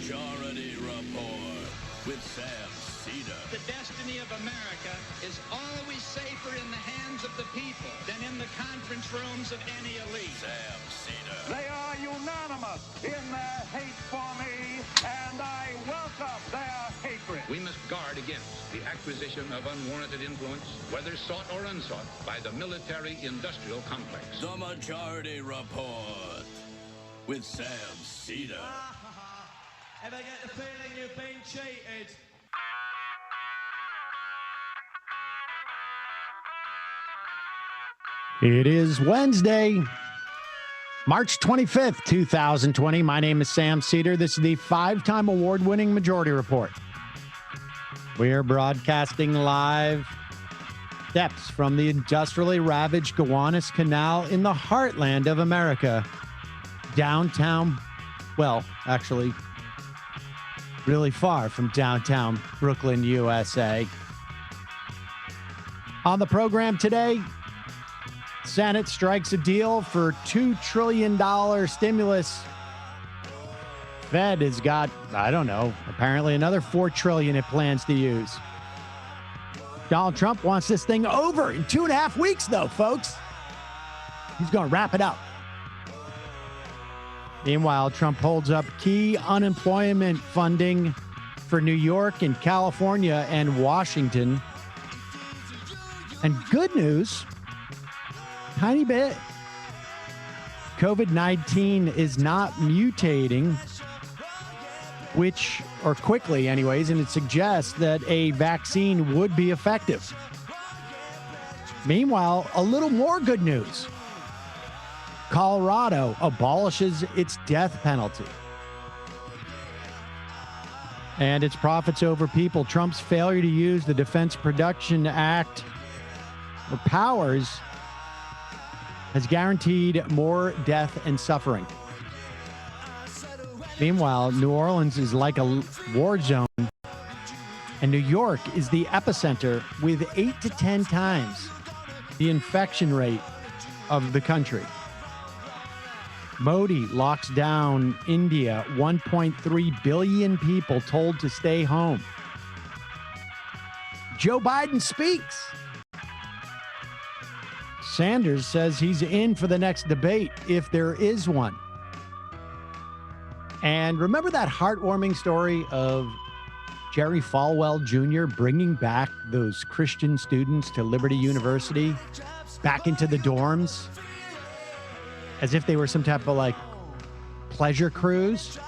Majority Report with Sam Cedar. The destiny of America is always safer in the hands of the people than in the conference rooms of any elite. Sam Cedar. They are unanimous in their hate for me, and I welcome their hatred. We must guard against the acquisition of unwarranted influence, whether sought or unsought, by the military-industrial complex. The Majority Report with Sam Cedar. Ever get the feeling you've been cheated? It is Wednesday, March 25th, 2020. My name is Sam Cedar. This is the five-time award-winning Majority Report. We are broadcasting live steps from the industrially ravaged Gowanus Canal in the heartland of America, downtown, well, actually, really far from downtown Brooklyn, USA. On the program today, Senate strikes a deal for $2 trillion stimulus. Fed has got, I don't know, apparently another $4 trillion it plans to use. Donald Trump wants this thing over in 2.5 weeks, though, folks. He's going to wrap it up. Meanwhile, Trump holds up key unemployment funding for New York and California and Washington. And good news, tiny bit, COVID-19 is not mutating, or quickly anyways, and it suggests that a vaccine would be effective. Meanwhile, a little more good news. Colorado abolishes its death penalty. And its profits over people. Trump's failure to use the Defense Production Act or powers has guaranteed more death and suffering. Meanwhile, New Orleans is like a war zone, and New York is the epicenter with 8 to 10 times the infection rate of the country. Modi locks down India, 1.3 billion people told to stay home. Joe Biden speaks. Sanders says he's in for the next debate if there is one. And remember that heartwarming story of Jerry Falwell Jr. bringing back those Christian students to Liberty University back into the dorms as if they were some type of like pleasure cruise?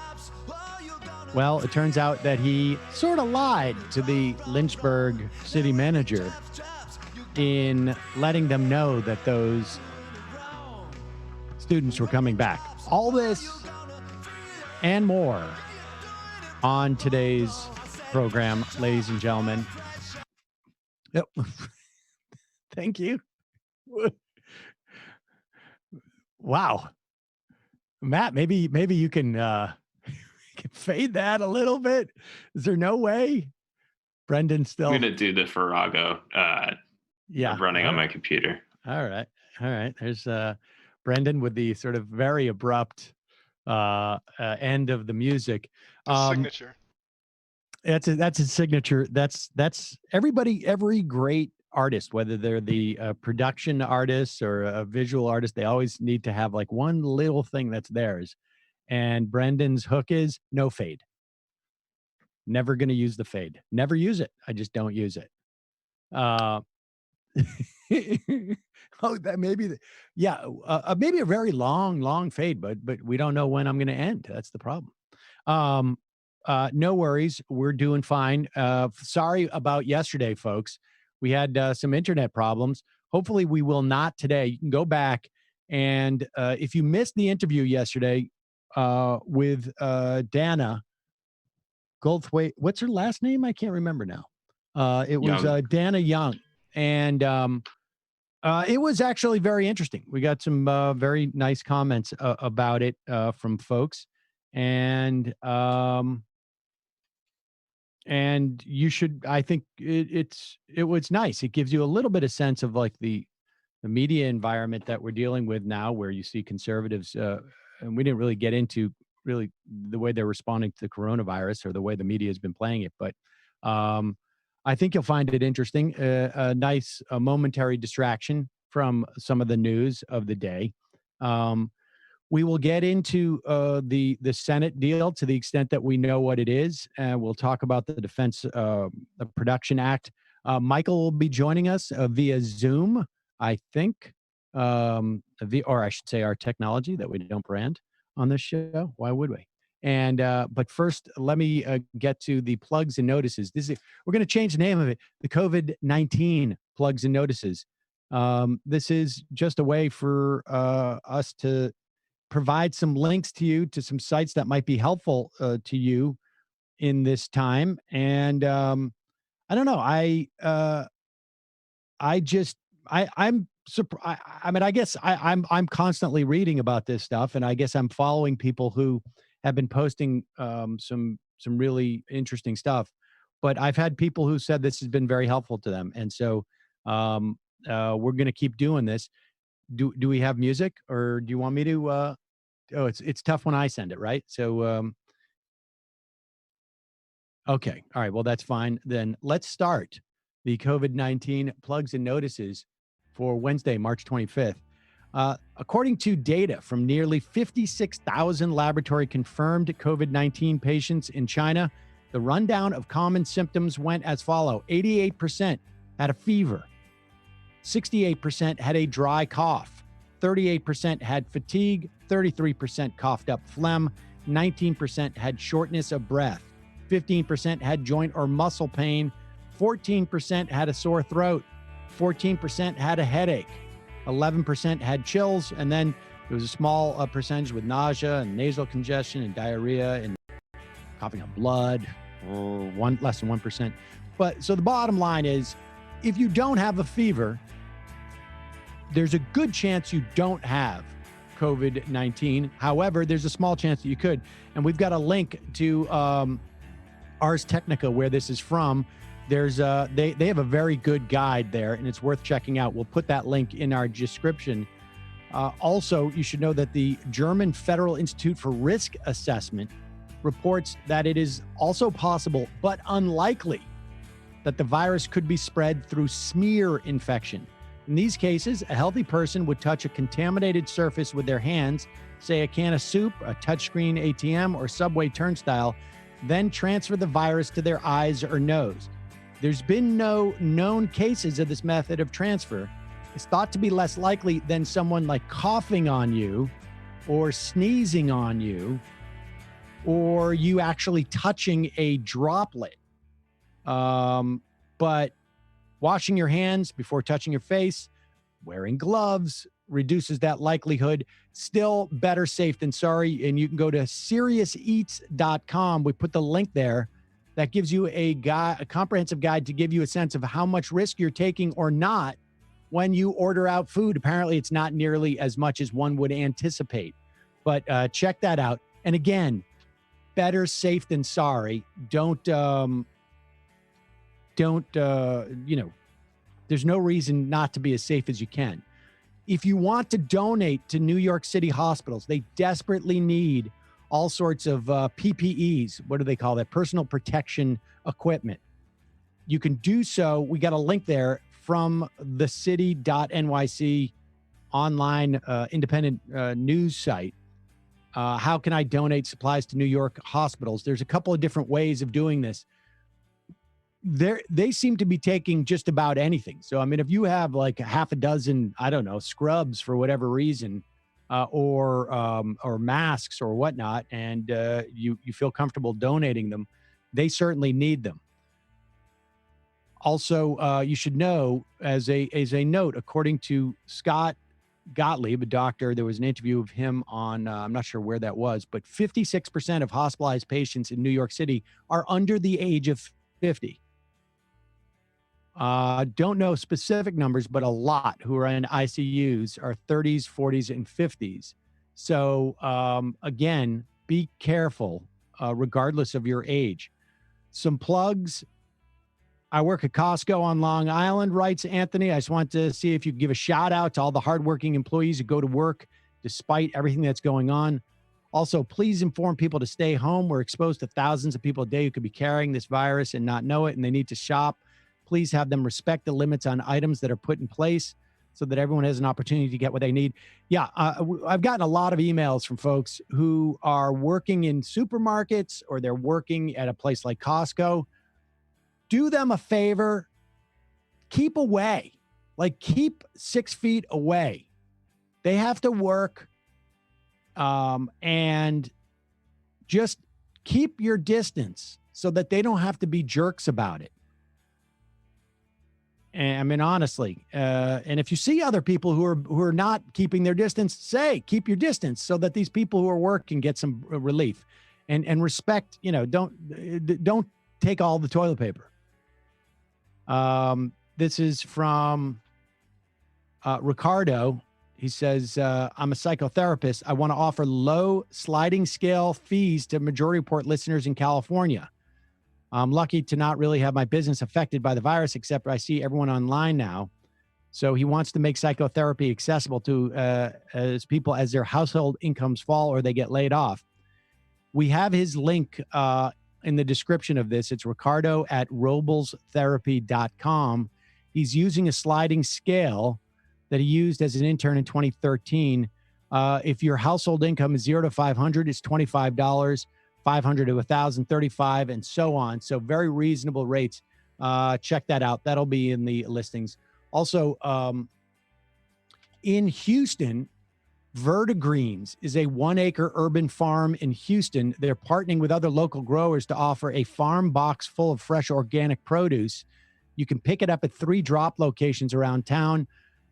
Well, it turns out that he sort of lied to the Lynchburg city manager in letting them know that those students were coming back. All this and more on today's program, ladies and gentlemen. Yep. Thank you. Wow. Matt, maybe you can fade that a little bit. Is there no way? Brendan still. I'm going to do the Farrago. Running on my computer. All right. There's Brendan with the sort of very abrupt end of the music. Signature. That's his signature. That's every great artist, whether they're the production artists or a visual artist, they always need to have like one little thing that's theirs. And Brendan's hook is no fade. Never going to use the fade. Never use it. I just don't use it. That maybe, maybe a very long fade, but we don't know when I'm going to end. That's the problem. No worries. We're doing fine. Sorry about yesterday, folks. We had some internet problems. Hopefully we will not today. You can go back and if you missed the interview yesterday with Dana Goldthwait, what's her last name? I can't remember now. It was Dana Young. And it was actually very interesting. We got some very nice comments about it from folks. And you should, I think it was nice. It gives you a little bit of sense of like the media environment that we're dealing with now, where you see conservatives, and we didn't really get into really the way they're responding to the coronavirus or the way the media has been playing it. But I think you'll find it interesting, a nice momentary distraction from some of the news of the day. We will get into the Senate deal to the extent that we know what it is, and we'll talk about the Defense the Production Act. Michael will be joining us via Zoom, I think, or I should say, our technology that we don't brand on this show. Why would we? And but first, let me get to the plugs and notices. We're going to change the name of it, the COVID-19 plugs and notices. This is just a way for us to provide some links to you to some sites that might be helpful to you in this time. And I don't know. I'm surprised. I mean, I guess I'm constantly reading about this stuff, and I guess I'm following people who have been posting some really interesting stuff. But I've had people who said this has been very helpful to them, and so we're going to keep doing this. Do we have music, or do you want me to? It's tough when I send it, right? So okay, all right. Well, that's fine. Then let's start the COVID-19 plugs and notices for Wednesday, March 25th. According to data from nearly 56,000 laboratory confirmed COVID-19 patients in China, the rundown of common symptoms went as follows. 88% had a fever. 68% had a dry cough. 38% had fatigue. 33% coughed up phlegm. 19% had shortness of breath. 15% had joint or muscle pain. 14% had a sore throat. 14% had a headache. 11% had chills, and then there was a small percentage with nausea and nasal congestion and diarrhea and coughing up blood, or less than 1%. But so the bottom line is, if you don't have a fever, there's a good chance you don't have COVID-19. However, there's a small chance that you could. And we've got a link to Ars Technica where this is from. There's they have a very good guide there, and it's worth checking out. We'll put that link in our description. Also, you should know that the German Federal Institute for Risk Assessment reports that it is also possible, but unlikely, that the virus could be spread through smear infection. In these cases, a healthy person would touch a contaminated surface with their hands, say a can of soup, a touchscreen ATM, or subway turnstile, then transfer the virus to their eyes or nose. There's been no known cases of this method of transfer. It's thought to be less likely than someone like coughing on you or sneezing on you or you actually touching a droplet. But washing your hands before touching your face, wearing gloves reduces that likelihood. Still better safe than sorry. And you can go to SeriousEats.com. We put the link there. That gives you a comprehensive guide to give you a sense of how much risk you're taking or not when you order out food. Apparently, it's not nearly as much as one would anticipate. But check that out. And again, better safe than sorry. There's no reason not to be as safe as you can. If you want to donate to New York City hospitals, they desperately need all sorts of PPEs. What do they call that? Personal protection equipment. You can do so. We got a link there from the city.nyc online independent news site. How can I donate supplies to New York hospitals? There's a couple of different ways of doing this. They seem to be taking just about anything. So, I mean, if you have like half a dozen, I don't know, scrubs for whatever reason, or masks or whatnot, and you feel comfortable donating them, they certainly need them. Also, you should know, as a note, according to Scott Gottlieb, a doctor, there was an interview of him on, I'm not sure where that was, but 56% of hospitalized patients in New York City are under the age of 50. Don't know specific numbers, but a lot who are in ICUs are 30s, 40s, and 50s. So again, be careful regardless of your age. Some plugs. I work at Costco on Long Island, writes Anthony. I just want to see if you could give a shout out to all the hardworking employees who go to work despite everything that's going on. Also, please inform people to stay home. We're exposed to thousands of people a day who could be carrying this virus and not know it, and they need to shop. Please have them respect the limits on items that are put in place so that everyone has an opportunity to get what they need. Yeah, I've gotten a lot of emails from folks who are working in supermarkets or they're working at a place like Costco. Do them a favor. Keep away. Like, keep 6 feet away. They have to work. And just keep your distance so that they don't have to be jerks about it. And I mean, honestly, and if you see other people who are not keeping their distance, say, keep your distance so that these people who are working get some relief, and respect, don't take all the toilet paper. This is from Ricardo. He says, I'm a psychotherapist. I want to offer low sliding scale fees to Majority Report listeners in California. I'm lucky to not really have my business affected by the virus, except I see everyone online now. So he wants to make psychotherapy accessible to as people as their household incomes fall or they get laid off. We have his link in the description of this. It's ricardo@roblestherapy.com. He's using a sliding scale that he used as an intern in 2013. If your household income is 0 to 500, it's $25, 500 to 1,000, 35, and so on. So very reasonable rates. Check that out. That'll be in the listings. Also, in Houston, Vertigreens is a 1-acre urban farm in Houston. They're partnering with other local growers to offer a farm box full of fresh organic produce. You can pick it up at 3 drop locations around town.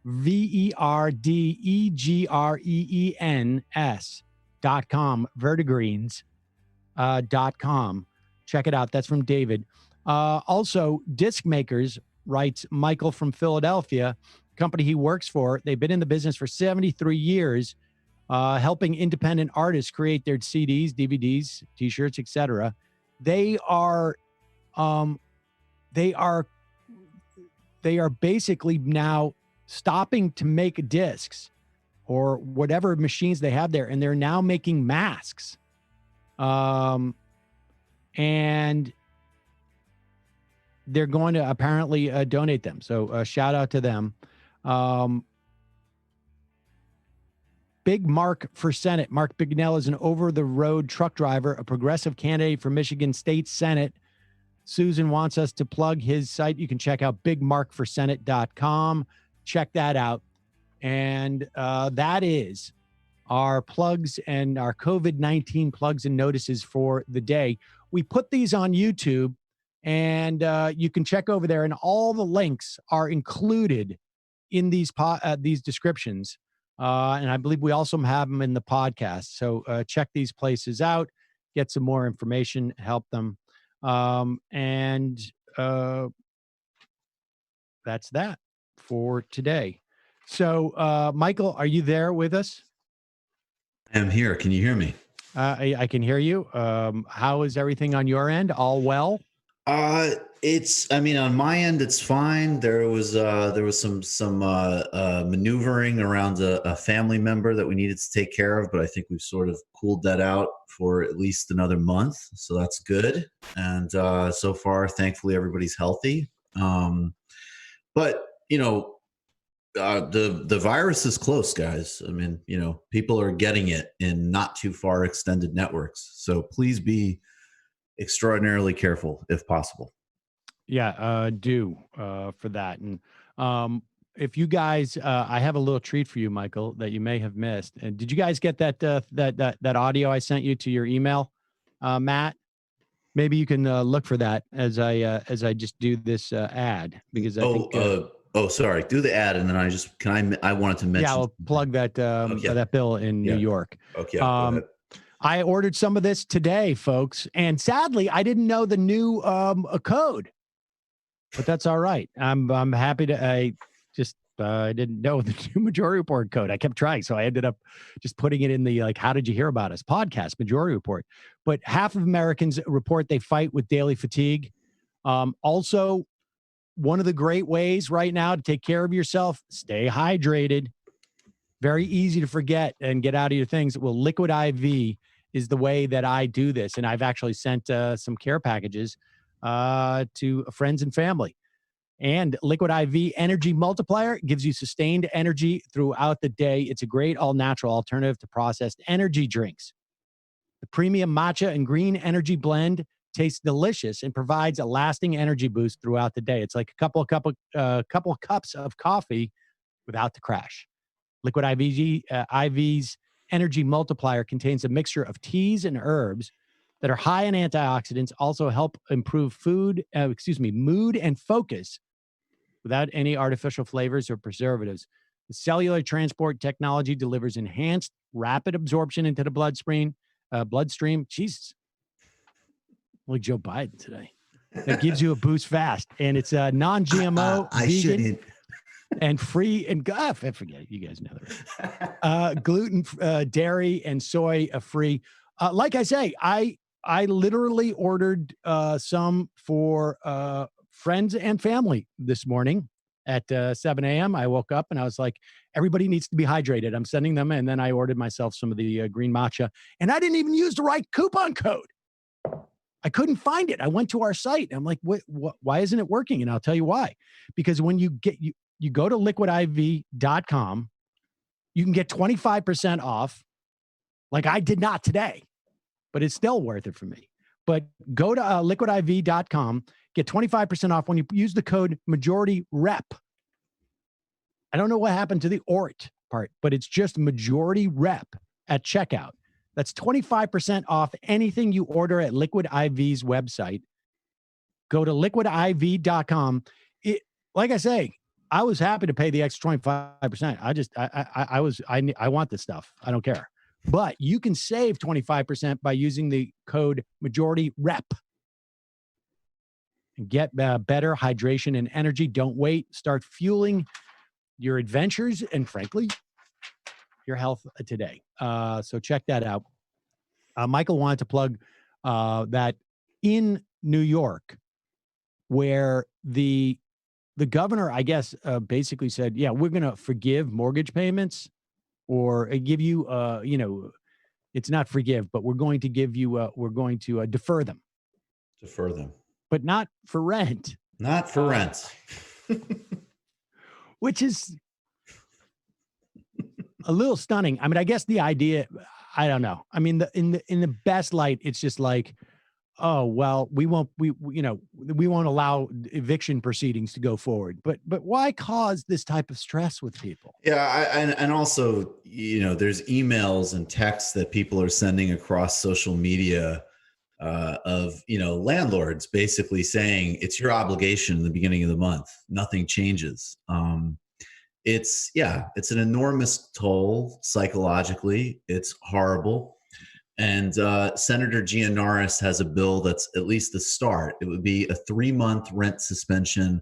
VERDEGREENS.com, vertigreens.com. Check it out. That's from David. Also, Disc Makers, writes Michael from Philadelphia, company he works for. They've been in the business for 73 years, helping independent artists create their CDs, DVDs, T-shirts, etc. They are basically now stopping to make discs or whatever machines they have there, and they're now making masks. And they're going to apparently donate them. So shout out to them. Big Mark for Senate. Mark Bignell is an over-the-road truck driver, a progressive candidate for Michigan State Senate. Susan wants us to plug his site. You can check out bigmarkforsenate.com. Check that out. And that is our plugs and our COVID-19 plugs and notices for the day. We put these on YouTube, and you can check over there, and all the links are included in these descriptions. And I believe we also have them in the podcast. So check these places out, get some more information, help them. And that's that for today. So, Michael, are you there with us? I'm here. Can you hear me? I can hear you. How is everything on your end? All well? On my end, it's fine. There was some maneuvering around a family member that we needed to take care of, but I think we've sort of cooled that out for at least another month. So that's good. And so far, thankfully, everybody's healthy. But the virus is close, guys. I mean, people are getting it in not too far extended networks. So please be extraordinarily careful if possible. Yeah, do for that. And if you guys, I have a little treat for you, Michael, that you may have missed. And did you guys get that audio I sent you to your email, Matt? Maybe you can look for that as I just do this ad, because I think. Sorry. Do the ad, and then I wanted to mention. Yeah, I'll plug that that bill in New York. Okay. Go ahead. I ordered some of this today, folks, and sadly, I didn't know the new code, but that's all right. I'm happy to. I didn't know the new Majority Report code. I kept trying, so I ended up just putting it in the how did you hear about us podcast, Majority Report. But half of Americans report they fight with daily fatigue. Also, one of the great ways right now to take care of yourself, stay hydrated. very easy to forget and get out of your things. Well, Liquid IV is the way that I do this. And I've actually sent some care packages to friends and family. And Liquid IV Energy Multiplier gives you sustained energy throughout the day. It's a great all-natural alternative to processed energy drinks. The premium matcha and green energy blend tastes delicious and provides a lasting energy boost throughout the day. It's like a couple cups of coffee without the crash. Liquid IV's Energy Multiplier contains a mixture of teas and herbs that are high in antioxidants, also help improve mood and focus without any artificial flavors or preservatives. The cellular transport technology delivers enhanced rapid absorption into the bloodstream. Jesus, like Joe Biden today. That gives you a boost fast, and it's non-GMO, I vegan, shouldn't. and free. And I forget it. You guys know that. Gluten, dairy, and soy free. Like I say, I literally ordered some for friends and family this morning at 7 a.m. I woke up and I was like, everybody needs to be hydrated. I'm sending them. And then I ordered myself some of the green matcha, and I didn't even use the right coupon code. I couldn't find it. I went to our site. And I'm like, what, why isn't it working? And I'll tell you why. Because when you go to liquidiv.com, you can get 25% off. Like I did not today, but it's still worth it for me. But go to liquidiv.com, get 25% off when you use the code majority rep. I don't know what happened to the ORT part, but it's just majority rep at checkout. That's 25% off anything you order at Liquid IV's website. Go to liquidiv.com. Like I say, I was happy to pay the extra 25%. I want this stuff. I don't care. But you can save 25% by using the code majority rep and get better hydration and energy. Don't wait. Start fueling your adventures and, frankly, your health today. So check that out. Michael wanted to plug that in New York, where the governor, I guess, basically said, yeah, we're going to forgive mortgage payments or give you, it's not forgive, but we're going to give you, we're going to defer them. Defer them. But not for rent. Not for rent. Which is a little stunning. I mean, I guess the idea, I don't know. I mean, in the best light, it's just like, oh, well, we won't allow eviction proceedings to go forward. But why cause this type of stress with people? Yeah, and also, there's emails and texts that people are sending across social media of landlords basically saying it's your obligation in the beginning of the month. Nothing changes. It's an enormous toll psychologically. It's horrible. And Senator Gianaris has a bill that's at least the start. It would be a 3-month rent suspension.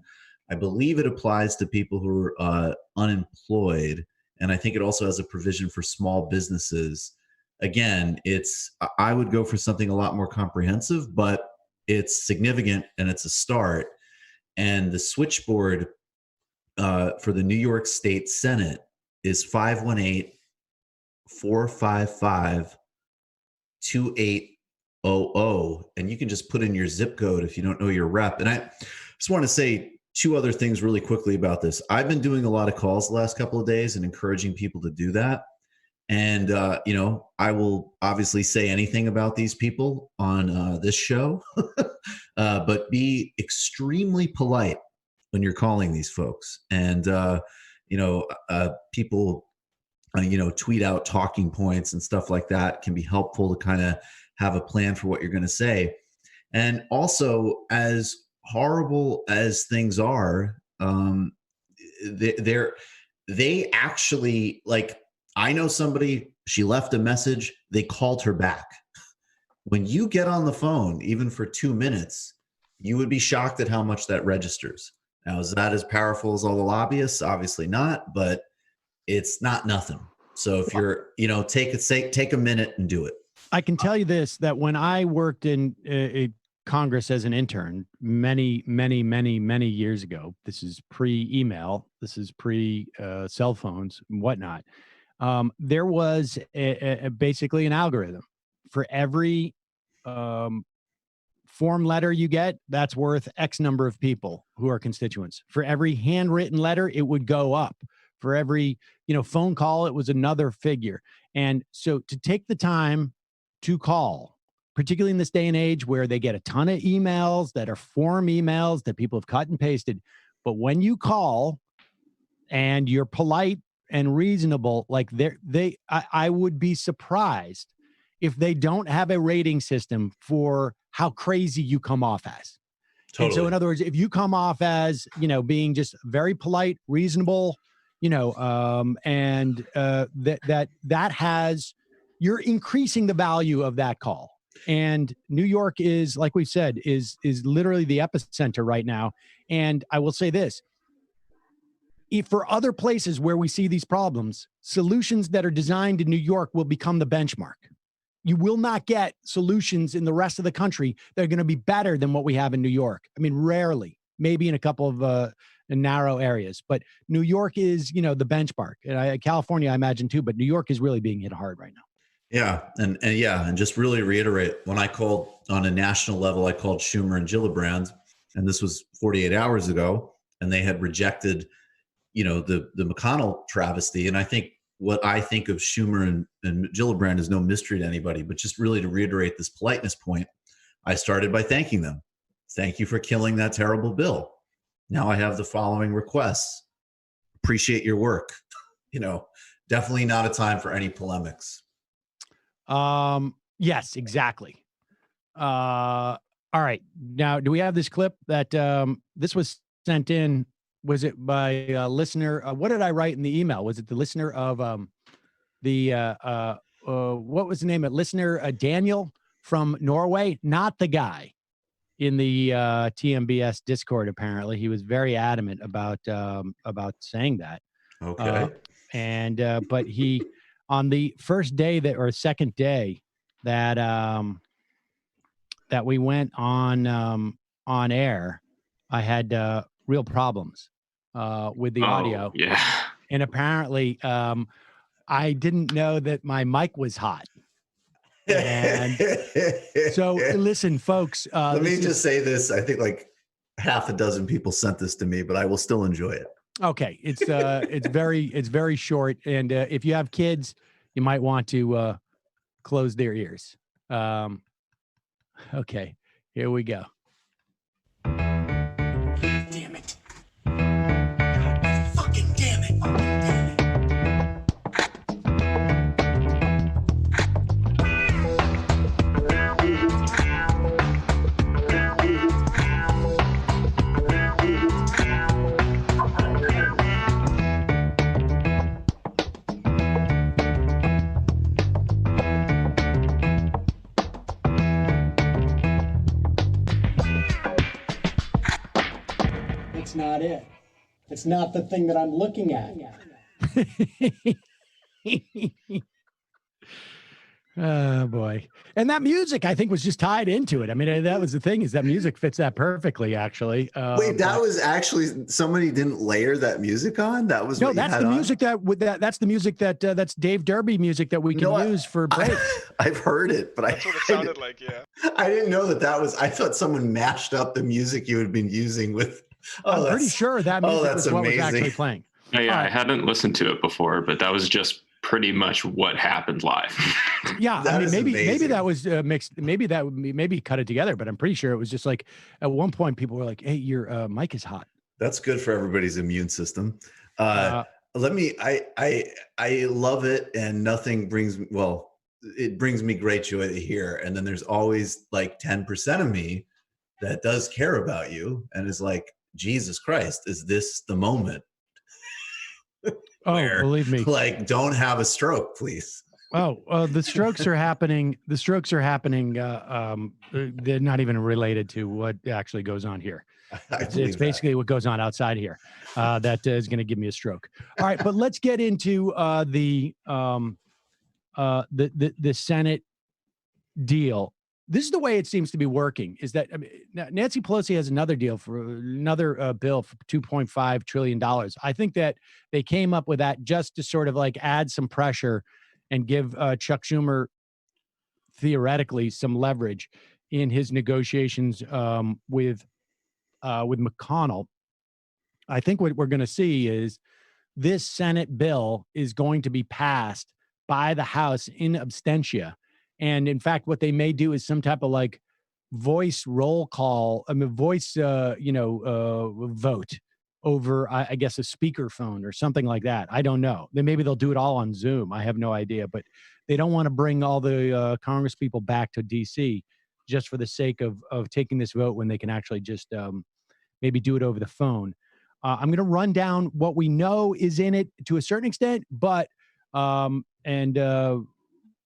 I believe it applies to people who are unemployed. And I think it also has a provision for small businesses. Again, I would go for something a lot more comprehensive, but it's significant and it's a start. And the switchboard for the New York State Senate is 518-455-2800, and you can just put in your zip code if you don't know your rep. And I just want to say 2 other things really quickly about this. I've been doing a lot of calls the last couple of days and encouraging people to do that. And, I will obviously say anything about these people on this show, but be extremely polite when you're calling these folks. And, people, tweet out talking points and stuff like that can be helpful to kind of have a plan for what you're going to say. And also, as horrible as things are, they actually, like, I know somebody, she left a message, they called her back. When you get on the phone, even for 2 minutes, you would be shocked at how much that registers. Now, is that as powerful as all the lobbyists? Obviously not, but it's not nothing. So if you're, take a minute and do it. I can tell you this, that when I worked in Congress as an intern many, many, many, many years ago, this is pre-email, this is pre-cell phones and whatnot. there was basically an algorithm for every form letter you get, that's worth X number of people who are constituents. For every handwritten letter, it would go up. For every, phone call, it was another figure. And so to take the time to call, particularly in this day and age where they get a ton of emails that are form emails that people have cut and pasted. But when you call and you're polite and reasonable, like I would be surprised if they don't have a rating system for how crazy you come off as. Totally. And so in other words, if you come off as, being just very polite, reasonable, you're increasing the value of that call. And New York is, like we said, is literally the epicenter right now. And I will say this, if for other places where we see these problems, solutions that are designed in New York will become the benchmark. You will not get solutions in the rest of the country that are going to be better than what we have in New York. I mean, rarely, maybe in a couple of narrow areas, but New York is, the benchmark. And California, I imagine too, but New York is really being hit hard right now. Yeah. And just really reiterate, when I called on a national level, I called Schumer and Gillibrand, and this was 48 hours ago, and they had rejected, the McConnell travesty. And I think what I think of Schumer and Gillibrand is no mystery to anybody, but just really to reiterate this politeness point, I started by thanking them. Thank you for killing that terrible bill. Now I have the following requests. Appreciate your work. Definitely not a time for any polemics. Yes, exactly. All right. Now, do we have this clip that this was sent in? Was it by a listener? What did I write in the email? Was it the listener of what was the name of it? Listener Daniel from Norway? Not the guy in the TMBS Discord. Apparently, he was very adamant about saying that. Okay. But he, on the first day or second day that we went on air, I had real problems with the audio. Yeah. And apparently I didn't know that my mic was hot. And so listen, folks, let me just say this. I think like half a dozen people sent this to me, but I will still enjoy it. Okay. It's very short. And if you have kids, you might want to close their ears. Okay, here we go. Damn it. God fucking damn it. It's not it. It's not the thing that I'm looking at. Oh boy. And that music, I think, was just tied into it. I mean, that was the thing, is that music fits that perfectly, actually. Wait, that was actually, somebody didn't layer that music on? That was what that's the music that's the music that's Dave Derby music that we can use for breaks. I've heard it, but that's what it sounded like, yeah. I didn't know that was, I thought someone mashed up the music you had been using with. I'm pretty sure that music was what was actually playing. Oh, yeah, I hadn't listened to it before, but that was just pretty much what happened live. Yeah, I mean, maybe that was mixed. Maybe cut it together, but I'm pretty sure it was just like at one point people were like, "Hey, your mic is hot." That's good for everybody's immune system. I love it, and nothing brings, it brings me great joy to hear. And then there's always like 10% of me that does care about you and is like, Jesus Christ, is this the moment? Where, believe me, like, don't have a stroke, please. The strokes are happening. The strokes are happening. They're not even related to what actually goes on here. It's basically what goes on outside here that is going to give me a stroke. All right, but let's get into the Senate deal. this is the way it seems to be working, is that, I mean, Nancy Pelosi has another deal for another bill for $2.5 trillion. I think that they came up with that just to sort of like add some pressure and give Chuck Schumer theoretically some leverage in his negotiations with McConnell. I think what we're going to see is this Senate bill is going to be passed by the House in absentia. And in fact, what they may do is some type of like voice roll call, voice, vote over, I guess, a speakerphone or something like that. I don't know. Then maybe they'll do it all on Zoom. I have no idea, but they don't want to bring all the Congress people back to DC just for the sake of taking this vote when they can actually just maybe do it over the phone. I'm going to run down what we know is in it to a certain extent, but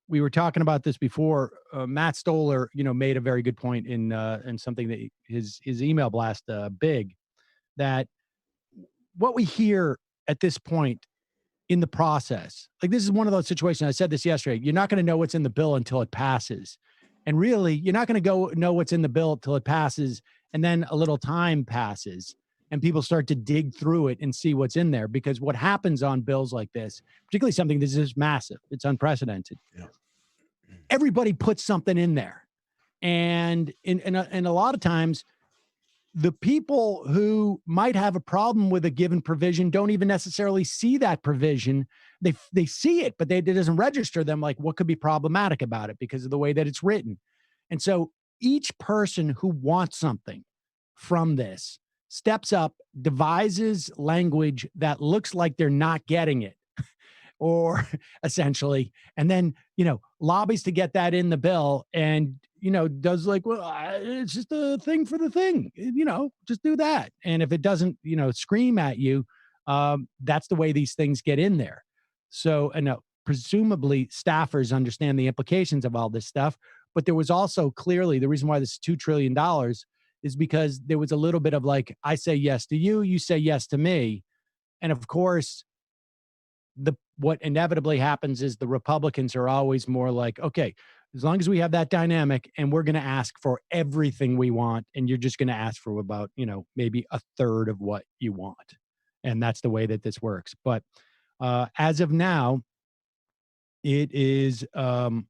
we were talking about this before. Matt Stoller, made a very good point in something that his email blast, big, that what we hear at this point in the process, like this is one of those situations. I said this yesterday. You're not going to know what's in the bill until it passes, and really, you're not going to know what's in the bill until it passes, and then a little time passes, and people start to dig through it and see what's in there. Because what happens on bills like this, particularly something this is massive, it's unprecedented. Yeah. Everybody puts something in there. And a lot of times, the people who might have a problem with a given provision don't even necessarily see that provision. They see it, but it doesn't register them like what could be problematic about it because of the way that it's written. And so each person who wants something from this steps up, devises language that looks like they're not getting it, or essentially, and then, lobbies to get that in the bill and, does like, well, it's just a thing for the thing, just do that. And if it doesn't, scream at you, that's the way these things get in there. So, and presumably staffers understand the implications of all this stuff, but there was also clearly the reason why this is $2 trillion is because there was a little bit of like, I say yes to you, you say yes to me. And of course, what inevitably happens is the Republicans are always more like, okay, as long as we have that dynamic and we're going to ask for everything we want, and you're just going to ask for about, maybe a third of what you want. And that's the way that this works. But as of now, it is $2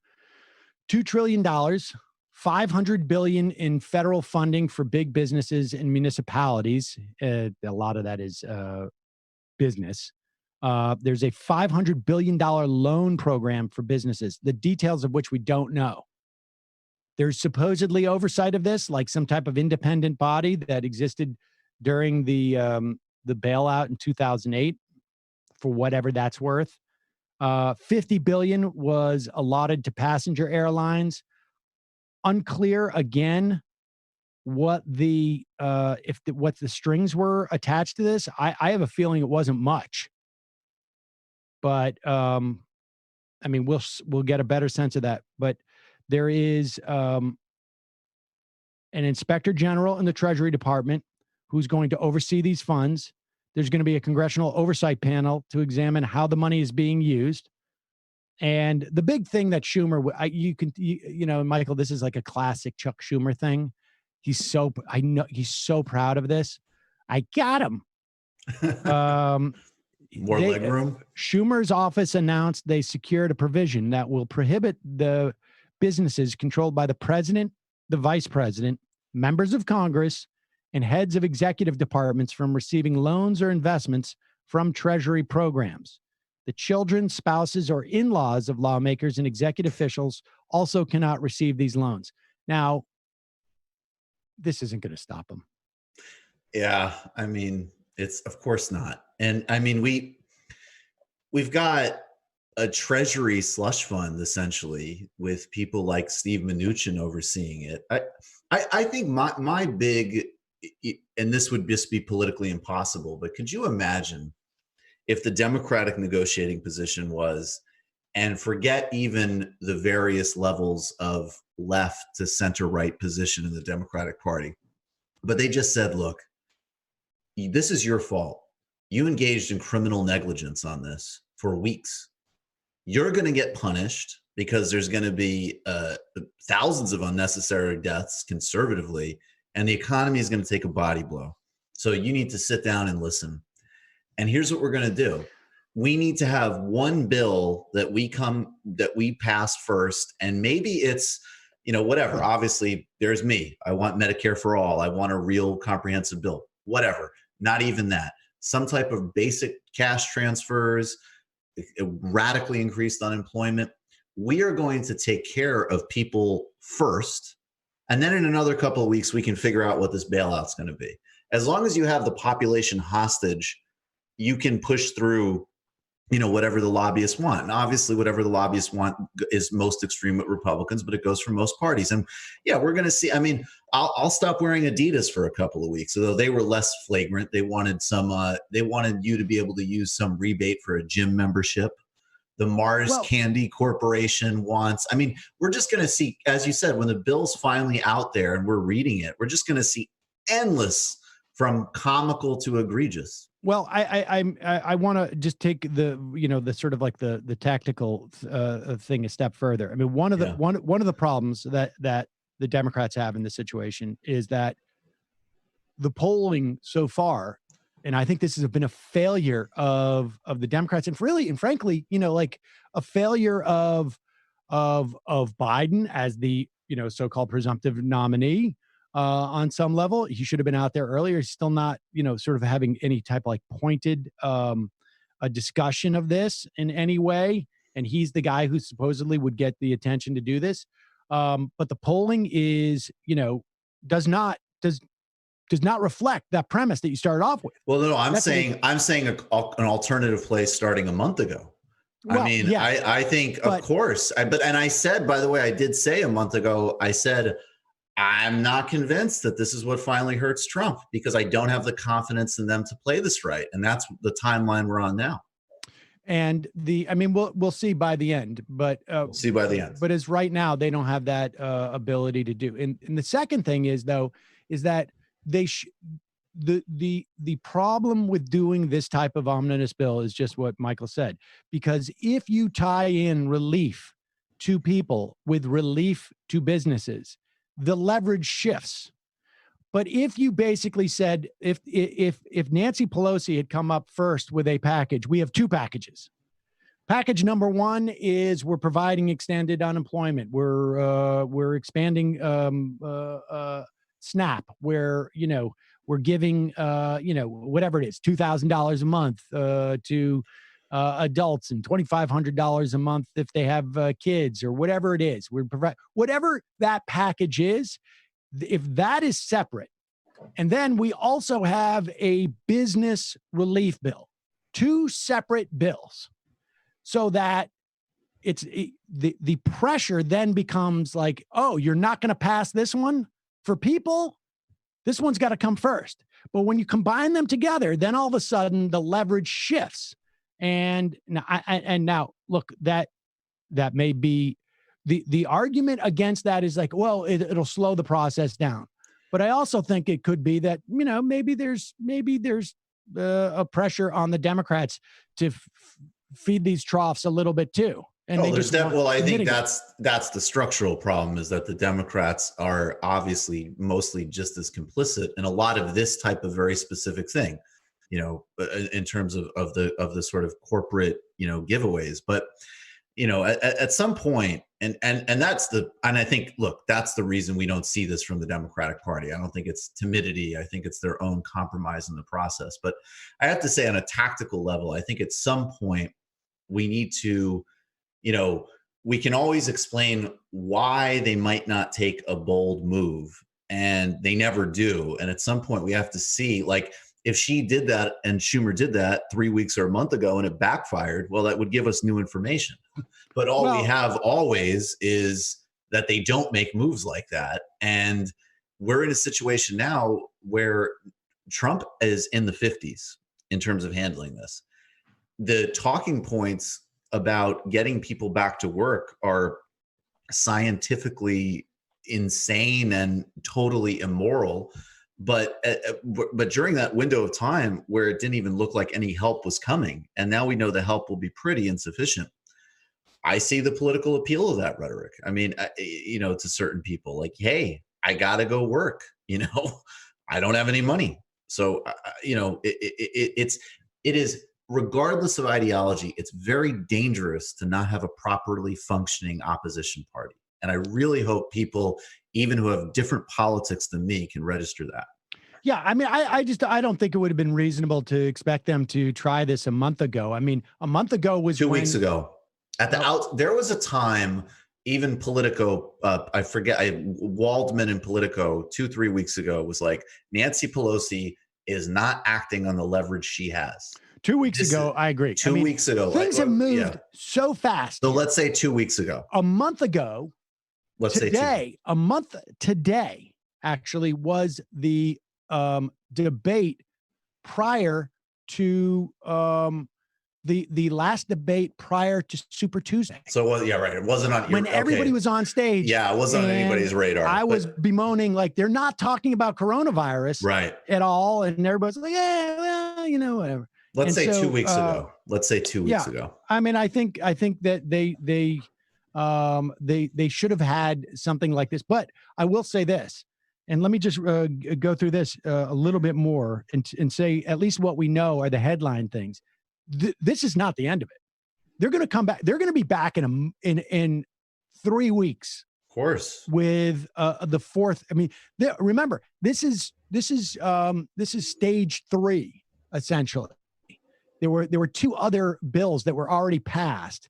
trillion, $500 billion in federal funding for big businesses and municipalities. A lot of that is business. There's a $500 billion loan program for businesses, the details of which we don't know. There's supposedly oversight of this, like some type of independent body that existed during the bailout in 2008, for whatever that's worth. $50 billion was allotted to passenger airlines. Unclear again what the strings were attached to this. I have a feeling it wasn't much. But we'll get a better sense of that. But there is an inspector general in the Treasury Department who's going to oversee these funds. There's going to be a congressional oversight panel to examine how the money is being used. And the big thing that Schumer, Michael, this is like a classic Chuck Schumer thing. I know he's so proud of this. I got him. More legroom. Schumer's office announced they secured a provision that will prohibit the businesses controlled by the president, the vice president, members of Congress, and heads of executive departments from receiving loans or investments from Treasury programs. The children, spouses, or in-laws of lawmakers and executive officials also cannot receive these loans. Now, this isn't going to stop them. Yeah, it's of course not. And we've got a Treasury slush fund essentially with people like Steve Mnuchin overseeing it. I think my big, and this would just be politically impossible, but could you imagine if the Democratic negotiating position was, and forget even the various levels of left to center right position in the Democratic Party, but they just said, look, this is your fault. You engaged in criminal negligence on this for weeks. You're going to get punished. because there's going to be thousands of unnecessary deaths conservatively, and the economy is going to take a body blow. So you need to sit down and listen. And here's what we're going to do. We need to have one bill that we pass first, and maybe it's, whatever. Obviously, there's me. I want Medicare for all. I want a real comprehensive bill. Whatever. Not even that. Some type of basic cash transfers, radically increased unemployment. We are going to take care of people first, and then in another couple of weeks, we can figure out what this bailout's going to be. As long as you have the population hostage, you can push through, whatever the lobbyists want. And obviously, whatever the lobbyists want is most extreme with Republicans, but it goes for most parties. And yeah, we're going to see. I mean, I'll stop wearing Adidas for a couple of weeks, although they were less flagrant. They wanted they wanted you to be able to use some rebate for a gym membership. The Mars Candy Corporation wants. I mean, we're just going to see, as you said, when the bill's finally out there and we're reading it, we're just going to see endless, from comical to egregious. Well, I want to just take the sort of like the tactical thing a step further. I mean, one of the problems that the Democrats have in this situation is that the polling so far, and I think this has been a failure of the Democrats, and frankly, like a failure of Biden as the so-called presumptive nominee. On some level, he should have been out there earlier. He's still not, sort of having any type of like pointed a discussion of this in any way. And he's the guy who supposedly would get the attention to do this. But the polling is, does not reflect that premise that you started off with. Well, no, I'm saying an alternative place starting a month ago. Well, I mean, yeah, I think, of course, and I said, by the way, I did say a month ago, I said, I'm not convinced that this is what finally hurts Trump, because I don't have the confidence in them to play this right. And that's the timeline we're on now. And we'll see by the end, but we'll see by the end. But as right now, they don't have that ability to do. And the second thing is, though, is that the problem with doing this type of omnibus bill is just what Michael said, because if you tie in relief to people with relief to businesses, the leverage shifts. But if you basically said, if Nancy Pelosi had come up first with a package, we have two packages. Package number one is we're providing extended unemployment. We're expanding SNAP. We're giving whatever it is, $2,000 a month to adults and $2,500 a month if they have kids, or whatever it is. We provide whatever that package is. If that is separate, and then we also have a business relief bill, two separate bills, so that the pressure then becomes like, oh, you're not going to pass this one for people. This one's got to come first. But when you combine them together, then all of a sudden the leverage shifts. And now look, that may be the argument against that is like, well, it'll slow the process down. But I also think it could be that, maybe there's a pressure on the Democrats to feed these troughs a little bit too. And I think that's the structural problem, is that the Democrats are obviously mostly just as complicit in a lot of this type of very specific thing, in terms of the sort of corporate, giveaways. But, at some point, and I think, look, that's the reason we don't see this from the Democratic Party. I don't think it's timidity. I think it's their own compromise in the process. But I have to say, on a tactical level, I think at some point we need to, we can always explain why they might not take a bold move, and they never do. And at some point we have to see, like, if she did that and Schumer did that 3 weeks or a month ago and it backfired, well, that would give us new information. But we have always is that they don't make moves like that. And we're in a situation now where Trump is in the 50s in terms of handling this. The talking points about getting people back to work are scientifically insane and totally immoral. But during that window of time where it didn't even look like any help was coming, and now we know the help will be pretty insufficient, I see the political appeal of that rhetoric. I mean, to certain people, like, hey, I got to go work. I don't have any money. So, it is, regardless of ideology, it's very dangerous to not have a properly functioning opposition party. And I really hope people, even who have different politics than me, can register that. Yeah, I mean, I don't think it would have been reasonable to expect them to try this a month ago. I mean, a month ago was 2 weeks ago. There was a time, even Politico, I forget, Waldman and Politico 2-3 weeks ago was like, Nancy Pelosi is not acting on the leverage she has. 2 weeks ago, I agree. 2 weeks ago. Things have moved so fast. So let's say 2 weeks ago. A month ago, today actually was the debate prior to the last debate prior to Super Tuesday. So right. It wasn't on when everybody was on stage. Yeah, it wasn't on anybody's radar. I was bemoaning like they're not talking about coronavirus at all, and everybody's like, yeah, well, whatever. Let's say 2 weeks ago. Let's say 2 weeks ago. I mean, I think that they should have had something like this. But I will say this, and let me just go through this a little bit more and say at least what we know are the headline things. This is not the end of it. They're going to come back. They're going to be back in 3 weeks. Of course. With the fourth. I mean, remember, this is stage 3 essentially. There were 2 other bills that were already passed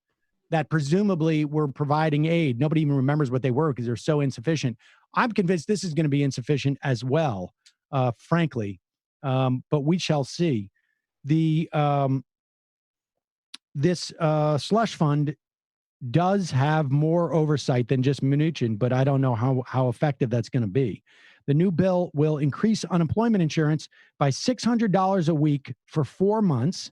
that presumably were providing aid. Nobody even remembers what they were because they're so insufficient. I'm convinced this is going to be insufficient as well, frankly. But we shall see. This slush fund does have more oversight than just Mnuchin, but I don't know how effective that's going to be. The new bill will increase unemployment insurance by $600 a week for 4 months.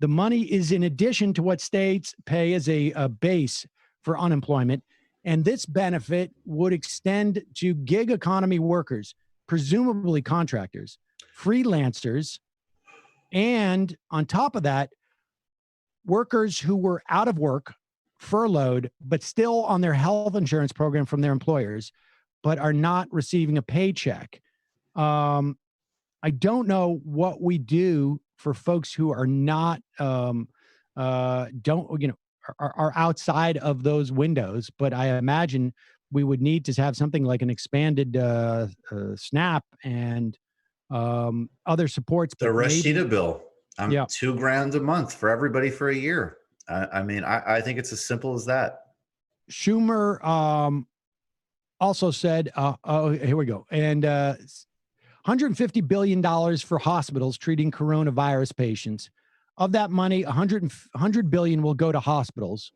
The money is in addition to what states pay as a base for unemployment. And this benefit would extend to gig economy workers, presumably contractors, freelancers, and on top of that, workers who were out of work, furloughed, but still on their health insurance program from their employers, but are not receiving a paycheck. I don't know what we do for folks who are not, are outside of those windows, but I imagine we would need to have something like an expanded SNAP and other supports. The Rashida bill. $2,000 a month for everybody for a year. I think it's as simple as that. Schumer also said, here we go. And $150 billion for hospitals treating coronavirus patients. Of that money, $100 billion will go to hospitals.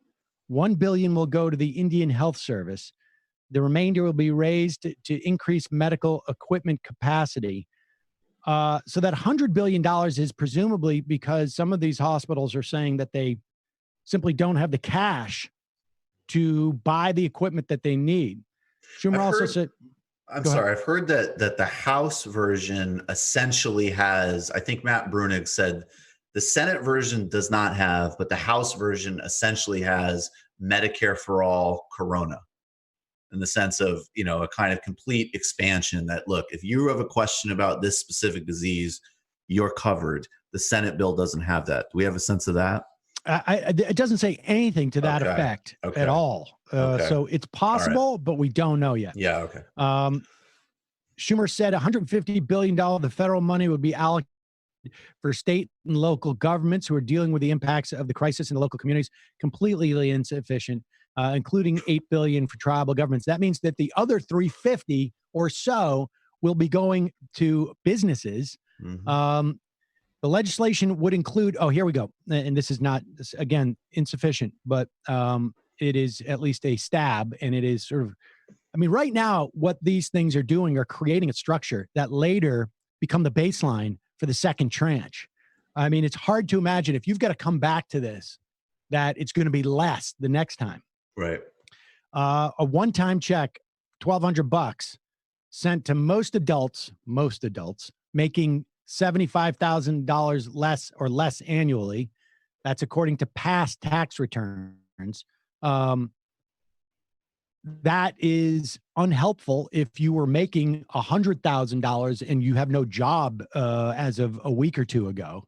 $1 billion will go to the Indian Health Service. The remainder will be raised to increase medical equipment capacity. So that $100 billion is presumably because some of these hospitals are saying that they simply don't have the cash to buy the equipment that they need. Schumer also said, I've heard that the House version essentially has, I think Matt Brunig said the Senate version does not have, but the House version essentially has Medicare for all Corona, in the sense of, a kind of complete expansion that, look, if you have a question about this specific disease, you're covered. The Senate bill doesn't have that. Do we have a sense of that? It doesn't say anything to that effect at all. So it's possible, but we don't know yet. Yeah. Okay. Schumer said $150 billion of the federal money would be allocated for state and local governments who are dealing with the impacts of the crisis in the local communities, completely insufficient, including $8 billion for tribal governments. That means that the other $350 or so will be going to businesses. Mm-hmm. The legislation would include, here we go. And this is not, again, insufficient, but it is at least a stab. And it is sort of, right now, what these things are doing are creating a structure that later become the baseline for the second tranche. It's hard to imagine if you've got to come back to this, that it's going to be less the next time. Right. A one-time check, $1,200 sent to most adults making $75,000 less annually. That's according to past tax returns. um, that is unhelpful if you were making $100,000 and you have no job as of a week or two ago.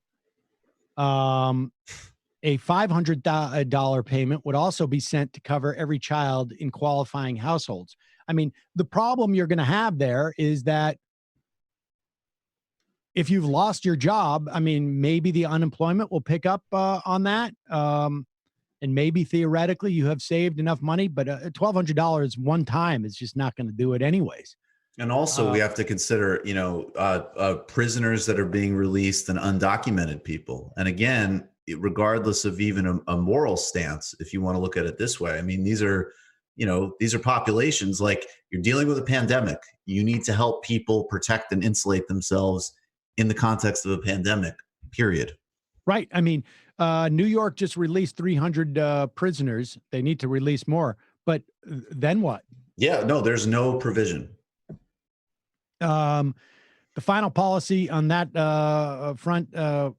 A $500 payment would also be sent to cover every child in qualifying households. I mean, the problem you're going to have there is that if you've lost your job, I mean, maybe the unemployment will pick up on that. And maybe theoretically you have saved enough money, but $1,200 one time is just not going to do it anyways. And also we have to consider, prisoners that are being released and undocumented people. And again, regardless of even a moral stance, if you want to look at it this way, I mean, these are populations, like, you're dealing with a pandemic. You need to help people protect and insulate themselves in the context of a pandemic, period. Right. I mean, New York just released 300 prisoners. They need to release more. But then what? Yeah, no, there's no provision. The final policy on that front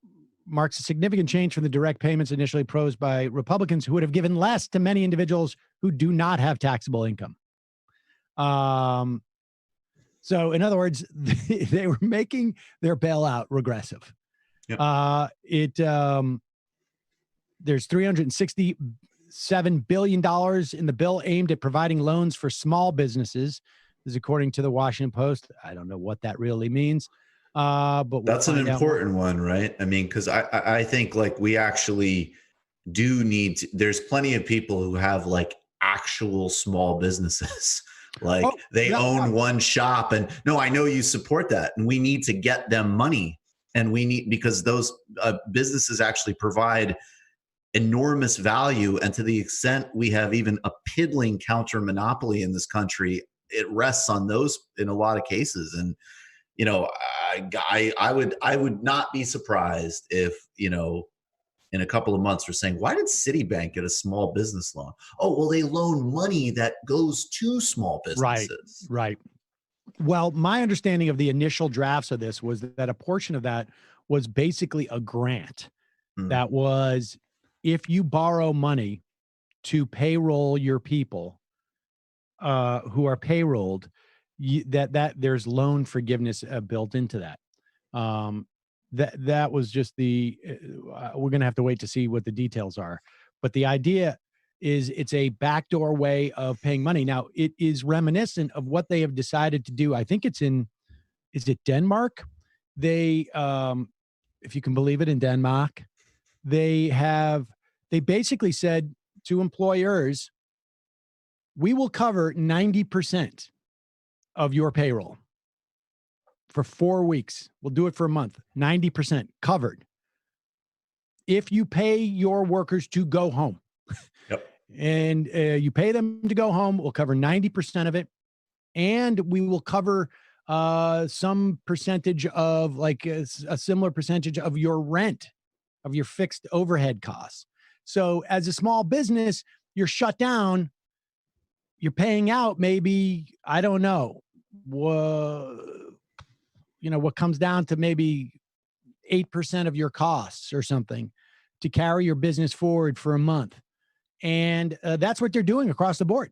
marks a significant change from the direct payments initially proposed by Republicans, who would have given less to many individuals who do not have taxable income. So in other words, they were making their bailout regressive. Yep. There's $367 billion in the bill aimed at providing loans for small businesses. This is according to the Washington Post. I don't know what that really means. But that's an important one, right? I mean, because I think, like, we actually do need to, there's plenty of people who have, like, actual small businesses. Like, they own one shop, and no, I know you support that, and we need to get them money, and we need, because those businesses actually provide enormous value. And to the extent we have even a piddling counter monopoly in this country, it rests on those in a lot of cases. And, I would not be surprised if, in a couple of months we're saying, why did Citibank get a small business loan? Oh, well, they loan money that goes to small businesses. Right. Well, my understanding of the initial drafts of this was that a portion of that was basically a grant. That was, if you borrow money to payroll your people who are payrolled, that there's loan forgiveness built into that. That was just we're going to have to wait to see what the details are. But the idea is it's a backdoor way of paying money. Now, it is reminiscent of what they have decided to do. I think is it Denmark? They, if you can believe it, in Denmark, they basically said to employers, we will cover 90% of your payroll for 4 weeks. We'll do it for a month. 90% covered. If you pay your workers to go home, yep, and you pay them to go home, we'll cover 90% of it. And we will cover some percentage of, like, a similar percentage of your rent, of your fixed overhead costs. So as a small business, you're shut down. You're paying out maybe, I don't know, what comes down to maybe 8% of your costs or something to carry your business forward for a month. And that's what they're doing across the board.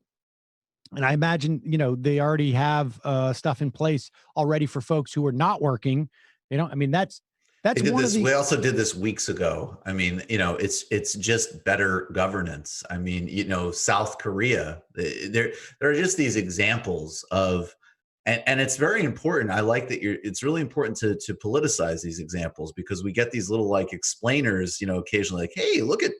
And I imagine, they already have stuff in place already for folks who are not working. That's one of the. We also did this weeks ago. I mean, it's just better governance. I mean, South Korea, there are just these examples of, and it's very important. I like that it's really important to politicize these examples, because we get these little, like, explainers, occasionally, like, hey, look at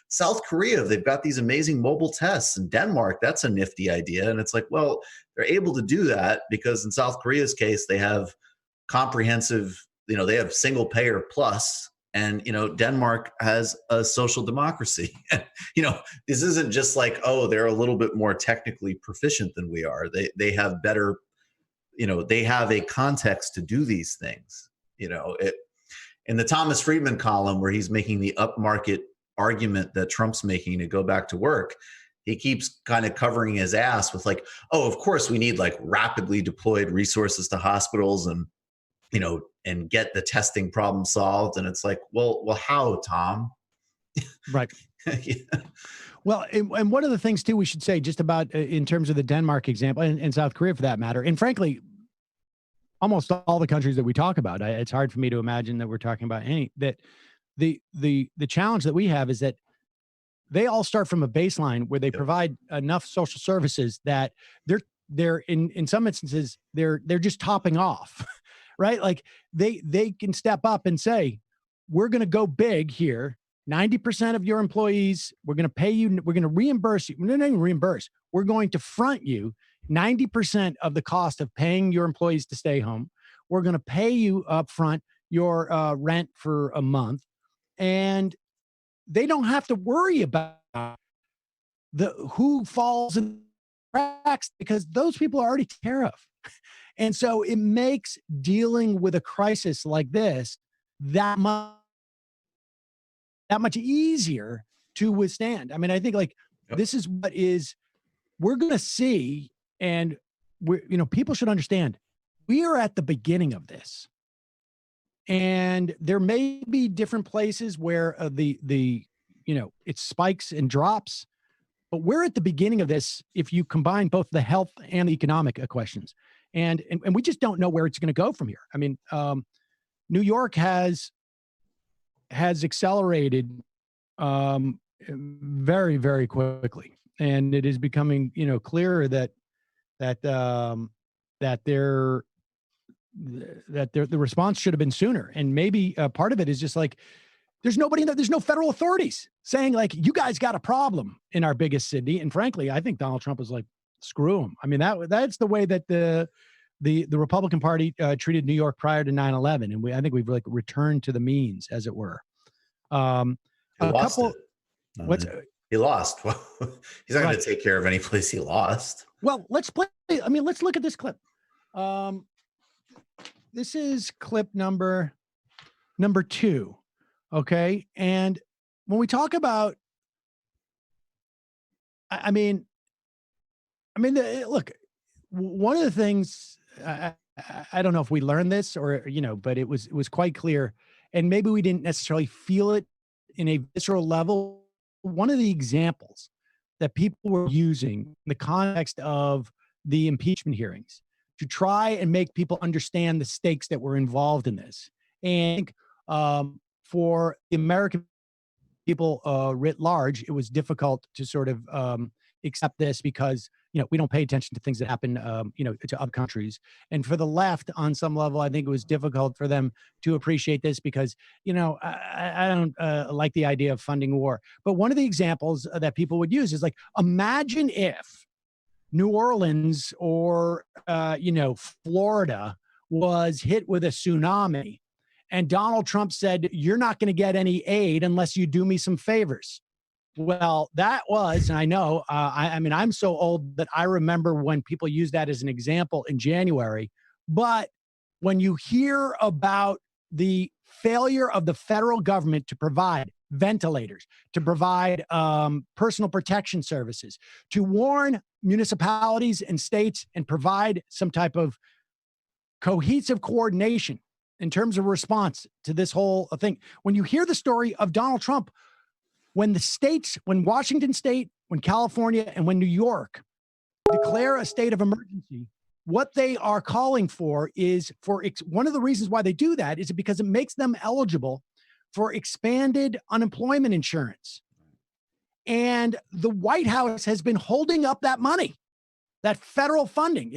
South Korea. They've got these amazing mobile tests. In Denmark, that's a nifty idea. And it's like, well, they're able to do that because in South Korea's case, they have comprehensive, they have single payer plus, and, Denmark has a social democracy. This isn't just like, oh, they're a little bit more technically proficient than we are. They have better, they have a context to do these things. In the Thomas Friedman column, where he's making the upmarket argument that Trump's making to go back to work, he keeps kind of covering his ass with, like, oh, of course we need, like, rapidly deployed resources to hospitals and, and get the testing problem solved. And it's like, well, how, Tom? Right. Yeah. Well, and one of the things too we should say just about in terms of the Denmark example and South Korea for that matter, and frankly, almost all the countries that we talk about, it's hard for me to imagine that we're talking about any that the challenge that we have is that they all start from a baseline where they provide enough social services that they're in some instances they're just topping off, right? Like they can step up and say, we're going to go big here. 90% of your employees, we're going to pay you. We're going to reimburse you. We're not even reimburse. We're going to front you 90% of the cost of paying your employees to stay home. We're going to pay you up front your rent for a month. And they don't have to worry about who falls in the cracks because those people are already taken care of. And so it makes dealing with a crisis like this that much easier to withstand. I mean, I think like this is what we're going to see, and people should understand we are at the beginning of this, and there may be different places where it spikes and drops, but we're at the beginning of this. If you combine both the health and the economic questions, and we just don't know where it's going to go from here. I mean, New York has accelerated very, very quickly, and it is becoming clearer that the response should have been sooner. And maybe part of it is just like there's no federal authorities saying like, you guys got a problem in our biggest city. And frankly, I think Donald Trump was like, screw him. I mean, that's the way that the Republican Party treated New York prior to 9/11, and I think we've like returned to the means, as it were. He lost. He lost. Well, he's not going to take care of any place he lost. Well, let's look at this clip. This is clip number 2. Okay. And when we talk about, look, one of the things, I don't know if we learned this or, but it was quite clear, and maybe we didn't necessarily feel it in a visceral level. One of the examples that people were using in the context of the impeachment hearings to try and make people understand the stakes that were involved in this. And for the American people writ large, it was difficult to sort of accept this because, we don't pay attention to things that happen, to other countries. And for the left, on some level, I think it was difficult for them to appreciate this because, I don't like the idea of funding war. But one of the examples that people would use is like, imagine if New Orleans or, Florida was hit with a tsunami and Donald Trump said, you're not going to get any aid unless you do me some favors. Well, that was, and I know, I'm so old that I remember when people used that as an example in January. But when you hear about the failure of the federal government to provide ventilators, to provide personal protection services, to warn municipalities and states and provide some type of cohesive coordination in terms of response to this whole thing. When you hear the story of Donald Trump, when Washington State, when California, and when New York declare a state of emergency, what they are calling for is one of the reasons why they do that is because it makes them eligible for expanded unemployment insurance. And the White House has been holding up that money, that federal funding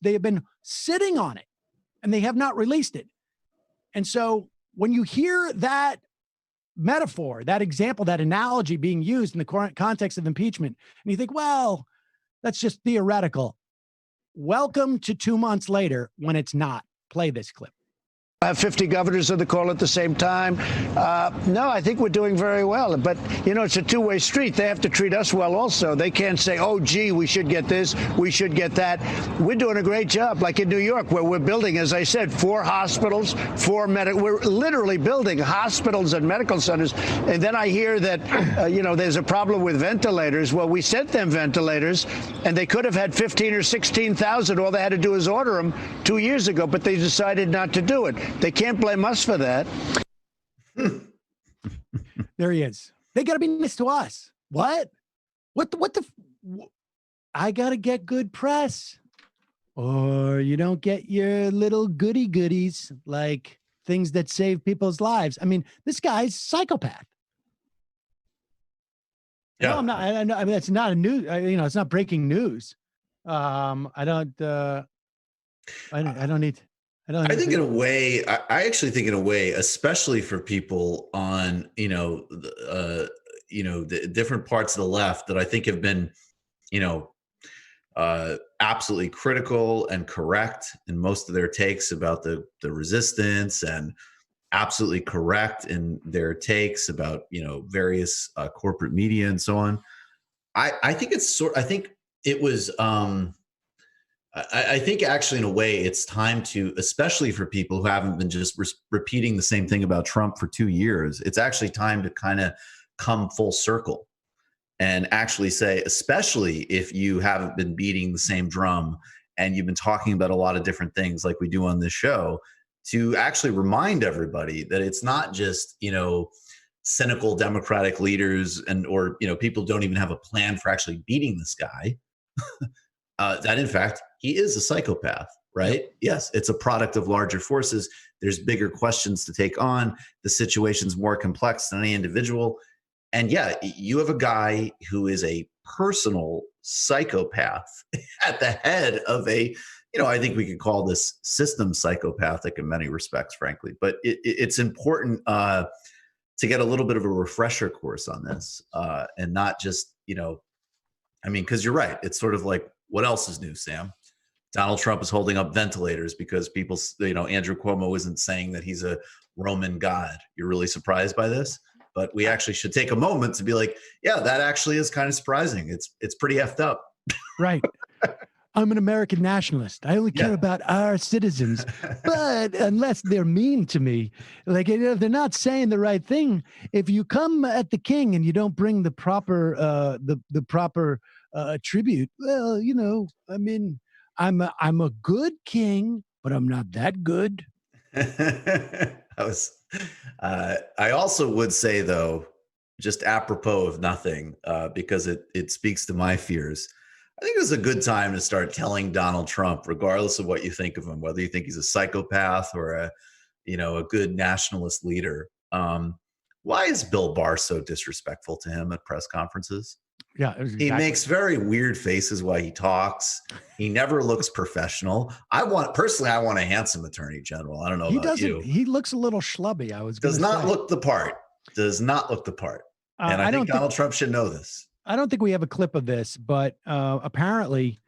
they have been sitting on it, and they have not released it. And so when you hear that metaphor, that example, that analogy being used in the current context of impeachment, and you think, well, that's just theoretical. Welcome to 2 months later when it's not. Play this clip. Have 50 governors on the call at the same time. No, I think we're doing very well. But, it's a two-way street. They have to treat us well also. They can't say, oh, gee, we should get this, we should get that. We're doing a great job, like in New York, where we're building, as I said, 4 hospitals, 4 we're literally building hospitals and medical centers. And then I hear that, there's a problem with ventilators. Well, we sent them ventilators, and they could have had 15 or 16,000. All they had to do is order them 2 years ago, but they decided not to do it. They can't blame us for that. There he is. They got to be nice to us. What? I got to get good press, or you don't get your little goody goodies, like things that save people's lives. I mean, this guy's psychopath. Yeah. No, I'm not. I mean, it's not a news. It's not breaking news. I don't need. I think in a way, I actually think in a way, especially for people on, the different parts of the left that I think have been, absolutely critical and correct in most of their takes about the resistance, and absolutely correct in their takes about, various corporate media and so on. I think I think it was, I think actually in a way it's time to, especially for people who haven't been just repeating the same thing about Trump for 2 years, it's actually time to kind of come full circle and actually say, especially if you haven't been beating the same drum and you've been talking about a lot of different things like we do on this show, to actually remind everybody that it's not just, cynical Democratic leaders or people don't even have a plan for actually beating this guy. That in fact, he is a psychopath, right? Yes, it's a product of larger forces. There's bigger questions to take on. The situation's more complex than any individual. And yeah, you have a guy who is a personal psychopath at the head of a, I think we could call this system psychopathic in many respects, frankly. But it's important to get a little bit of a refresher course on this and not just, because you're right. It's sort of like, what else is new, Sam? Donald Trump is holding up ventilators because people, Andrew Cuomo isn't saying that he's a Roman god. You're really surprised by this? But we actually should take a moment to be like, yeah, that actually is kind of surprising. It's pretty effed up. Right. I'm an American nationalist. I only care about our citizens. But unless they're mean to me, like, they're not saying the right thing. If you come at the king and you don't bring the proper the proper tribute, well, I'm a good king, but I'm not that good. I also would say, though, just apropos of nothing, because it speaks to my fears. I think it was a good time to start telling Donald Trump, regardless of what you think of him, whether you think he's a psychopath or a good nationalist leader. Why is Bill Barr so disrespectful to him at press conferences? Yeah, exactly. He makes very weird faces while he talks. He never looks professional. I want a handsome attorney general. I don't know about you. He looks a little schlubby. Does not look the part. And I think Donald Trump should know this. I don't think we have a clip of this, but apparently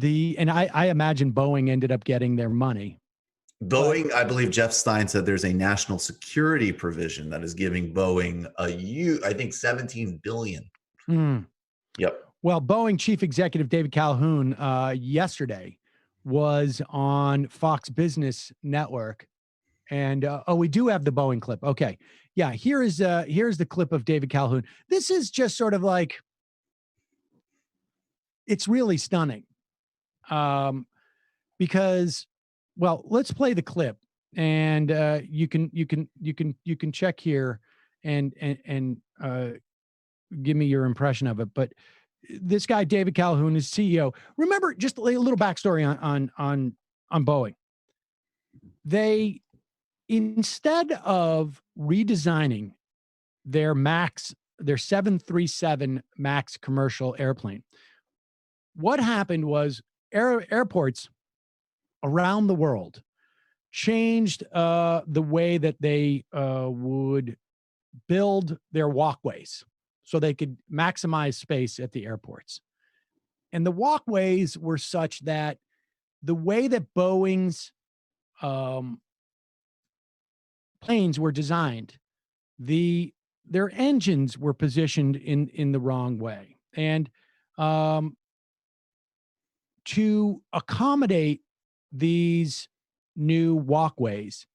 I imagine Boeing ended up getting their money. Boeing, I believe Jeff Stein said there's a national security provision that is giving Boeing I think $17 billion. Yep. Well, Boeing chief executive David Calhoun yesterday was on Fox Business Network, and we do have the Boeing clip. Okay, yeah, here's the clip of David Calhoun. This is just sort of like, it's really stunning, because, well, let's play the clip, and you can check here and give me your impression of it. But this guy, David Calhoun, is CEO. Remember, just a little backstory on Boeing. They, instead of redesigning their 737 MAX commercial airplane, what happened was airports around the world changed the way that they would build their walkways so they could maximize space at the airports. And the walkways were such that the way that Boeing's planes were designed, their engines were positioned in the wrong way. And to accommodate these new walkways,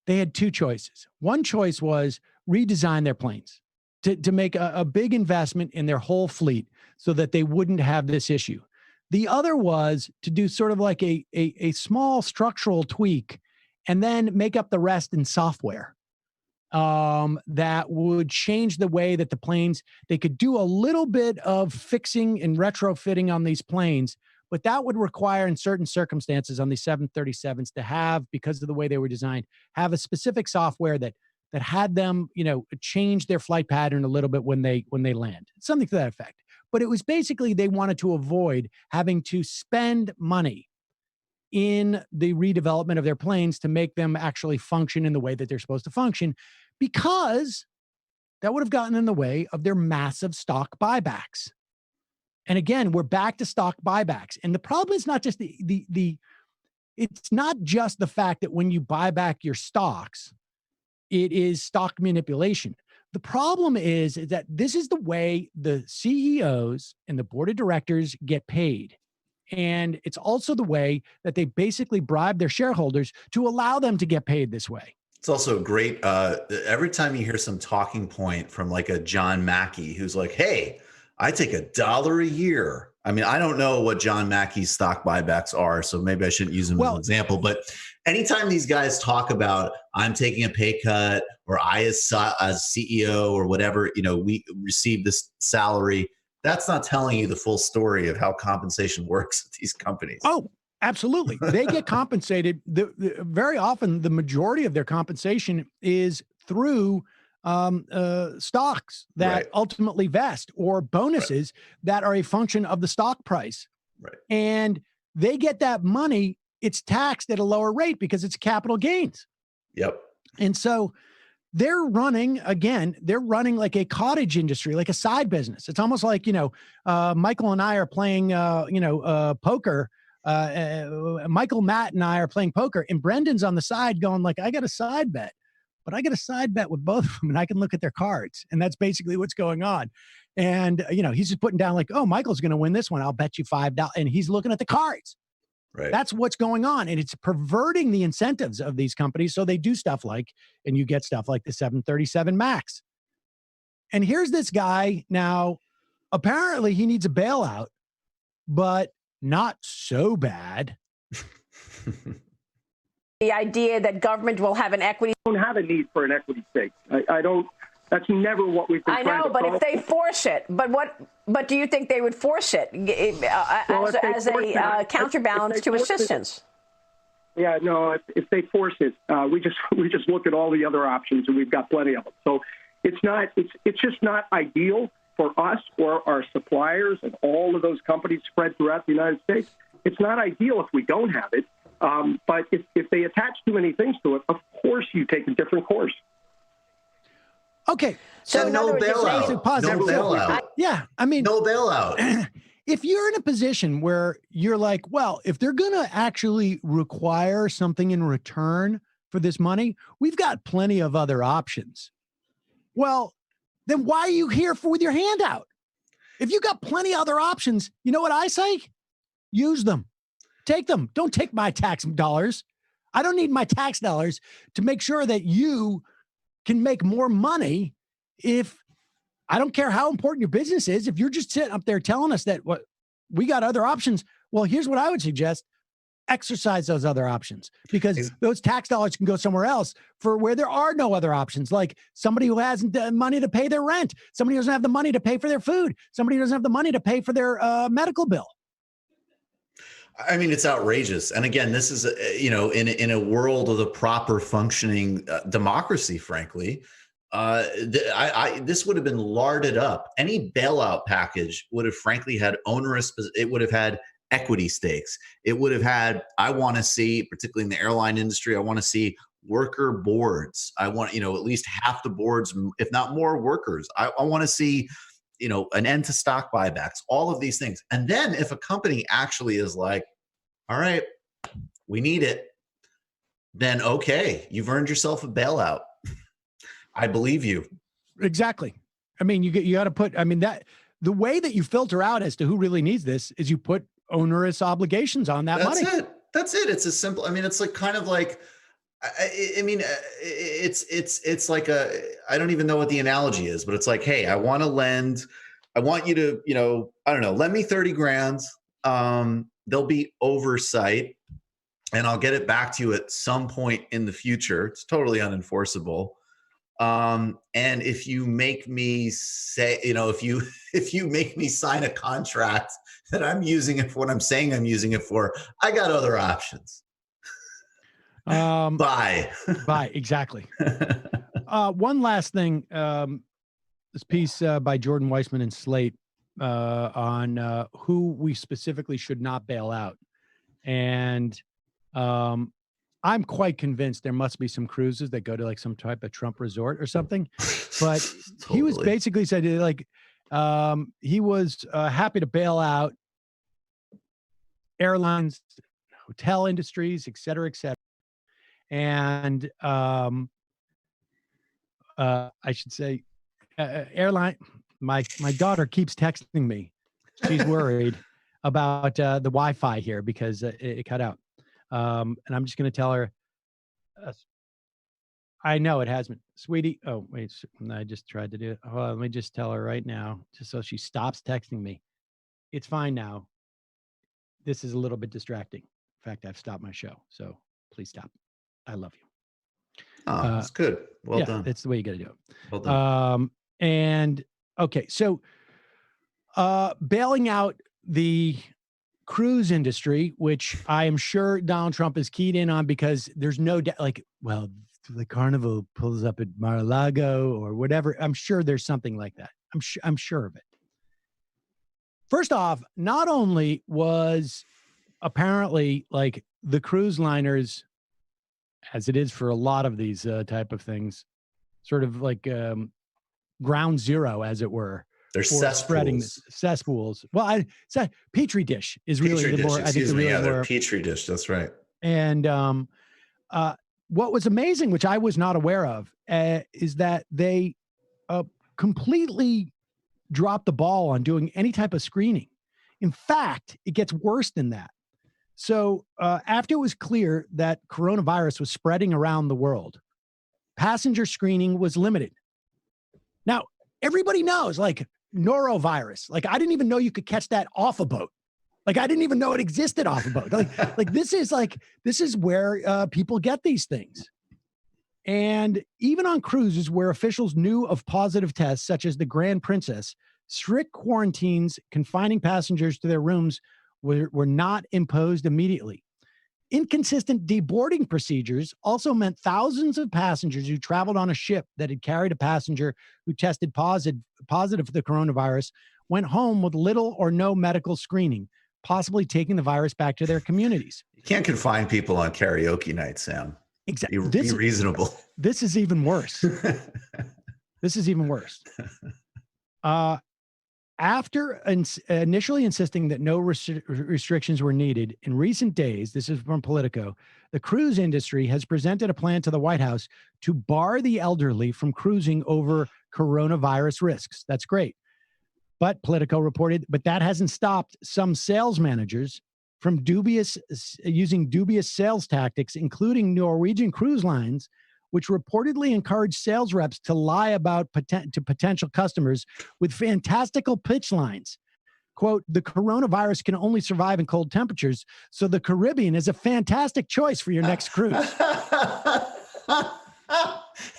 they had two choices. One choice was redesign their planes to make a big investment in their whole fleet so that they wouldn't have this issue. The other was to do sort of like a small structural tweak and then make up the rest in software. that would change the way that the planes, they could do a little bit of fixing and retrofitting on these planes, but that would require in certain circumstances on the 737s to have, because of the way they were designed, have a specific software that had them, change their flight pattern a little bit when they land, something to that effect. But it was basically they wanted to avoid having to spend money in the redevelopment of their planes to make them actually function in the way that they're supposed to function, because that would have gotten in the way of their massive stock buybacks. And again, we're back to stock buybacks. And the problem is not just it's not just the fact that when you buy back your stocks, it is stock manipulation. The problem is that this is the way the CEOs and the board of directors get paid. And it's also the way that they basically bribe their shareholders to allow them to get paid this way. It's also great. Every time you hear some talking point from like a John Mackey, who's like, hey, I take $1 a year. I mean, I don't know what John Mackey's stock buybacks are, so maybe I shouldn't use him as an example. But anytime these guys talk about I'm taking a pay cut, or I as CEO or whatever, we receive this salary, that's not telling you the full story of how compensation works at these companies. Oh, absolutely. They get compensated. Very often, the majority of their compensation is through stocks that ultimately vest, or bonuses that are a function of the stock price. Right. And they get that money. It's taxed at a lower rate because it's capital gains. Yep. And so they're running like a cottage industry, like a side business. It's almost like, Michael and I are playing, poker. Michael, Matt, and I are playing poker, and Brendan's on the side going like, I got a side bet, but I got a side bet with both of them, and I can look at their cards. And that's basically what's going on. And, he's just putting down like, oh, Michael's going to win this one. I'll bet you $5. And he's looking at the cards. Right. That's what's going on. And it's perverting the incentives of these companies. So they do stuff like, and you get stuff like the 737 MAX. And here's this guy now, apparently he needs a bailout, but not so bad. The idea that government will have an equity. I don't have a need for an equity stake. I don't. That's never what we've been I trying know, to but solve. if they force it, but do you think they would force it as a counterbalance to assistance? Yeah, no. If they force it, we just look at all the other options, and we've got plenty of them. So it's just not ideal for us or our suppliers and all of those companies spread throughout the United States. It's not ideal if we don't have it. But if they attach too many things to it, of course you take a different course. Okay. So no bailout. No bailout. Yeah. I mean, no bailout. If you're in a position where you're like, well, if they're going to actually require something in return for this money, we've got plenty of other options. Well, then why are you here with your hand out? If you got plenty of other options, you know what I say? Use them. Take them. Don't take my tax dollars. I don't need my tax dollars to make sure that you can make more money. If I don't care how important your business is, if you're just sitting up there telling us that what we got other options, well, here's what I would suggest. Exercise those other options, because those tax dollars can go somewhere else for where there are no other options. Like somebody who hasn't the money to pay their rent, somebody who doesn't have the money to pay for their food, somebody who doesn't have the money to pay for their medical bill. I mean, it's outrageous. And again, this is, in a world of the proper functioning democracy, frankly, this would have been larded up. Any bailout package would have frankly had it would have had equity stakes. It would have had, I want to see, particularly in the airline industry, I want to see worker boards. I want, at least half the boards, if not more workers. I want to see, an end to stock buybacks, all of these things. And then if a company actually is like, all right, we need it, then okay, you've earned yourself a bailout. I believe you. Exactly. I mean, you got to put, that the way that you filter out as to who really needs this is you put onerous obligations on that money. That's it. It's as simple. It's like kind of like, it's like I don't even know what the analogy is, but it's like, hey, I want you to, I don't know, lend me 30 grand. There'll be oversight and I'll get it back to you at some point in the future. It's totally unenforceable. And if you make me say, if you make me sign a contract that I'm using it for what I'm saying I'm using it for, I got other options. Bye. Bye. Exactly. One last thing. This piece by Jordan Weissman in Slate on who we specifically should not bail out. And I'm quite convinced there must be some cruises that go to like some type of Trump resort or something. But Totally. he was basically said like he was happy to bail out airlines, hotel industries, et cetera, et cetera. And I should say airline. My daughter keeps texting me. She's worried about the Wi-Fi here because it cut out. And I'm just going to tell her, I know it has been, sweetie. Oh, wait, I just tried to do it. Hold on, let me just tell her right now, just so she stops texting me. It's fine now. This is a little bit distracting. In fact, I've stopped my show. So please stop. I love you. Oh, that's good. Well done. That's the way you got to do it. Well done. And okay, so bailing out the cruise industry, which I am sure Donald Trump is keyed in on because there's no like, well, the Carnival pulls up at Mar-a-Lago or whatever. I'm sure there's something like that. I'm sure of it. First off, not only was apparently like the cruise liners, as it is for a lot of these type of things, sort of like ground zero, as it were. They're spreading cesspools. Well, petri dish is really petri the more. Dish, I think the really they're more petri dish. That's right. And what was amazing, which I was not aware of, is that they completely dropped the ball on doing any type of screening. In fact, it gets worse than that. So after it was clear that coronavirus was spreading around the world, passenger screening was limited. Now, everybody knows, like, norovirus. Like, I didn't even know you could catch that off a boat. Like, I didn't even know it existed off a boat. This is where people get these things. And even on cruises where officials knew of positive tests, such as the Grand Princess, strict quarantines confining passengers to their rooms were not imposed immediately. Inconsistent deboarding procedures also meant thousands of passengers who traveled on a ship that had carried a passenger who tested positive for the coronavirus went home with little or no medical screening, possibly taking the virus back to their communities. You can't confine people on karaoke night, Sam. Exactly. Be reasonable. This is even worse. This is even worse. After initially insisting that no restrictions were needed, in recent days, this is from Politico, the cruise industry has presented a plan to the White House to bar the elderly from cruising over coronavirus risks. That's great. But Politico reported, but that hasn't stopped some sales managers from using dubious sales tactics, including Norwegian Cruise Lines, which reportedly encouraged sales reps to lie to potential customers with fantastical pitch lines. Quote, the coronavirus can only survive in cold temperatures, so the Caribbean is a fantastic choice for your next cruise.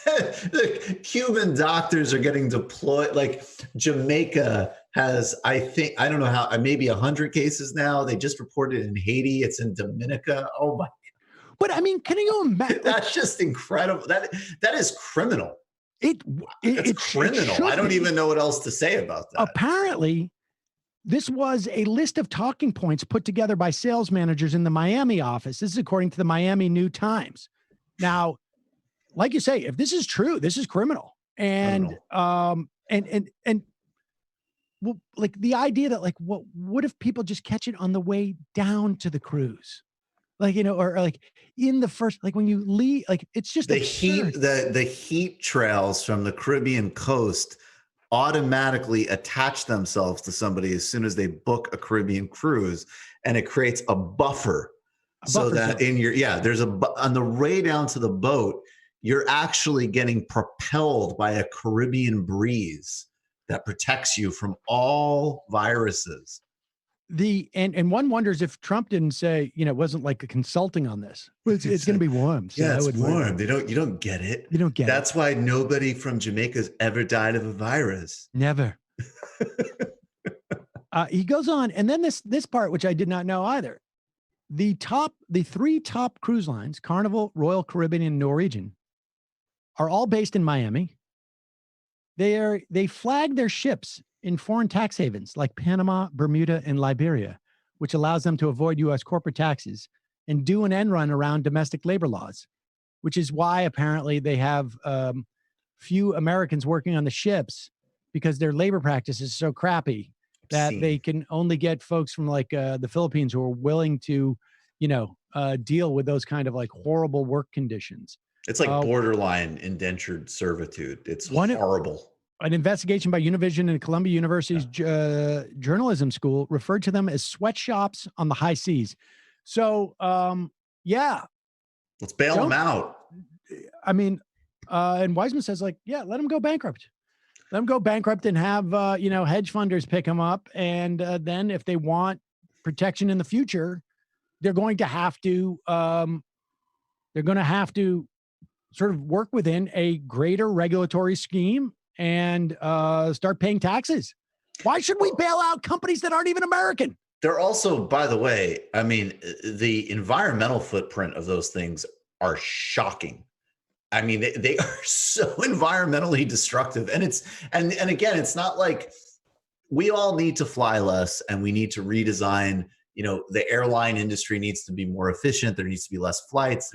The Cuban doctors are getting deployed. Like, Jamaica has, I don't know how, maybe 100 cases now. They just reported in Haiti. It's in Dominica. Oh my. But I mean, can you imagine? That's just incredible. That is criminal. It's criminal. I don't even know what else to say about that. Apparently, this was a list of talking points put together by sales managers in the Miami office. This is according to the Miami New Times. Now, like you say, if this is true, this is criminal. And well, like the idea that, like, what if people just catch it on the way down to the cruise? Like, or like in the first, like when you leave, like it's just the absurd. heat, the heat trails from the Caribbean coast automatically attach themselves to somebody as soon as they book a Caribbean cruise, and it creates a buffer so that zone. There's on the way down to the boat, you're actually getting propelled by a Caribbean breeze that protects you from all viruses. And one wonders if Trump didn't say, it wasn't like a consulting on this. It's going to be warm. So yeah, it's warm. You don't get it. You don't get it. That's why nobody from Jamaica's ever died of a virus. Never. He goes on, and then this part, which I did not know either. The three top cruise lines, Carnival, Royal Caribbean, and Norwegian, are all based in Miami. They flag their ships in foreign tax havens like Panama, Bermuda, and Liberia, which allows them to avoid U.S. corporate taxes and do an end run around domestic labor laws, which is why apparently they have few Americans working on the ships because their labor practice is so crappy that they can only get folks from like the Philippines who are willing to, deal with those kind of like horrible work conditions. It's like borderline indentured servitude. It's horrible. An investigation by Univision and Columbia University's journalism school referred to them as sweatshops on the high seas. So, let's bail them out. I mean, and Wiseman says, like, let them go bankrupt. Let them go bankrupt and have, hedge funders pick them up. And then if they want protection in the future, they're going to have to sort of work within a greater regulatory scheme and start paying taxes. Why should we bail out companies that aren't even American? They're also, by the way, I mean, the environmental footprint of those things are shocking. I mean, they are so environmentally destructive. And and again, it's not like we all need to fly less and we need to redesign, the airline industry needs to be more efficient. There needs to be less flights,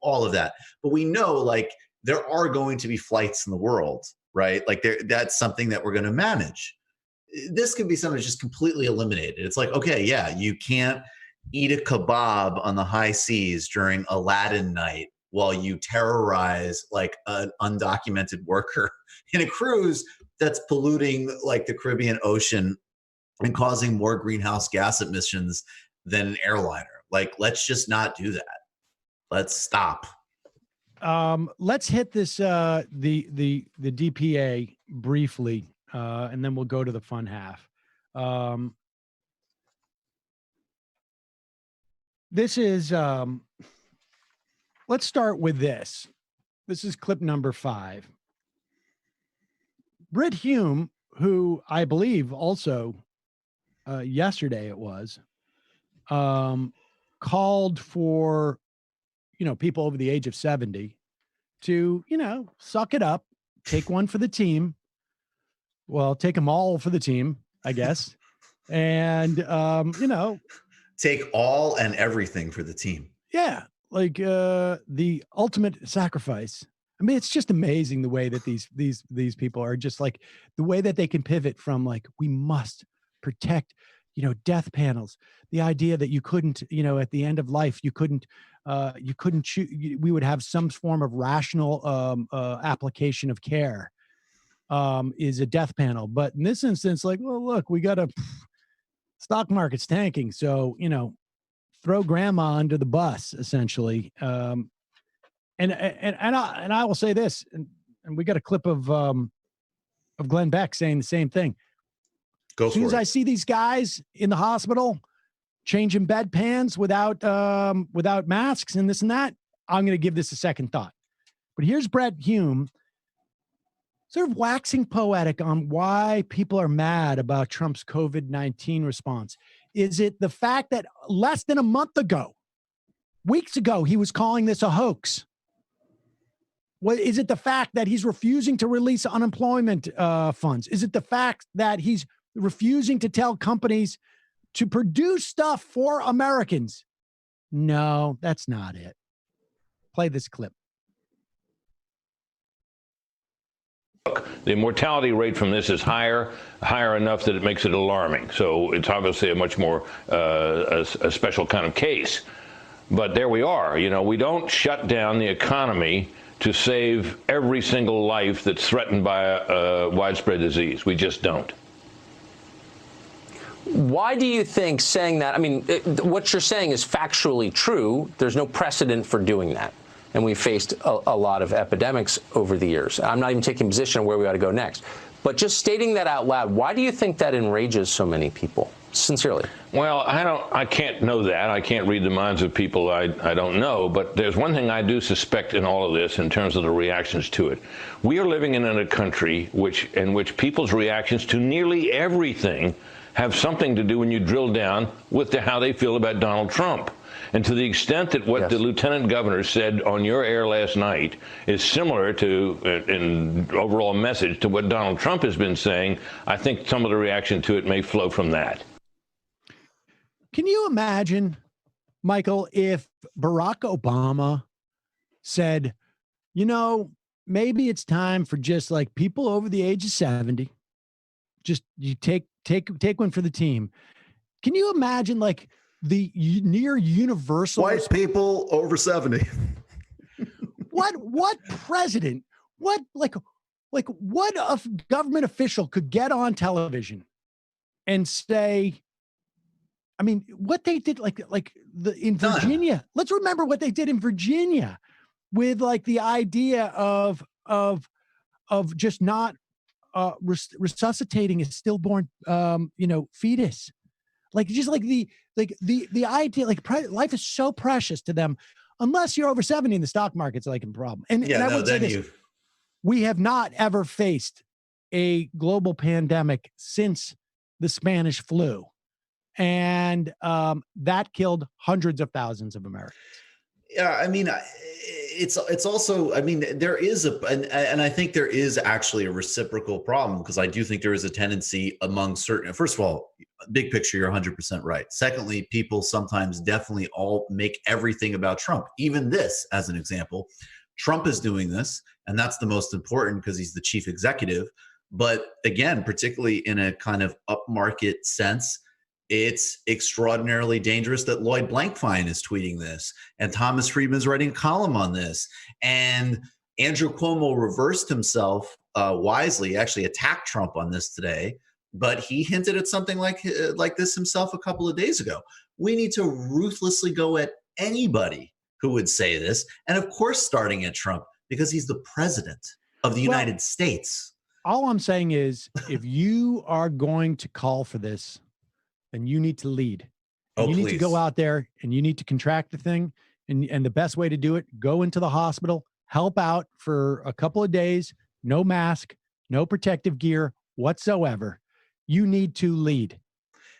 all of that. But we know like there are going to be flights in the world, right? Like that's something that we're going to manage. This could be something that's just completely eliminated. It's like, okay, yeah, you can't eat a kebab on the high seas during Aladdin night while you terrorize like an undocumented worker in a cruise that's polluting like the Caribbean Ocean and causing more greenhouse gas emissions than an airliner. Like, let's just not do that. Let's stop. Let's hit this the DPA briefly, and then we'll go to the fun half. This is let's start with this. This is clip number 5. Britt Hume, who I believe also yesterday it was, called for people over the age of 70 to, suck it up, take one for the team. Well, take them all for the team, I guess. And, take all and everything for the team. Yeah. Like the ultimate sacrifice. I mean, it's just amazing the way that these people are just like the way that they can pivot from like, we must protect, death panels. The idea that you couldn't, at the end of life, you couldn't choose, we would have some form of rational application of care is a death panel. But in this instance, like, well, look, we got stock market's tanking. So, throw grandma under the bus essentially. And I will say this, and we got a clip of Glenn Beck saying the same thing. As soon as I see these guys in the hospital changing bedpans without masks and this and that, I'm going to give this a second thought. But here's Brett Hume sort of waxing poetic on why people are mad about Trump's COVID-19 response. Is it the fact that less than a month ago, weeks ago, he was calling this a hoax? What is it the fact that he's refusing to release unemployment funds? Is it the fact that he's refusing to tell companies to produce stuff for Americans? No, that's not it. Play this clip. The mortality rate from this is higher enough that it makes it alarming. So it's obviously a much more a special kind of case. But there we are. We don't shut down the economy to save every single life that's threatened by a widespread disease. We just don't. Why do you think saying that? I mean, what you're saying is factually true. There's no precedent for doing that. And we've faced a lot of epidemics over the years. I'm not even taking a position on where we ought to go next. But just stating that out loud, why do you think that enrages so many people? Sincerely. Well, I can't know that. I can't read the minds of people I don't know. But there's one thing I do suspect in all of this in terms of the reactions to it. We are living in a country in which people's reactions to nearly everything have something to do, when you drill down, with how they feel about Donald Trump. And to the extent that what the lieutenant governor said on your air last night is similar to, in overall message, to what Donald Trump has been saying, I think some of the reaction to it may flow from that. Can you imagine, Michael, if Barack Obama said, you know, maybe it's time for just like people over the age of 70, just you take one for the team. Can you imagine like the near universal white people over 70? What president, what what government official could get on television and say, I mean, what they did, in Virginia. Let's remember what they did in Virginia with like the idea of just not resuscitating a stillborn, fetus. Like just like the idea, life is so precious to them, unless you're over 70 and the stock market's like a problem. And I would say this, we have not ever faced a global pandemic since the Spanish flu. And that killed hundreds of thousands of Americans. Yeah, I mean, it's also, I mean, there is and I think there is actually a reciprocal problem, because I do think there is a tendency among certain, first of all, big picture, you're 100% right. Secondly, people sometimes definitely all make everything about Trump. Even this, as an example, Trump is doing this, and that's the most important because he's the chief executive. But again, particularly in a kind of upmarket sense, it's extraordinarily dangerous that Lloyd Blankfein is tweeting this, and Thomas Friedman's writing a column on this, and Andrew Cuomo reversed himself wisely, actually attacked Trump on this today, but he hinted at something like this himself a couple of days ago. We need to ruthlessly go at anybody who would say this, and of course starting at Trump, because he's the president of the United States. All I'm saying is, if you are going to call for this, then you need to lead. You need to go out there and you need to contract the thing. And the best way to do it, go into the hospital, help out for a couple of days, no mask, no protective gear whatsoever. You need to lead.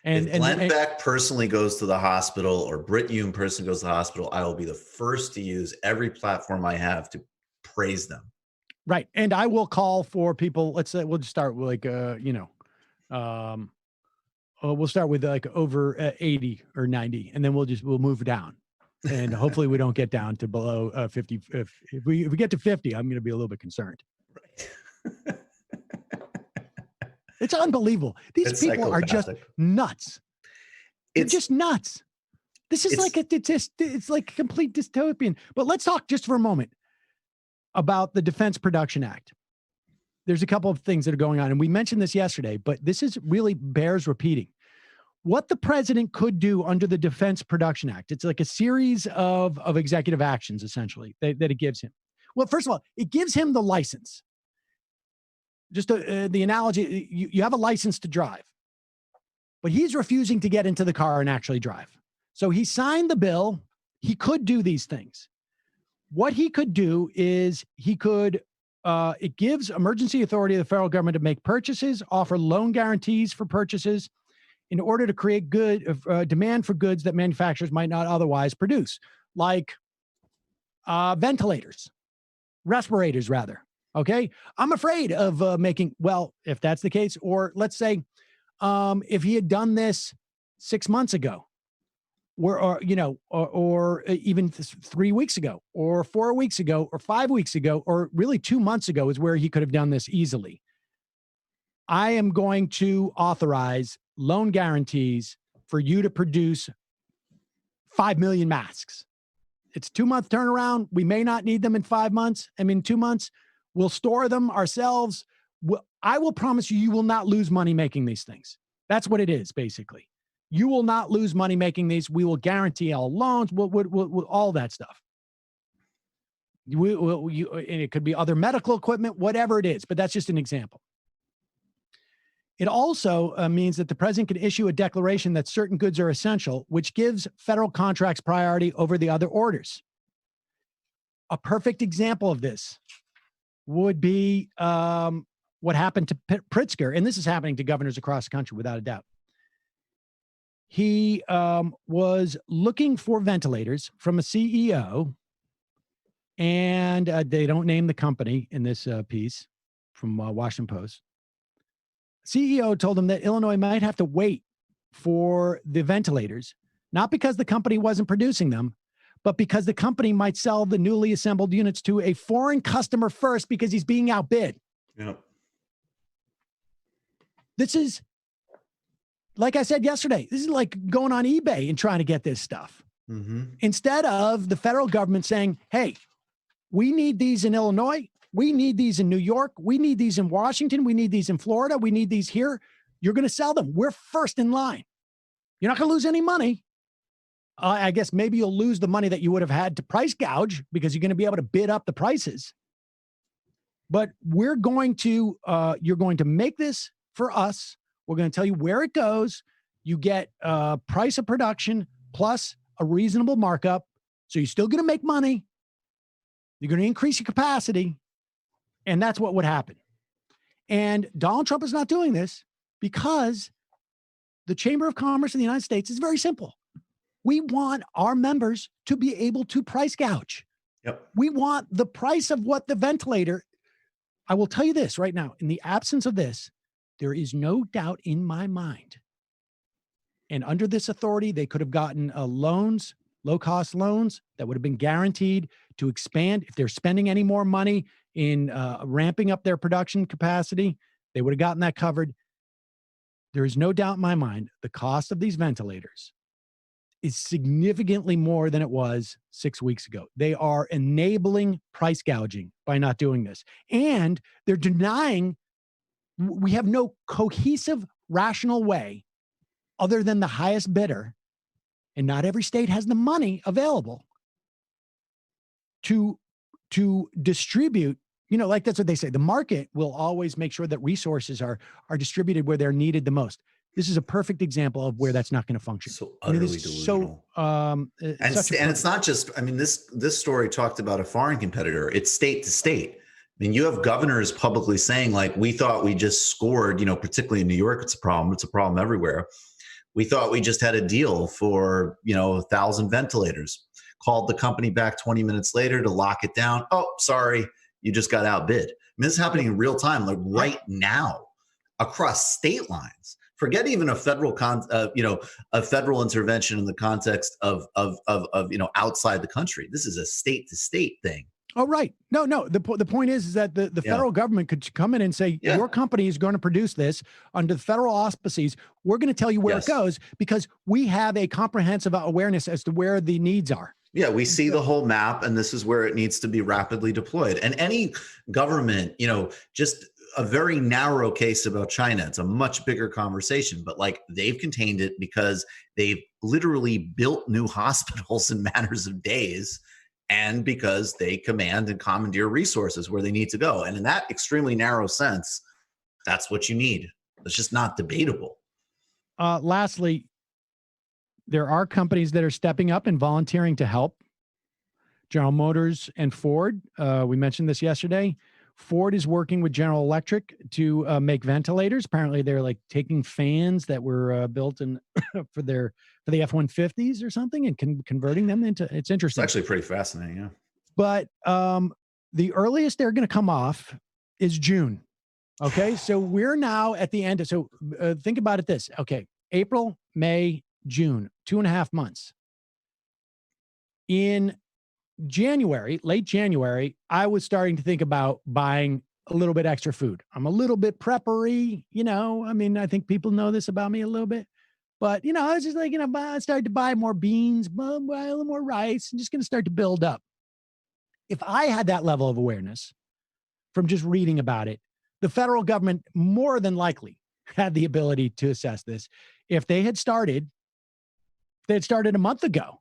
And if Glenn Beck personally goes to the hospital, or Britt Hume personally goes to the hospital, I will be the first to use every platform I have to praise them. Right. And I will call for people. Let's say we'll just start with we'll start with like over 80 or 90, and then we'll move down. And hopefully we don't get down to below 50. If we get to 50, I'm going to be a little bit concerned. Right. It's unbelievable. These people are just nuts. They're just nuts. This is it's like complete dystopian. But let's talk just for a moment about the Defense Production Act. There's a couple of things that are going on, and we mentioned this yesterday, but this is really bears repeating. What the president could do under the Defense Production Act, it's like a series of executive actions, essentially, that it gives him. Well, first of all, it gives him the license. Just the analogy, you have a license to drive, but he's refusing to get into the car and actually drive. So he signed the bill. He could do these things. What he could do is it gives emergency authority of the federal government to make purchases, offer loan guarantees for purchases in order to create demand for goods that manufacturers might not otherwise produce, like ventilators, respirators, rather. Okay. I'm afraid of if that's the case, or let's say if he had done this 6 months ago, or even 3 weeks ago, or 4 weeks ago, or 5 weeks ago, or really 2 months ago is where he could have done this easily. I am going to authorize loan guarantees for you to produce 5 million masks. It's 2 month turnaround. We may not need them in 5 months. 2 months. We'll store them ourselves. I will promise you will not lose money making these things. That's what it is, basically. You will not lose money making these. We will guarantee all loans, we'll all that stuff. And it could be other medical equipment, whatever it is, but that's just an example. It also means that the president can issue a declaration that certain goods are essential, which gives federal contracts priority over the other orders. A perfect example of this would be what happened to Pritzker, and this is happening to governors across the country without a doubt. He was looking for ventilators from a CEO, and they don't name the company in this piece from Washington Post. CEO told him that Illinois might have to wait for the ventilators, not because the company wasn't producing them, but because the company might sell the newly assembled units to a foreign customer first because he's being outbid. Yeah. This is, like I said yesterday, this is like going on eBay and trying to get this stuff. Mm-hmm. Instead of the federal government saying, hey, we need these in Illinois, we need these in New York, we need these in Washington, we need these in Florida, we need these here. You're going to sell them. We're first in line. You're not going to lose any money. I guess maybe you'll lose the money that you would have had to price gouge because you're going to be able to bid up the prices. But we're going to, you're going to make this for us. We're going to tell you where it goes. You get price of production plus a reasonable markup. So you're still going to make money. You're going to increase your capacity. And that's what would happen. And Donald Trump is not doing this because the Chamber of Commerce in the United States is very simple. We want our members to be able to price gouge. Yep. We want the price of what the ventilator. I will tell you this right now, in the absence of this, there is no doubt in my mind. And under this authority, they could have gotten loans, low-cost loans that would have been guaranteed to expand. If they're spending any more money in ramping up their production capacity, they would have gotten that covered. There is no doubt in my mind the cost of these ventilators is significantly more than it was 6 weeks ago. They are enabling price gouging by not doing this. And they're denying, we have no cohesive, rational way other than the highest bidder, and not every state has the money available to distribute. You know, like that's what they say. The market will always make sure that resources are distributed where they're needed the most. This is a perfect example of where that's not going to function. So utterly delusional. And it's not just, I mean, this story talked about a foreign competitor. It's state to state. I mean, you have governors publicly saying, like, we thought we just scored, you know, particularly in New York, it's a problem. It's a problem everywhere. We thought we just had a deal for, 1,000 ventilators. Called the company back 20 minutes later to lock it down. Oh, sorry, you just got outbid. I mean, this is happening in real time, like right now, across state lines. Forget even a federal, a federal intervention in the context of outside the country. This is a state to state thing. Oh, right. No. The point is that the federal government could come in and say, your company is going to produce this under the federal auspices. We're going to tell you where it goes because we have a comprehensive awareness as to where the needs are. Yeah, we see the whole map, and this is where it needs to be rapidly deployed. And any government, just a very narrow case about China. It's a much bigger conversation, but like they've contained it because they've literally built new hospitals in matters of days, and because they command and commandeer resources where they need to go. And in that extremely narrow sense, that's what you need. It's just not debatable. Lastly, there are companies that are stepping up and volunteering to help. General Motors and Ford. We mentioned this yesterday. Ford is working with General Electric to make ventilators. Apparently, they're like taking fans that were built in for the F-150s or something and converting them into. It's interesting. It's actually pretty fascinating, yeah. But the earliest they're going to come off is June. Okay, so we're now at the end. So think about it this. Okay, April, May, June, 2.5 months. In January, late January, I was starting to think about buying a little bit extra food. I'm a little bit preppery, I mean, I think people know this about me a little bit, but I was just like, I started to buy more beans, buy a little more rice. I'm just going to start to build up. If I had that level of awareness from just reading about it, the federal government more than likely had the ability to assess this. If they had started a month ago,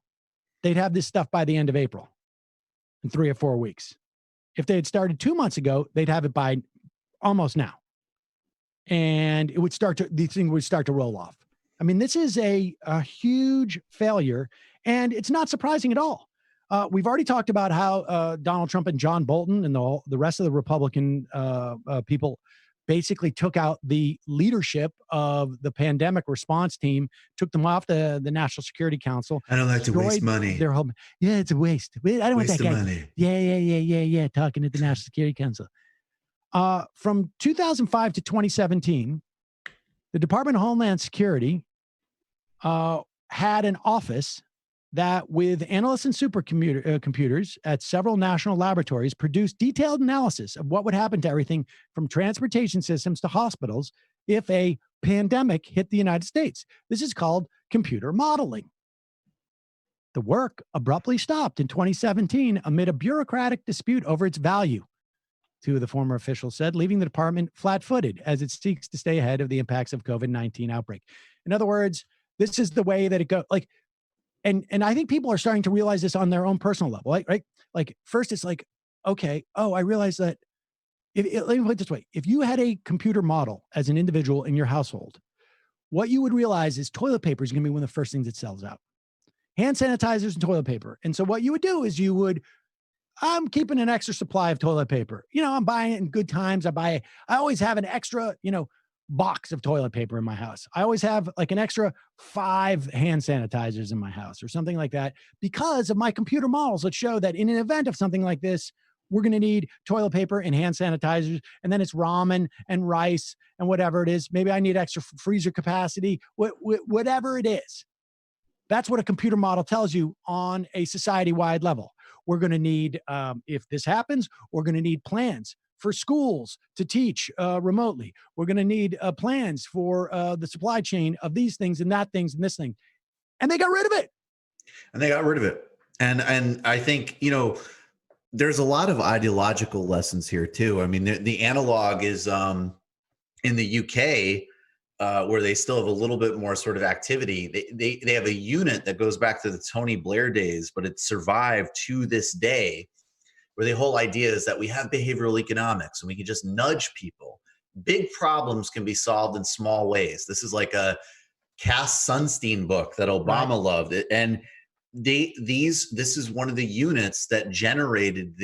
they'd have this stuff by the end of April. In 3 or 4 weeks. If they had started 2 months ago, they'd have it by almost now. and these things would start to roll off. I mean, this is a huge failure, and it's not surprising at all. We've already talked about how Donald Trump and John Bolton and the rest of the Republican people basically took out the leadership of the pandemic response team, took them off the National Security Council. I don't like to waste money. Their whole, yeah, it's a waste. I don't want that guy. Money. Yeah. Talking to the National Security Council. From 2005 to 2017, the Department of Homeland Security had an office that, with analysts and supercomputers at several national laboratories, produced detailed analysis of what would happen to everything from transportation systems to hospitals if a pandemic hit the United States. This is called computer modeling. The work abruptly stopped in 2017 amid a bureaucratic dispute over its value, two of the former officials said, leaving the department flat-footed as it seeks to stay ahead of the impacts of COVID-19 outbreak. In other words, this is the way that it goes. And I think people are starting to realize this on their own personal level, right? Like first it's like, okay, I realize that let me put it this way. If you had a computer model as an individual in your household, what you would realize is toilet paper is going to be one of the first things that sells out. Hand sanitizers and toilet paper. And so what you would do is I'm keeping an extra supply of toilet paper. I'm buying it in good times. I always have an extra, box of toilet paper in my house. I always have like an extra 5 hand sanitizers in my house or something like that because of my computer models that show that in an event of something like this, we're going to need toilet paper and hand sanitizers, and then it's ramen and rice and whatever it is. Maybe I need extra freezer capacity, whatever it is. That's what a computer model tells you on a society-wide level. We're going to need, if this happens, we're going to need plans for schools to teach remotely. We're going to need plans for the supply chain of these things and that things and this thing. And they got rid of it. And I think, there's a lot of ideological lessons here too. I mean, the analog is in the UK, where they still have a little bit more sort of activity. They have a unit that goes back to the Tony Blair days, but it survived to this day, where the whole idea is that we have behavioral economics and we can just nudge people. Big problems can be solved in small ways. This is like a Cass Sunstein book that Obama loved. And this is one of the units that generated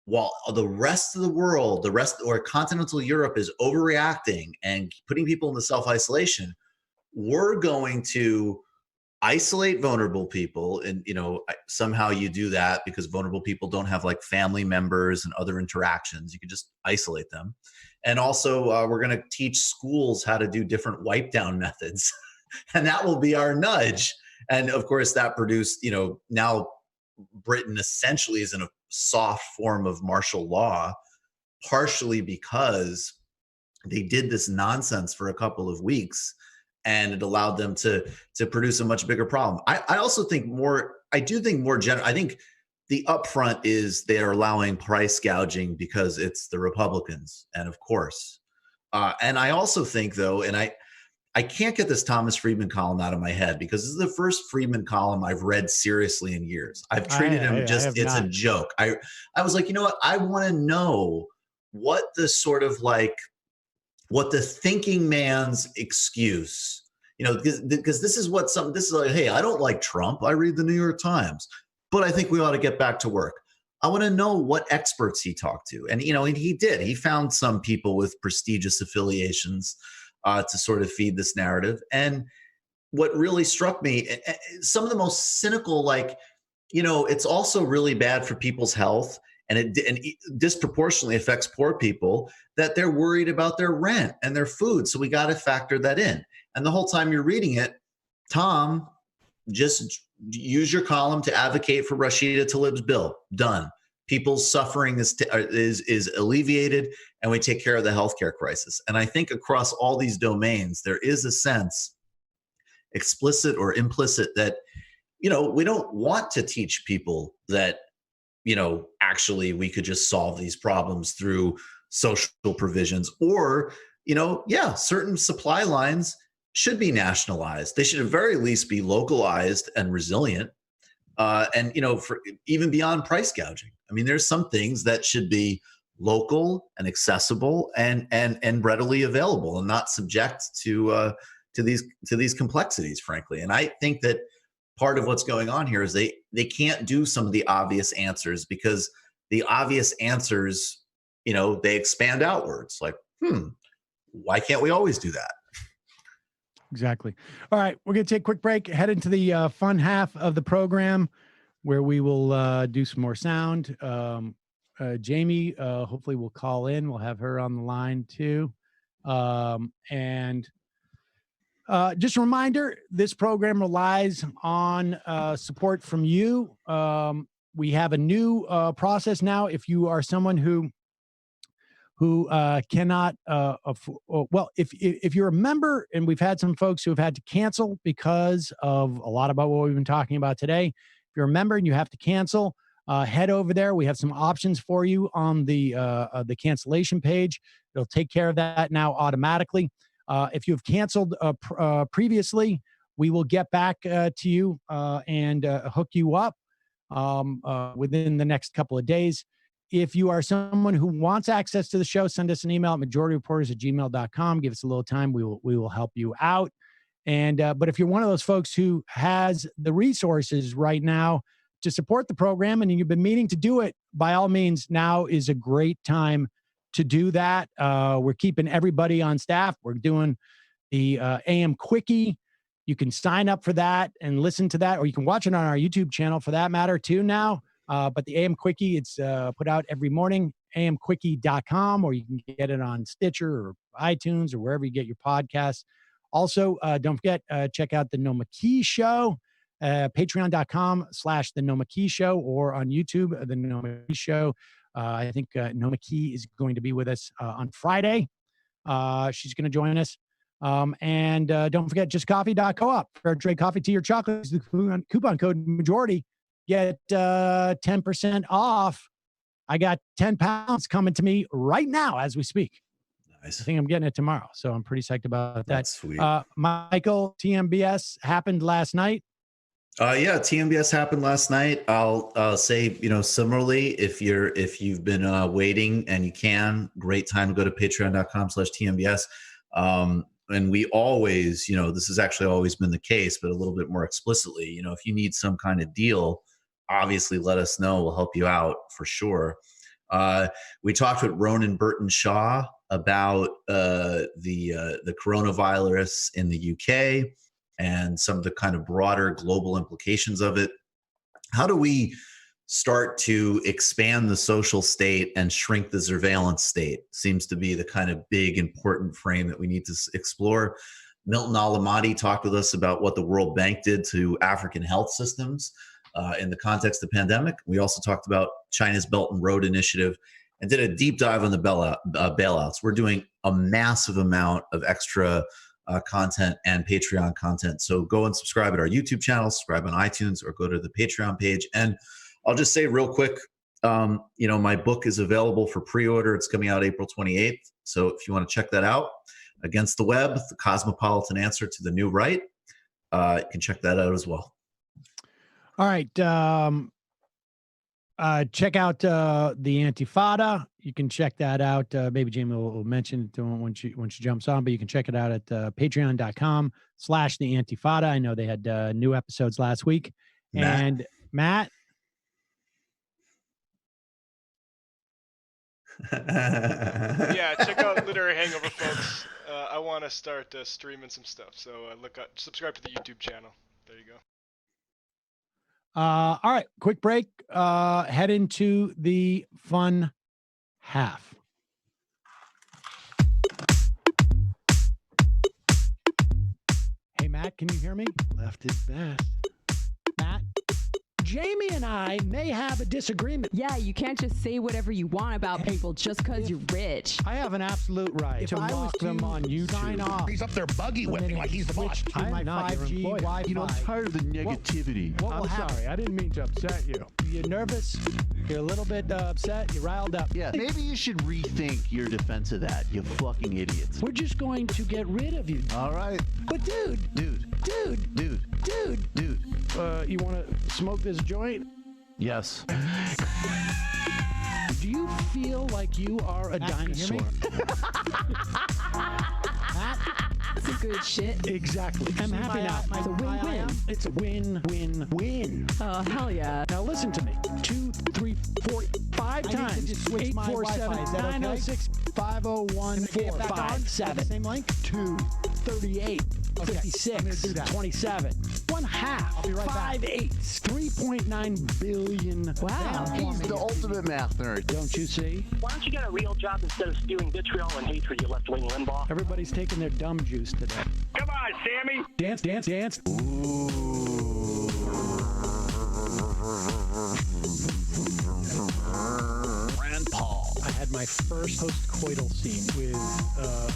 while the rest of the world, or continental Europe is overreacting and putting people into self-isolation, we're going to isolate vulnerable people. And, somehow you do that because vulnerable people don't have like family members and other interactions. You can just isolate them. And also we're going to teach schools how to do different wipe down methods. And that will be our nudge. And of course that produced, now Britain essentially is in a soft form of martial law, partially because they did this nonsense for a couple of weeks. And it allowed them to produce a much bigger problem. I also think I think the upfront is they're allowing price gouging because it's the Republicans, and of course. And I also think though, and I can't get this Thomas Friedman column out of my head because this is the first Friedman column I've read seriously in years. I've treated him it's a joke. I was like, what? I want to know what the sort of what the thinking man's excuse, because this is like, hey, I don't like Trump. I read the New York Times, but I think we ought to get back to work. I want to know what experts he talked to. And, and he did. He found some people with prestigious affiliations to sort of feed this narrative. And what really struck me, some of the most cynical, it's also really bad for people's health. And it disproportionately affects poor people, that they're worried about their rent and their food. So we got to factor that in. And the whole time you're reading it, Tom, just use your column to advocate for Rashida Tlaib's bill. Done. People's suffering is alleviated, and we take care of the healthcare crisis. And I think across all these domains, there is a sense, explicit or implicit, that we don't want to teach people that actually we could just solve these problems through social provisions, or, certain supply lines should be nationalized. They should at very least be localized and resilient. And, for even beyond price gouging. I mean, there's some things that should be local and accessible and readily available, and not subject to these complexities, frankly. And I think that part of what's going on here is they can't do some of the obvious answers, because the obvious answers, they expand outwards. Like, why can't we always do that? Exactly. All right, we're going to take a quick break, head into the fun half of the program where we will do some more sound. Jamie, hopefully will call in. We'll have her on the line too. And just a reminder, this program relies on support from you. We have a new process now. If you are someone who cannot if you're a member, and we've had some folks who have had to cancel because of a lot about what we've been talking about today. If you're a member and you have to cancel, head over there. We have some options for you on the cancellation page. It'll take care of that now automatically. If you've canceled previously, we will get back to you and hook you up within the next couple of days. If you are someone who wants access to the show, send us an email at majorityreporters@gmail.com. Give us a little time. We will help you out. And but if you're one of those folks who has the resources right now to support the program, and you've been meaning to do it, by all means, now is a great time to do that. We're keeping everybody on staff. We're doing the AM Quickie. You can sign up for that and listen to that, or you can watch it on our YouTube channel for that matter too now. But the AM Quickie, it's put out every morning, amquickie.com, or you can get it on Stitcher or iTunes or wherever you get your podcasts. Also, don't forget, check out the Noma Key Show, patreon.com/the Noma Key Show, or on YouTube, the Noma Key Show. I think Noma Key is going to be with us on Friday. She's going to join us. And don't forget, justcoffee.coop. Fair trade coffee, tea, or chocolate is the coupon code majority. Get 10% off. I got 10 pounds coming to me right now as we speak. Nice. I think I'm getting it tomorrow, so I'm pretty psyched about that. That's sweet. Michael, TMBS happened last night. Yeah, TMBS happened last night. I'll say, similarly, if you've been waiting and you can, great time to go to patreon.com/TMBS. And we always, this has actually always been the case, but a little bit more explicitly, if you need some kind of deal, obviously let us know. We'll help you out for sure. We talked with Ronan Burton Shaw about the coronavirus in the UK and some of the kind of broader global implications of it. How do we start to expand the social state and shrink the surveillance state? Seems to be the kind of big, important frame that we need to explore. Milton Alamati talked with us about what the World Bank did to African health systems in the context of the pandemic. We also talked about China's Belt and Road Initiative and did a deep dive on the bailouts. We're doing a massive amount of extra content and Patreon content. So go and subscribe at our YouTube channel, subscribe on iTunes, or go to the Patreon page. And I'll just say real quick, my book is available for pre-order. It's coming out April 28th. So if you want to check that out, Against the Web, the Cosmopolitan Answer to the New Right, you can check that out as well. All right. Check out the Antifada. You can check that out. Maybe Jamie will mention it when she jumps on, but you can check it out at patreon.com/the Antifada. I know they had new episodes last week. And Matt. Yeah, check out Literary Hangover, folks. I want to start streaming some stuff, so subscribe to the YouTube channel. There you go. All right, quick break. Head into the fun half. Hey, Matt, can you hear me? Left is best. Matt? Jamie and I may have a disagreement. Yeah, you can't just say whatever you want about people just because you're rich. I have an absolute right to mock them on YouTube. Sign off. He's up there buggy whipping like he's the boss. I'm not 5G Wi-Fi. I'm tired of the negativity. I'm sorry. I didn't mean to upset you. You're nervous. You're a little bit upset. You're riled up. Yeah. Maybe you should rethink your defense of that, you fucking idiots. We're just going to get rid of you. All right. But dude. You want to smoke this joint? Yes. Do you feel like you are a dinosaur. That's a good shit. Exactly. I'm happy now. It's a win-win. It's a win-win-win. Oh, hell yeah. Now listen to me. 2, 3, 4, 5 times. Just switch my Wi-Fi. Is that okay? 906 501 457. Same link. 2 38 56 27. 1/2. I'll be right back. 5/8. 3.9 billion. Wow. He's the ultimate math nerd. Don't you see? Why don't you get a real job instead of spewing vitriol and hatred, you left-wing Limbaugh? Everybody's taking their dumb juice today. Come on, Sammy. Dance, dance, dance. Rand Paul. I had my first post-coital scene with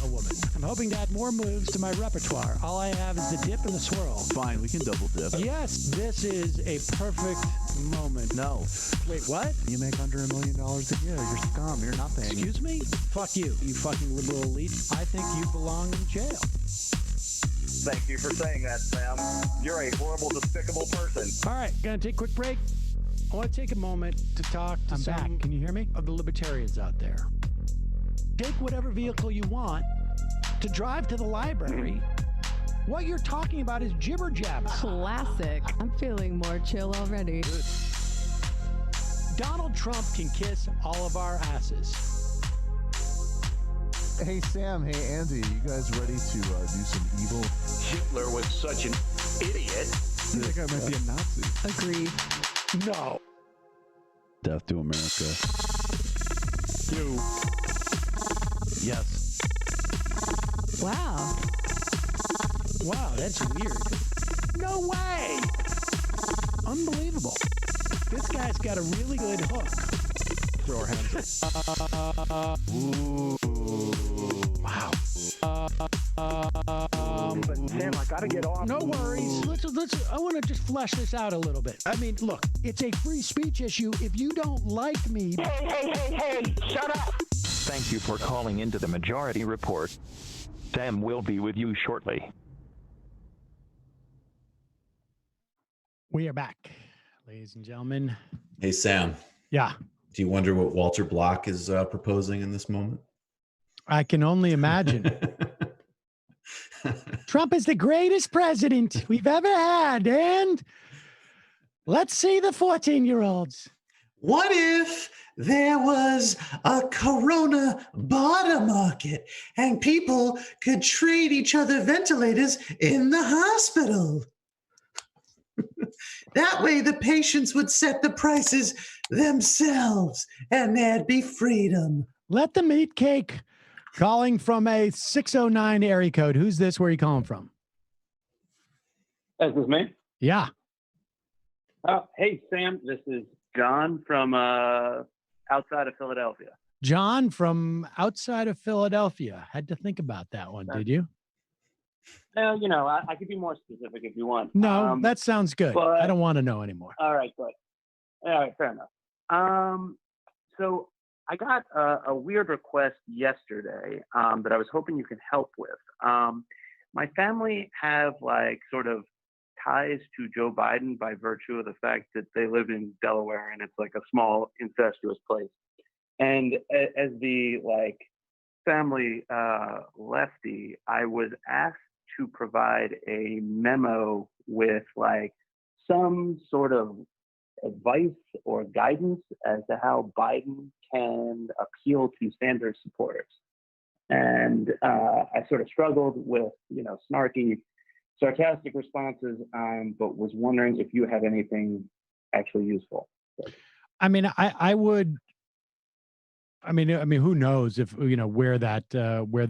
a woman. I'm hoping to add more moves to my repertoire. All I have is the dip and the swirl. Fine, we can double dip. Yes, this is a perfect moment. No. Wait, what? You make under $1 million a year. You're scum. You're nothing. Excuse me? Fuck you, you fucking liberal elite. I think you belong in jail. Thank you for saying that, Sam. You're a horrible, despicable person. All right, gonna take a quick break. I want to take a moment to talk to some back. Can you hear me? of the libertarians out there. Take whatever vehicle you want to drive to the library. What you're talking about is jibber jabber. Classic. I'm feeling more chill already. Donald Trump can kiss all of our asses. Hey, Sam. Hey, Andy. You guys ready to do some evil? Hitler was such an idiot. I think I might be a Nazi. Agreed. No. Death to America. You. Yes. Wow. Wow, that's weird. No way. Unbelievable. This guy's got a really good hook. Throw our hands up. Ooh. Wow. But Sam, I gotta get off. No worries. Let's. I want to just flesh this out a little bit. I mean, look, it's a free speech issue. If you don't like me, Hey, shut up. Thank you for calling into the Majority Report. Sam will be with you shortly. we are back, ladies and gentlemen. Hey, Sam. Yeah. Do you wonder what Walter Block is proposing in this moment? I can only imagine. Trump is the greatest president we've ever had. And let's see the 14-year-olds. What if there was a Corona barter market and people could trade each other ventilators in the hospital? That way the patients would set the prices themselves and there'd be freedom. Let them eat cake. Calling from a 609 area code. Who's this? Where are you calling from? This is me. Yeah. Hey, Sam. This is John from outside of Philadelphia. John from outside of Philadelphia. Had to think about that one, did you? Well, you know, I could be more specific if you want. No, that sounds good. but- I don't want to know anymore. All right, good. All right, fair enough. So I got a weird request yesterday that I was hoping you could help with. My family have like sort of ties to Joe Biden by virtue of the fact that they live in Delaware and it's like a small incestuous place. And as the like family lefty, I was asked to provide a memo with like some sort of advice or guidance as to how Biden can appeal to Sanders supporters. And I sort of struggled with, you know, snarky, sarcastic responses, but was wondering if you had anything actually useful. I mean, I would. I mean, who knows if you know where that. Oh, where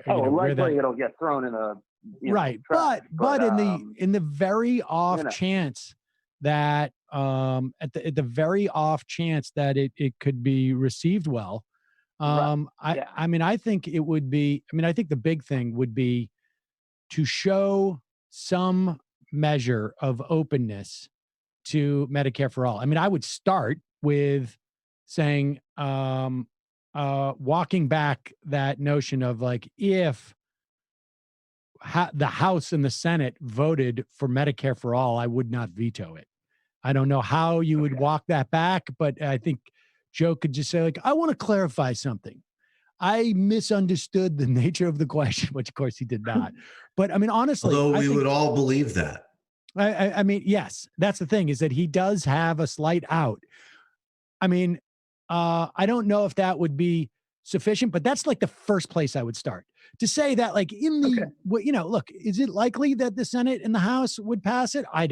likely that, it'll get thrown in a right, trash, but in the very off chance that at the very off chance that it could be received well, I mean, I think it would be. I mean, I think the big thing would be to show some measure of openness to Medicare for all. I mean, I would start with saying, walking back that notion of like, if the House and the Senate voted for Medicare for all, I would not veto it. I don't know how you would walk that back, but I think Joe could just say, like, I want to clarify something. I misunderstood the nature of the question, which of course he did not. But I mean, honestly, although we would all believe that. I mean, yes, that's the thing, is that he does have a slight out. I mean, I don't know if that would be sufficient, but that's like the first place I would start to say that, like, in the, you know, look, is it likely that the Senate and the House would pass it? I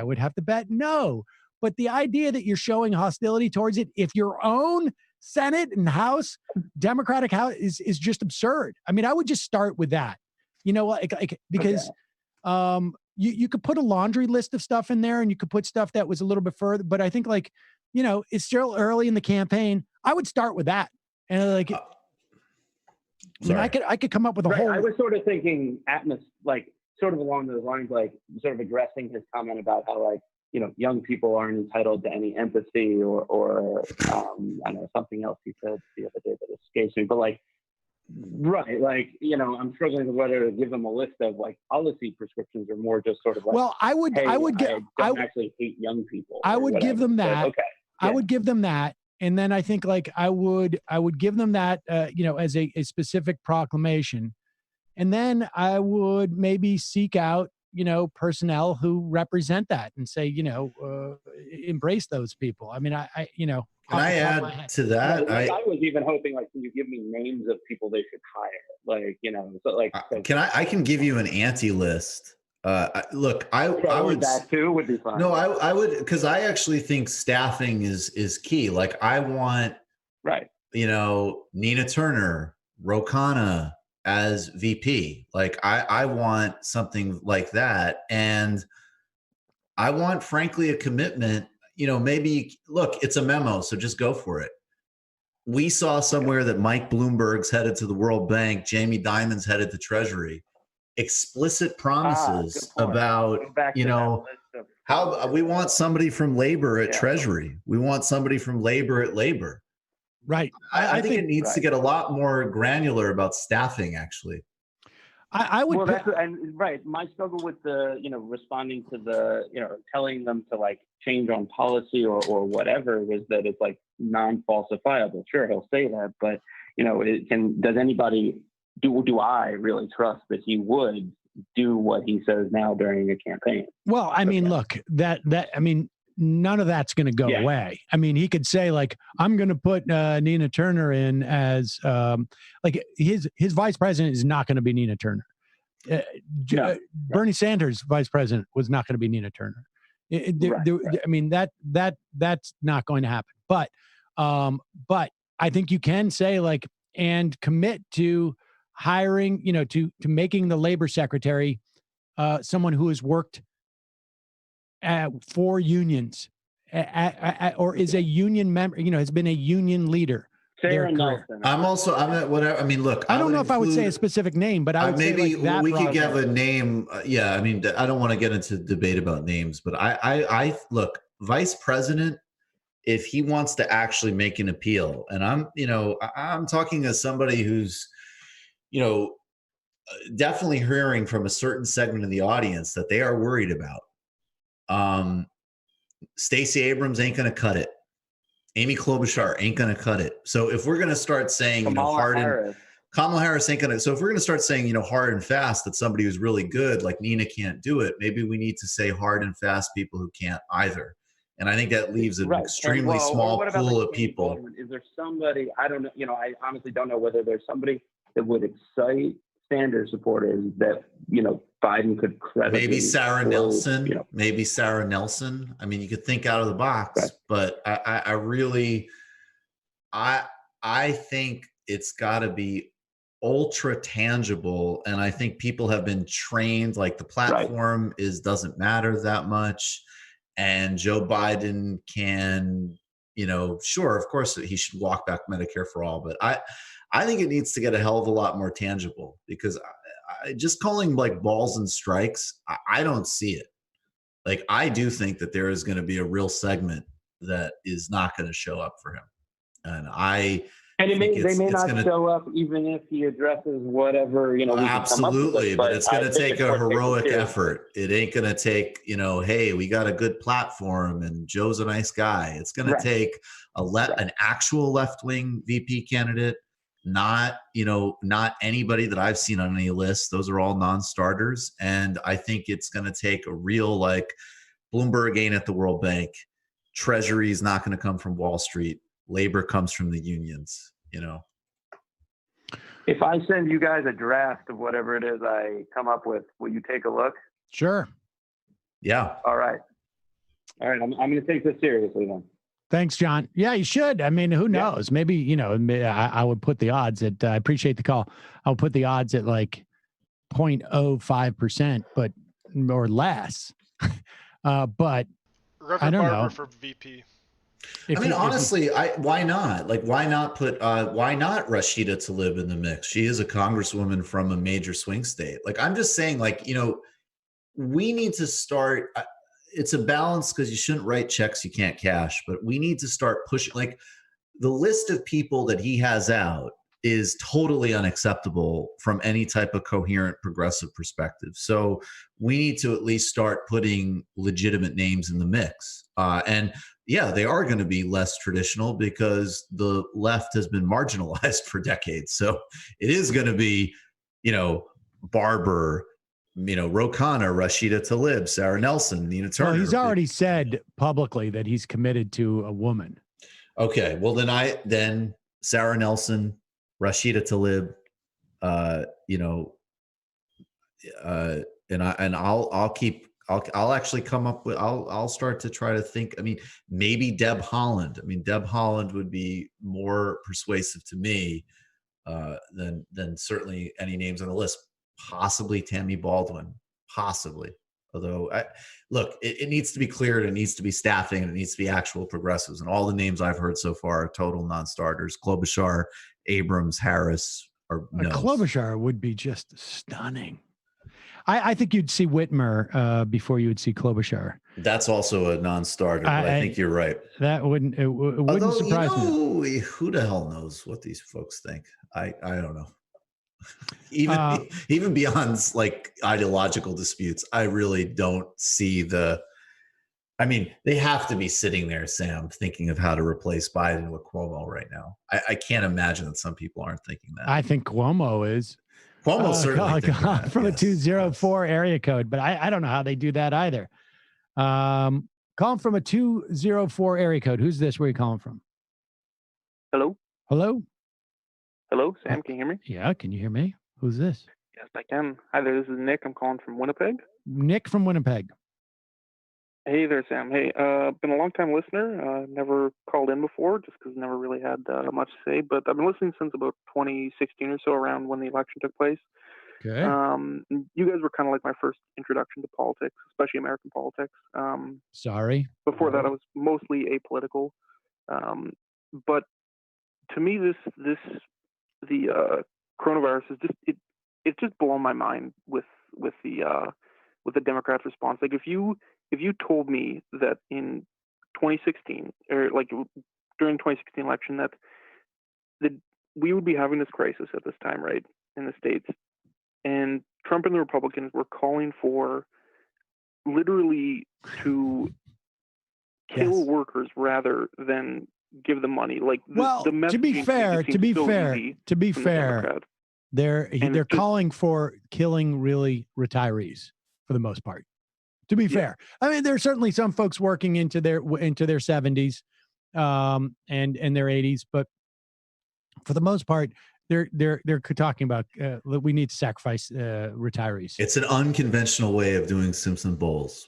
would have to bet no. But the idea that you're showing hostility towards it, if your own Senate and House, Democratic House, is just absurd. I mean, I would just start with that, you know, like because you could put a laundry list of stuff in there, and you could put stuff that was a little bit further. But I think, like, you know, it's still early in the campaign. I would start with that, and like, I mean, I could come up with a whole. I was sort of thinking like sort of along those lines, like sort of addressing his comment about how, like, you know, young people aren't entitled to any empathy or I don't know, something else he said the other day that escapes me. But like, right, like, you know, I'm struggling with whether to give them a list of like policy prescriptions or more just sort of like, well, I would actually hate young people. I would give them that. Okay. I would give them that. And then I think, like, I would give them that, you know, as a specific proclamation. And then I would maybe seek out, you know, personnel who represent that and say, you know, embrace those people. I mean, I you know. Can I add to that? I was even hoping, like, can you give me names of people they should hire? Like, you know, so like. I can give you an anti-list. Look, I would that too would be fine. No, I would, because I actually think staffing is key. Like, I want, you know, Nina Turner, Ro Khanna as VP. Like, I want something like that, and I want, frankly, a commitment. You know, maybe, look, it's a memo, so just go for it. We saw somewhere that Mike Bloomberg's headed to the World Bank, Jamie Dimon's headed to Treasury. Explicit promises about, you know, how we want somebody from labor at Treasury. We want somebody from labor at labor. Right. I think it needs to get a lot more granular about staffing, actually. I would. Well, that's, and right. My struggle with the, you know, responding to the, you know, telling them to like change on policy or whatever was that it's like non-falsifiable. Sure, he'll say that, but, you know, does anybody, do I really trust that he would do what he says now during a campaign? Well, I mean, look, I mean, none of that's going to go away. I mean, he could say, like, I'm going to put Nina Turner in as like his vice president is not going to be Nina Turner. Bernie Sanders' vice president was not going to be Nina Turner. I mean, that's not going to happen. But I think you can say, like, and commit to hiring, you know, to making the labor secretary someone who has worked for unions or is a union member, you know, has been a union leader. Sarah Nelson. I'm at whatever. I mean, look, I don't know if I would say a specific name, but I would maybe say like that we could give a name. I mean, I don't want to get into debate about names, but I look, vice president, if he wants to actually make an appeal, and I'm talking as somebody who's, you know, definitely hearing from a certain segment of the audience that they are worried about. Stacey Abrams ain't going to cut it. Amy Klobuchar ain't going to cut it. So if we're going to start saying, Kamala Harris ain't going to. So if we're going to start saying, you know, hard and fast that somebody who's really good, like Nina, can't do it, maybe we need to say hard and fast people who can't either. And I think that leaves an extremely small pool of people. Is there somebody, I don't know, you know, I honestly don't know whether there's somebody that would excite Sanders supporters that, you know, Biden could credibly. Maybe Sarah Nelson. You know. Maybe Sarah Nelson. I mean, you could think out of the box, but I really think it's got to be ultra tangible, and I think people have been trained. Like, the platform doesn't matter that much, and Joe Biden can, you know, sure, of course, he should walk back Medicare for all, but I think it needs to get a hell of a lot more tangible, because just calling like balls and strikes, I don't see it. Like, I do think that there is going to be a real segment that is not going to show up for him. And I And they may not show up even if he addresses whatever, we can come up Absolutely, with, but it's going to I think take it's a worth taking heroic seriously. effort. It ain't going to take, hey, we got a good platform and Joe's a nice guy. It's going to take an actual left-wing VP candidate, not anybody that I've seen on any list. Those are all non-starters. And I think it's going to take a real, Bloomberg ain't at the World Bank. Treasury is not going to come from Wall Street. Labor comes from the unions, If I send you guys a draft of whatever it is I come up with, will you take a look? Sure. Yeah. All right. I'm going to take this seriously then. Thanks, John. Yeah, you should. I mean, who knows? Maybe, I would put the odds at, I appreciate the call. I'll put the odds at 0.05%, or less. But Reverend I don't Barber know. for VP. Honestly, why not? Why not Rashida Tlaib in the mix? She is a congresswoman from a major swing state. I'm just saying, we need to start. It's a balance because you shouldn't write checks you can't cash, but we need to start pushing. The list of people that he has out is totally unacceptable from any type of coherent progressive perspective. So we need to at least start putting legitimate names in the mix. And yeah, they are going to be less traditional because the left has been marginalized for decades. So it is going to be, Barber, Ro Khanna, Rashida Tlaib, Sarah Nelson, Nina Turner. Well, he's already said publicly that he's committed to a woman. Okay. Well, then Sarah Nelson, Rashida Tlaib, I'll actually come up with, I'll start to try to think. Maybe Deb Haaland. Deb Haaland would be more persuasive to me than certainly any names on the list. Possibly Tammy Baldwin, possibly. Although, it needs to be cleared. It needs to be staffing, and it needs to be actual progressives. And all the names I've heard so far are total non-starters. Klobuchar, Abrams, Harris are no. Klobuchar would be just stunning. I think you'd see Whitmer before you would see Klobuchar. That's also a non-starter, but I think you're right. That wouldn't surprise me. Who the hell knows what these folks think? I don't know. Even beyond ideological disputes, I really don't see they have to be sitting there, Sam, thinking of how to replace Biden with Cuomo right now. I can't imagine that some people aren't thinking that. I think Cuomo is. Cuomo certainly from a 204 area code, but I don't know how they do that either. Calling from a 204 area code. Who's this? Where are you calling from? Hello. Hello. Hello, Sam. Can you hear me? Yeah. Can you hear me? Who's this? Yes, I can. Hi there. This is Nick. I'm calling from Winnipeg. Nick from Winnipeg. Hey there, Sam. Hey, been a long time listener. Never called in before just because never really had much to say, but I've been listening since about 2016 or so, around when the election took place. Okay. You guys were kind of like my first introduction to politics, especially American politics. Sorry. Before that, I was mostly apolitical. But to me, the coronavirus is it's just blown my mind with the Democrats' response. If you told me that in 2016 or during 2016 election that we would be having this crisis at this time, right, in the States, and Trump and the Republicans were calling for literally to kill workers rather than give them money. To be fair, they're calling for killing really retirees for the most part. To be fair, there are certainly some folks working into their 70s, and their 80s, but for the most part, they're talking about we need to sacrifice retirees. It's an unconventional way of doing Simpson Bowls.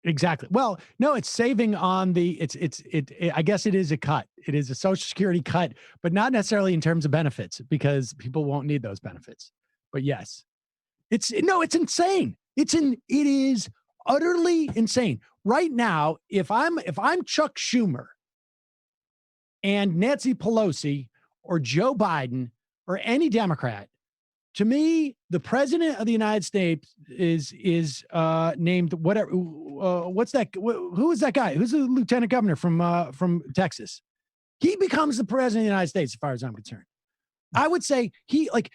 Exactly. Well, no, it's saving on I guess it is a cut. It is a Social Security cut, but not necessarily in terms of benefits because people won't need those benefits. But yes, it's insane. It is utterly insane. Right now, if I'm Chuck Schumer and Nancy Pelosi or Joe Biden or any Democrat, to me, the president of the United States is named whatever. What's that? Who is that guy? Who's the lieutenant governor from Texas? he becomes the president of the United States, as far as I'm concerned. I would say Barack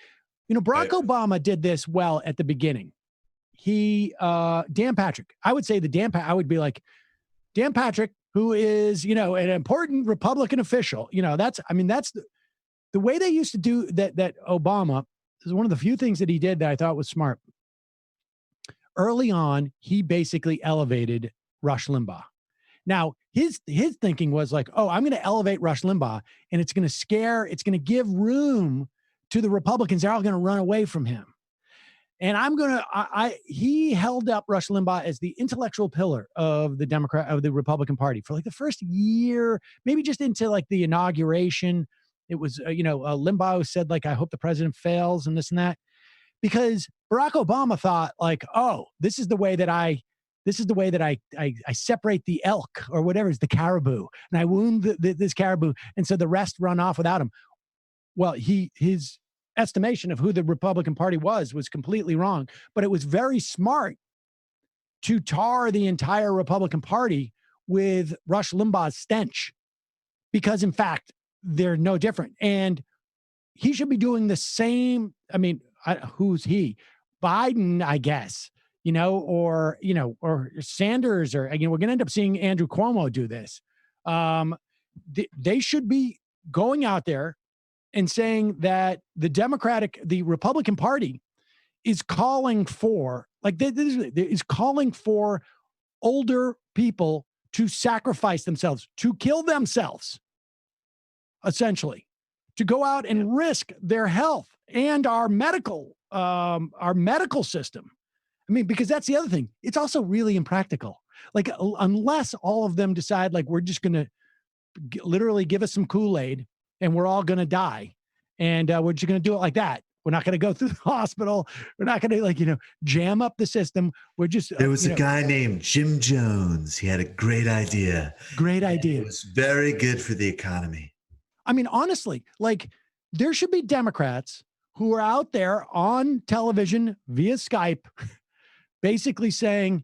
Obama did this well at the beginning. Dan Patrick, I would say I would be like, Dan Patrick, who is, an important Republican official, that's the way they used to do that Obama is one of the few things that he did that I thought was smart. Early on, he basically elevated Rush Limbaugh. Now, his thinking was like, oh, I'm going to elevate Rush Limbaugh, and it's going to give room to the Republicans. They're all going to run away from him. And he held up Rush Limbaugh as the intellectual pillar of the Republican Party for like the first year, maybe just into like the inauguration. It was, Limbaugh said like, I hope the president fails and this and that, because Barack Obama thought like, oh, this is the way that I separate the elk or whatever is the caribou, and I wound this caribou. And so the rest run off without him. Well, his estimation of who the Republican Party was completely wrong, but it was very smart to tar the entire Republican Party with Rush Limbaugh's stench, because in fact, they're no different. And he should be doing the same. I mean, who's he? Biden, I guess, or Sanders, or, we're going to end up seeing Andrew Cuomo do this. They should be going out there and saying that the Republican Party is calling for, older people to sacrifice themselves, to kill themselves, essentially, to go out and risk their health and our medical system. I mean, because that's the other thing. It's also really impractical. Like, unless all of them decide, like, we're just going to literally give us some Kool-Aid and we're all going to die. And we're just going to do it like that. We're not going to go through the hospital. We're not going to, jam up the system. We're just. There was a guy named Jim Jones. He had a great idea. It was very good for the economy. I mean, honestly, there should be Democrats who are out there on television via Skype basically saying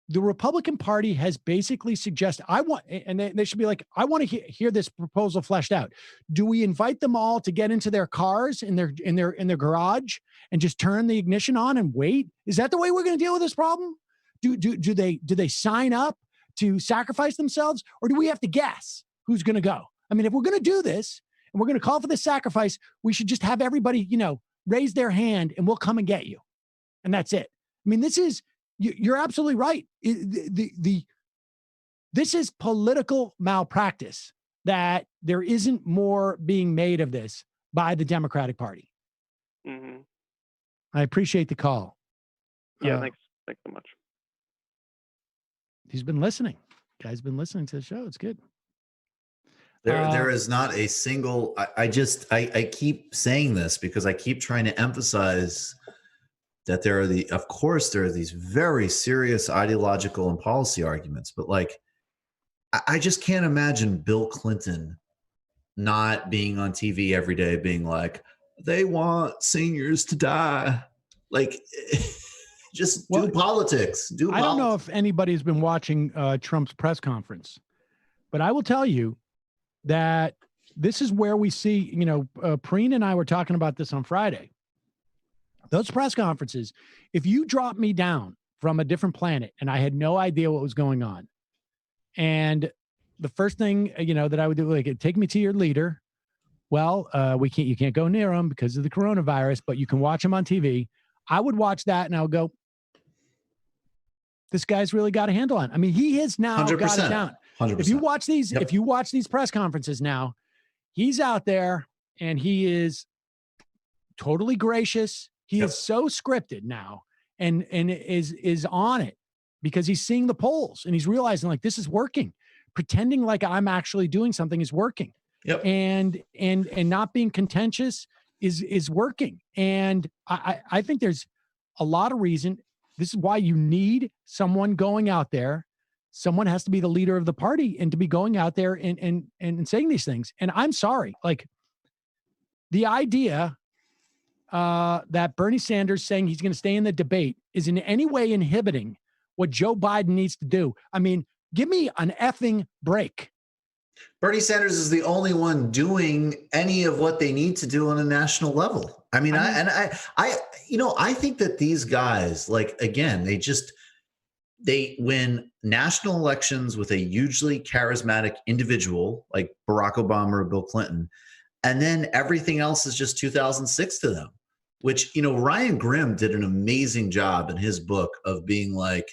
the Republican Party has basically suggested, they should be like, I want to hear this proposal fleshed out. Do we invite them all to get into their cars in their garage and just turn the ignition on and wait? Is that the way we're going to deal with this problem? Do they sign up to sacrifice themselves, or do we have to guess who's going to go? I mean, if we're going to do this and we're going to call for this sacrifice, we should just have everybody, raise their hand and we'll come and get you. And that's it. I mean, you're absolutely right. This is political malpractice, that there isn't more being made of this by the Democratic Party. Mm-hmm. I appreciate the call. Yeah, thanks so much. He's been listening. Guy's been listening to the show. It's good. There is not a single. I keep saying this because I keep trying to emphasize that there are these very serious ideological and policy arguments, but I just can't imagine Bill Clinton not being on TV every day being like, they want seniors to die. Do politics. I don't know if anybody's been watching Trump's press conference, but I will tell you that this is where we see, Preen and I were talking about this on Friday. Those press conferences, if you drop me down from a different planet and I had no idea what was going on, and the first thing, that I would do, take me to your leader. Well, you can't go near him because of the coronavirus, but you can watch him on TV. I would watch that and I would go, this guy's really got a handle on it. I mean, he has now 100%, got it down. 100%. If you watch these press conferences now, he's out there and he is totally gracious. He is so scripted now and is on it because he's seeing the polls and he's realizing this is working. Pretending like I'm actually doing something is working. Yep. And not being contentious is working. And I think there's a lot of reason. This is why you need someone going out there. Someone has to be the leader of the party and to be going out there and saying these things. And I'm sorry, the idea that Bernie Sanders saying he's going to stay in the debate is in any way inhibiting what Joe Biden needs to do. I mean, give me an effing break. Bernie Sanders is the only one doing any of what they need to do on a national level. I think that these guys, like, again, they win national elections with a hugely charismatic individual like Barack Obama or Bill Clinton. And then everything else is just 2006 to them, which, Ryan Grimm did an amazing job in his book of being like,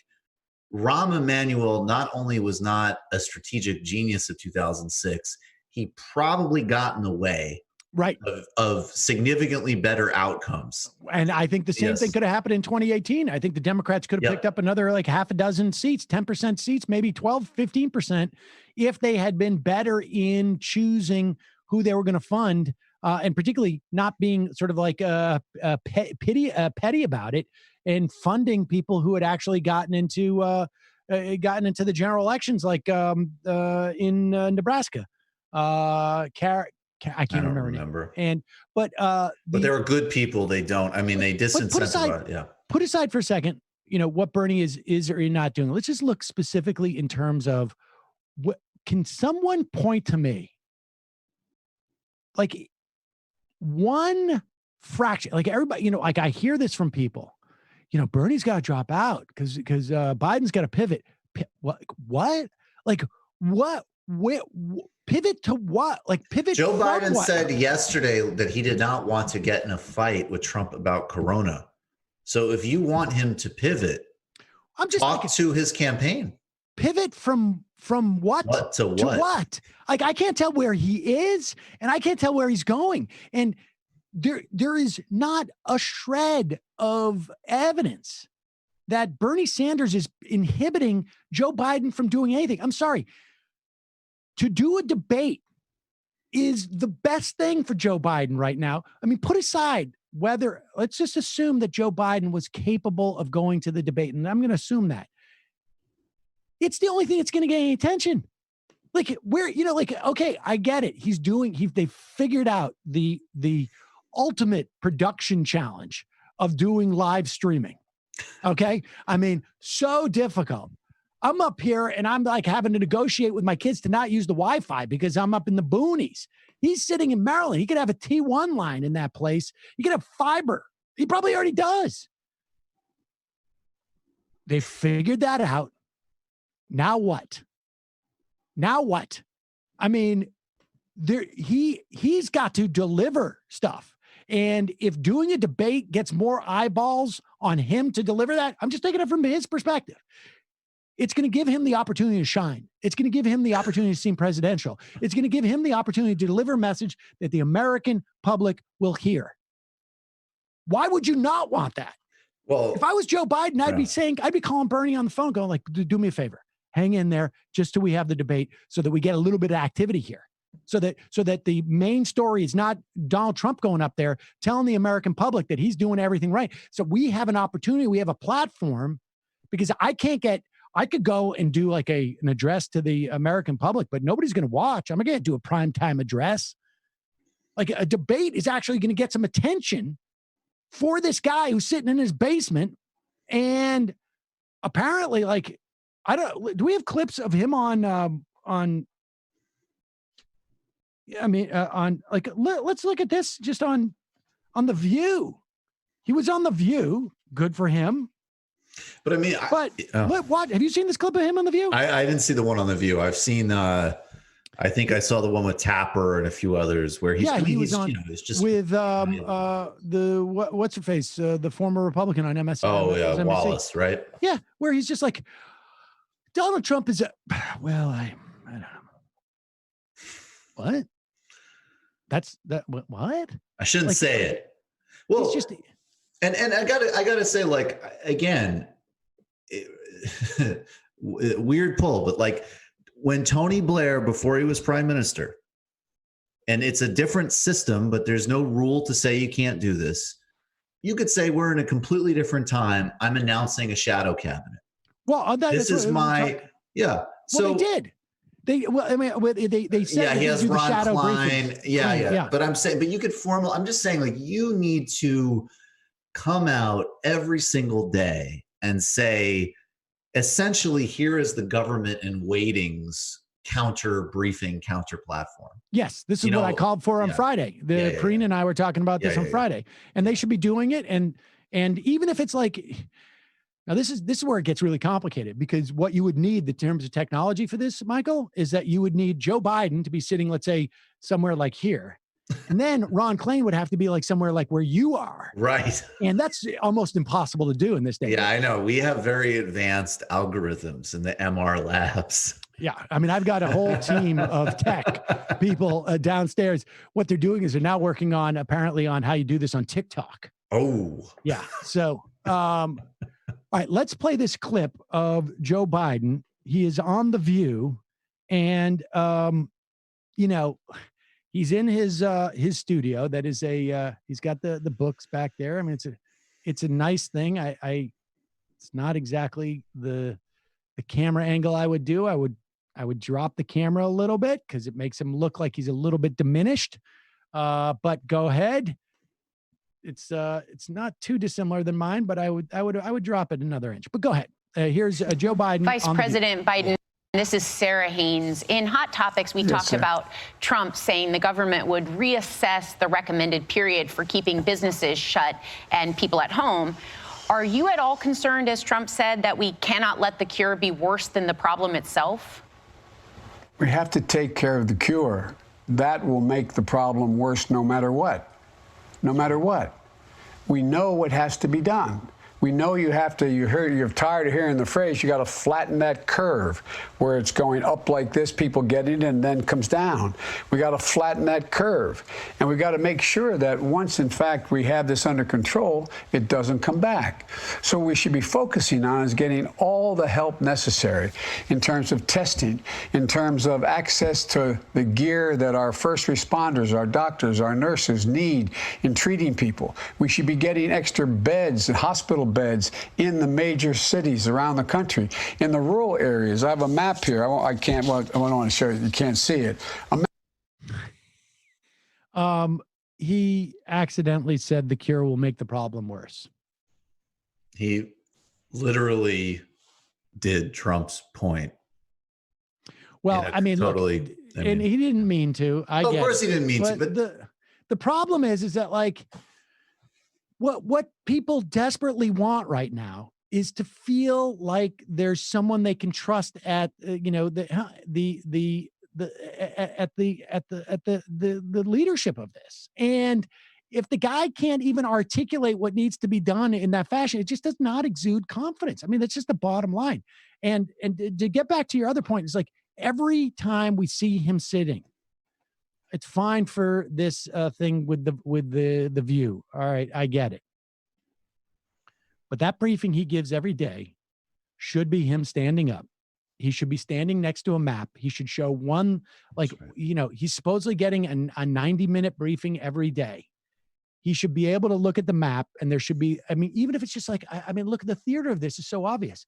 Rahm Emanuel not only was not a strategic genius of 2006, he probably got in the way of significantly better outcomes. And I think the same thing could have happened in 2018. I think the Democrats could have picked up another like half a dozen seats, 10% seats, maybe 12, 15%, if they had been better in choosing who they were going to fund, and particularly not being sort of like petty about it, and funding people who had actually gotten into the general elections, like in Nebraska. I can't remember. But there are good people. They don't. I mean, they disincentivize. Put aside for a second, what Bernie is or not doing. Let's just look specifically in terms of what can someone point to me, like one fraction, like everybody, like I hear this from people. Bernie's got to drop out because Biden's got to pivot. What? Like what? Pivot to what? Like pivot. Joe Biden said yesterday that he did not want to get in a fight with Trump about Corona. So if you want him to pivot, talk to his campaign. Pivot from what? What to what? To what? Like I can't tell where he is, and I can't tell where he's going, and there is not a shred of evidence that Bernie Sanders is inhibiting Joe Biden from doing anything. I'm sorry. To do a debate is the best thing for Joe Biden right now. I mean, put aside let's just assume that Joe Biden was capable of going to the debate, and I'm going to assume that. It's the only thing that's going to get any attention. Like okay, I get it. They figured out the ultimate production challenge of doing live streaming. Okay. I mean, so difficult. I'm up here and I'm like having to negotiate with my kids to not use the Wi-Fi because I'm up in the boonies. He's sitting in Maryland. He could have a T1 line in that place. He could have fiber. He probably already does. They figured that out. Now what? I mean, he's got to deliver stuff. And if doing a debate gets more eyeballs on him to deliver that, I'm just taking it from his perspective. It's going to give him the opportunity to shine. It's going to give him the opportunity to seem presidential. It's going to give him the opportunity to deliver a message that the American public will hear. Why would you not want that? Well, if I was Joe Biden, I'd be calling Bernie on the phone going like, do me a favor, hang in there just till we have the debate so that we get a little bit of activity here. So that the main story is not Donald Trump going up there telling the American public that he's doing everything right. So we have an opportunity, we have a platform, because I could go and do like an address to the American public, but nobody's going to watch. I'm going to do a primetime address. Like a debate is actually going to get some attention for this guy who's sitting in his basement. And apparently, like, do we have clips of him on let's look at this just on The View. He was on The View. Good for him. But I mean, what have you seen this clip of him on The View? I didn't see the one on The View. I've seen, I think I saw the one with Tapper and a few others where he was on it's just with what's her face, the former Republican on MSNBC. Oh yeah, Wallace, right? Yeah, where he's just like, Donald Trump is I don't know. What? What? I shouldn't say it. Well, it's just, and I gotta say, like, again, weird pull, but like when Tony Blair, before he was prime minister, and it's a different system, but there's no rule to say you can't do this. You could say we're in a completely different time. I'm announcing a shadow cabinet. Well, this is my Well, they did. They said he has Ron Klein. Yeah. But I'm you could I'm just saying, like, you need to come out every single day and say, essentially, here is the government in waitings counter briefing, counter platform. Yes, this is what I called for on Friday. Preen and I were talking about this on Friday, and they should be doing it. And even if it's like, now this is where it gets really complicated, because what you would need in terms of technology for this, Michael, is that you would need Joe Biden to be sitting, let's say, somewhere like here. And then Ron Klain would have to be like somewhere like where you are. Right. And that's almost impossible to do in this day. Yeah, I know. We have very advanced algorithms in the MR labs. Yeah. I mean, I've got a whole team of tech people downstairs. What they're doing is they're now working on, apparently, on how you do this on TikTok. Oh. Yeah. So, all right, let's play this clip of Joe Biden. He is on The View, and, he's in his studio. That is he's got the books back there. I mean, it's a nice thing. It's not exactly the camera angle I would do. I would drop the camera a little bit because it makes him look like he's a little bit diminished. But go ahead. It's not too dissimilar than mine, but I would drop it another inch. But go ahead. Here's Joe Biden. Vice President Biden. This is Sarah Haynes. In Hot Topics, we talked about Trump saying the government would reassess the recommended period for keeping businesses shut and people at home. Are you at all concerned, as Trump said, that we cannot let the cure be worse than the problem itself? We have to take care of the cure. That will make the problem worse no matter what. No matter what. We know what has to be done. We know you have to, you're tired of hearing the phrase, you got to flatten that curve where it's going up like this, people get it and then comes down. We got to flatten that curve. And we got to make sure that once, in fact, we have this under control, it doesn't come back. So we should be focusing on is getting all the help necessary in terms of testing, in terms of access to the gear that our first responders, our doctors, our nurses need in treating people. We should be getting extra beds, hospital beds in the major cities around the country. In the rural areas, I have a map here. I don't want to show you. You can't see it. He accidentally said the cure will make the problem worse. He literally did Trump's point. Well, I mean, totally. And he didn't mean to. Of course he didn't mean to. But the problem is that, like, what people desperately want right now is to feel like there's someone they can trust at the leadership of this. And if the guy can't even articulate what needs to be done in that fashion, it just does not exude confidence. I mean, that's just the bottom line. And to get back to your other point, it's like every time we see him sitting, it's fine for this thing with the View. All right, I get it. But that briefing he gives every day should be him standing up. He should be standing next to a map. He should show one, like, he's supposedly getting a 90-minute briefing every day. He should be able to look at the map, and there should be, I mean, even if it's just like, I mean, look at the theater of this. It's so obvious.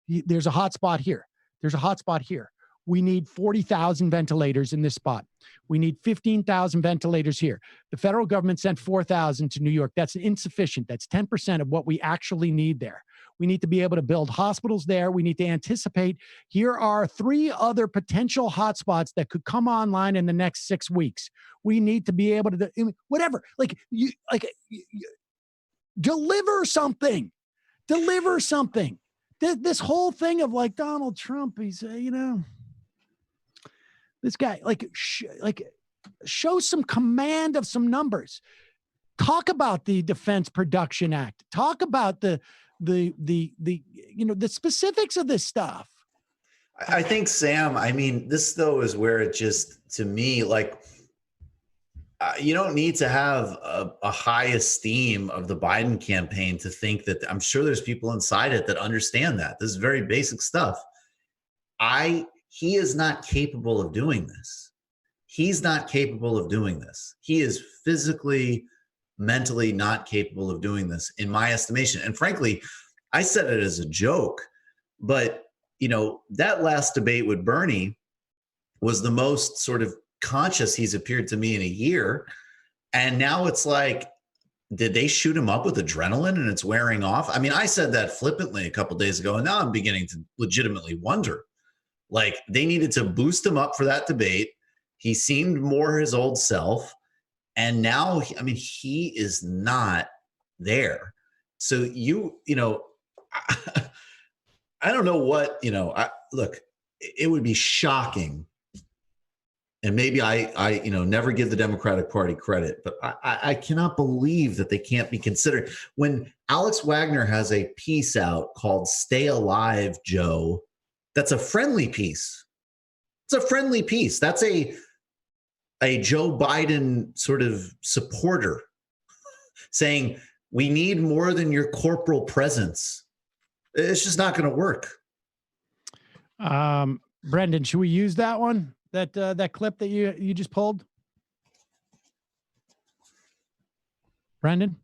There's a hot spot here. There's a hot spot here. We need 40,000 ventilators in this spot. We need 15,000 ventilators here. The federal government sent 4,000 to New York. That's insufficient. That's 10% of what we actually need there. We need to be able to build hospitals there. We need to anticipate. Here are 3 other potential hotspots that could come online in the next 6 weeks. We need to be able to, whatever, deliver something. Deliver something. This whole thing of like Donald Trump, he's, this guy, show some command of some numbers. Talk about the Defense Production Act. Talk about the specifics of this stuff. I think, Sam, I mean, this though is where it just, to me, like, you don't need to have a high esteem of the Biden campaign to think that. I'm sure there's people inside it that understand that. This is very basic stuff. He is not capable of doing this. He's not capable of doing this. He is physically, mentally not capable of doing this, in my estimation. And frankly, I said it as a joke, but that last debate with Bernie was the most sort of conscious he's appeared to me in a year. And now it's like, did they shoot him up with adrenaline and it's wearing off? I mean, I said that flippantly a couple of days ago, and now I'm beginning to legitimately wonder Like, they needed to boost him up for that debate. He seemed more his old self. And now, he is not there. So you know, I don't know what, look, it would be shocking. And maybe I never give the Democratic Party credit, but I cannot believe that they can't be considered. When Alex Wagner has a piece out called "Stay Alive, Joe," that's a friendly piece. It's a friendly piece. That's a Joe Biden sort of supporter saying, we need more than your corporal presence. It's just not going to work. Brendan, should we use that one? That clip that you just pulled? Brendan?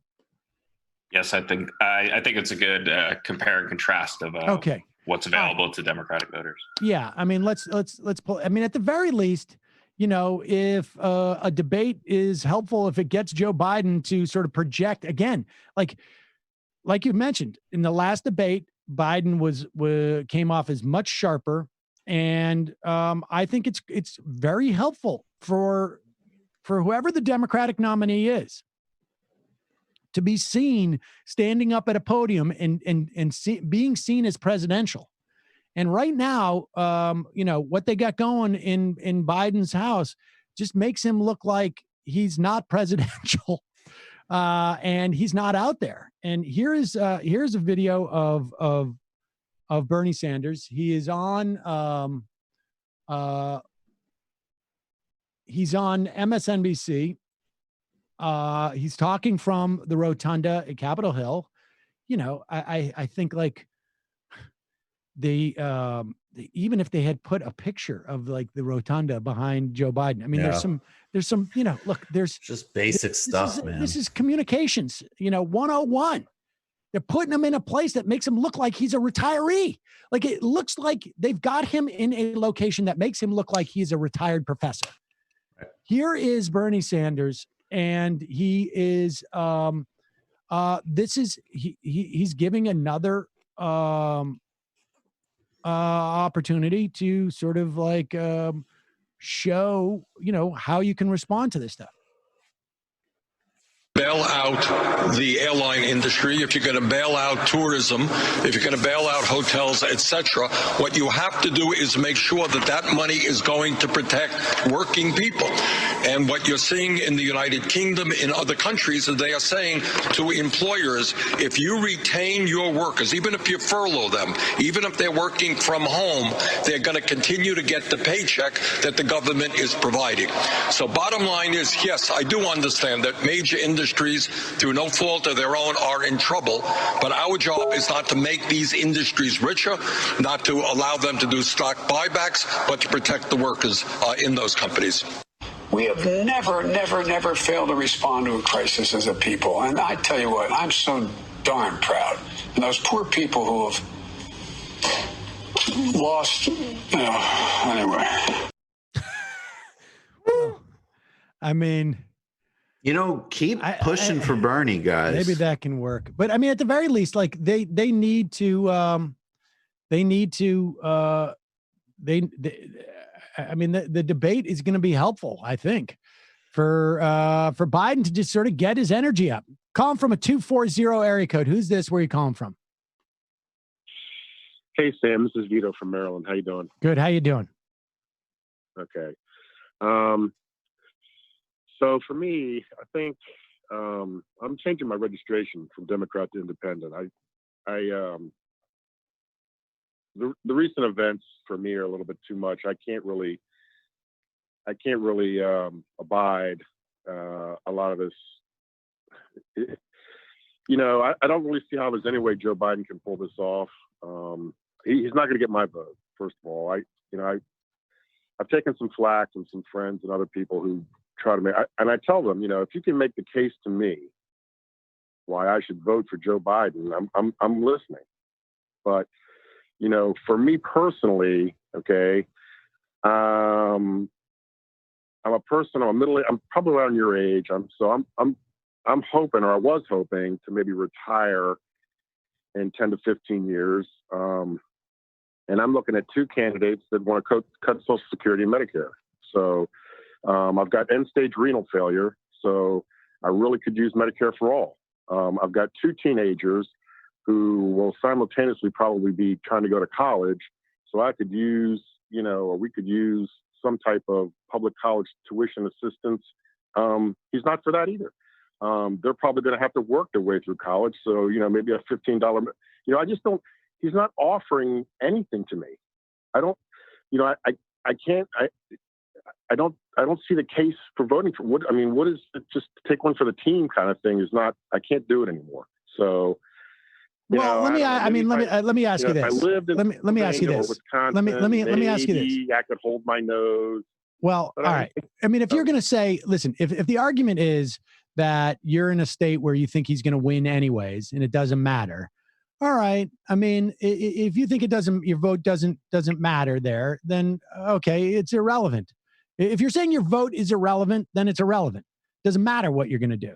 Yes, I think it's a good compare and contrast of okay. What's available to Democratic voters. Yeah, let's pull. At the very least, if a debate is helpful, if it gets Joe Biden to sort of project again, like you mentioned in the last debate, Biden came off as much sharper, and I think it's very helpful for whoever the Democratic nominee is to be seen standing up at a podium and being seen as presidential. And right now, what they got going in Biden's house just makes him look like he's not presidential, and he's not out there. And here's a video of Bernie Sanders. He is on MSNBC. He's talking from the rotunda at Capitol Hill. I think like even if they had put a picture of like the rotunda behind Joe Biden, there's some, look, there's just basic stuff, man. This is communications, 101. They're putting him in a place that makes him look like he's a retiree. Like, it looks like they've got him in a location that makes him look like he's a retired professor. Right. Here is Bernie Sanders, and he is he's giving another opportunity to sort of like show, how you can respond to this stuff. Bail out the airline industry, if you're going to bail out tourism, if you're going to bail out hotels, etc., what you have to do is make sure that that money is going to protect working people. And what you're seeing in the United Kingdom, in other countries, is they are saying to employers, if you retain your workers, even if you furlough them, even if they're working from home, they're going to continue to get the paycheck that the government is providing. So bottom line is, yes, I do understand that major industries, through no fault of their own, are in trouble. But our job is not to make these industries richer, not to allow them to do stock buybacks, but to protect the workers in those companies. We have never failed to respond to a crisis as a people. And I tell you what, I'm so darn proud. And those poor people who have lost, anyway. Keep pushing for Bernie, guys. Maybe that can work. But at the very least, like they need to the debate is going to be helpful, I think, for Biden to just sort of get his energy up. Call him from a 240 area code. Who's this? Where are you calling from? Hey, Sam, this is Vito from Maryland. How you doing? Good. How you doing? Okay. So for me, I think I'm changing my registration from Democrat to Independent. The recent events for me are a little bit too much. I can't really abide a lot of this. I don't really see how there's any way Joe Biden can pull this off. He's not going to get my vote. First of all, I've taken some flack from some friends and other people who try to make, and I tell them, if you can make the case to me why I should vote for Joe Biden, I'm listening. But for me personally, okay, I'm a person. I'm probably around your age. I'm hoping, or I was hoping, to maybe retire in 10 to 15 years. and I'm looking at two candidates that want to cut Social Security and Medicare. So I've got end-stage renal failure, so I really could use Medicare for all. I've got two teenagers who will simultaneously probably be trying to go to college, so I could use, or we could use some type of public college tuition assistance. He's not for that either. They're probably going to have to work their way through college, so maybe a $15. I just don't. He's not offering anything to me. I don't. I can't. I don't see the case for voting for what. I mean, what is it, just take one for the team kind of thing is not. I can't do it anymore. So. Well, let me ask you this. If I lived in let me ask you this. Wisconsin, let me ask you this. I could hold my nose. Well, all right. I mean, if you're going to say, listen, if the argument is that you're in a state where you think he's going to win anyways, and it doesn't matter. All right. I mean, if you think your vote doesn't matter there, then okay, it's irrelevant. If you're saying your vote is irrelevant, then it's irrelevant. Doesn't matter what you're going to do.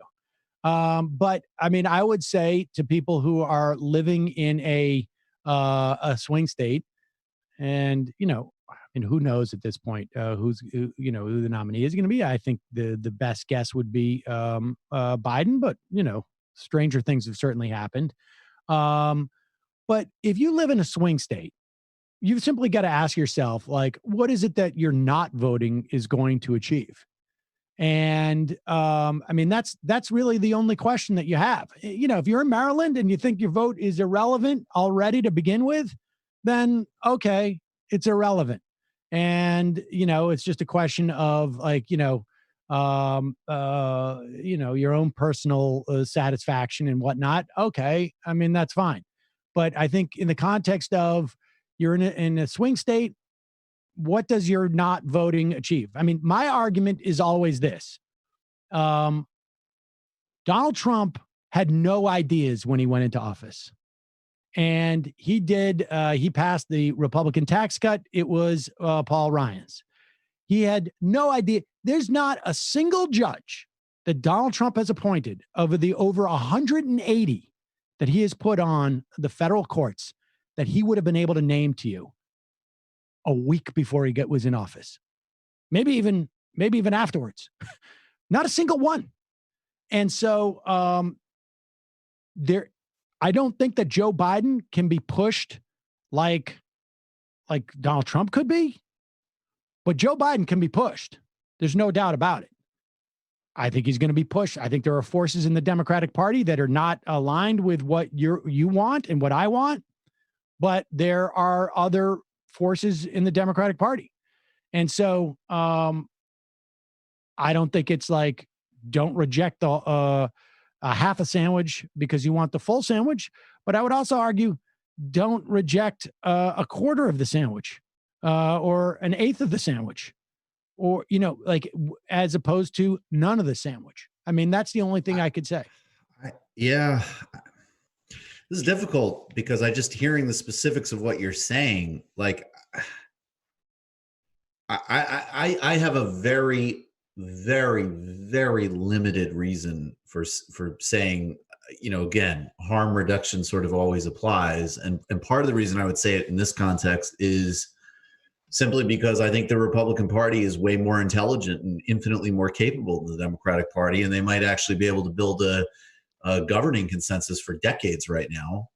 But I mean, I would say to people who are living in a swing state, and who knows at this point who the nominee is going to be. I think the best guess would be Biden, but stranger things have certainly happened. But if you live in a swing state, you've simply got to ask yourself, like, what is it that you're not voting is going to achieve? And I mean, that's really the only question that you have. If you're in Maryland and you think your vote is irrelevant already to begin with, then okay, it's irrelevant. And it's just a question of like your own personal satisfaction and whatnot. Okay, I mean that's fine. But I think in the context of you're in a swing state, what does your not voting achieve? I mean, my argument is always this. Donald Trump had no ideas when he went into office. And he passed the Republican tax cut. It was Paul Ryan's. He had no idea. There's not a single judge that Donald Trump has appointed over 180 that he has put on the federal courts that he would have been able to name to you a week before he was in office. Maybe even afterwards. Not a single one. And so I don't think that Joe Biden can be pushed like Donald Trump could be, but Joe Biden can be pushed. There's no doubt about it. I think he's going to be pushed. I think there are forces in the Democratic Party that are not aligned with what you want and what I want, but there are other forces in the Democratic Party. And so I don't think it's like, don't reject the half a sandwich because you want the full sandwich. But I would also argue, don't reject a quarter of the sandwich or an eighth of the sandwich, or, as opposed to none of the sandwich. I mean, that's the only thing I could say. Yeah. This is difficult because I just hearing the specifics of what you're saying, like I have a very, very, very limited reason for saying, again, harm reduction sort of always applies. And part of the reason I would say it in this context is simply because I think the Republican Party is way more intelligent and infinitely more capable than the Democratic Party. And they might actually be able to build a governing consensus for decades right now.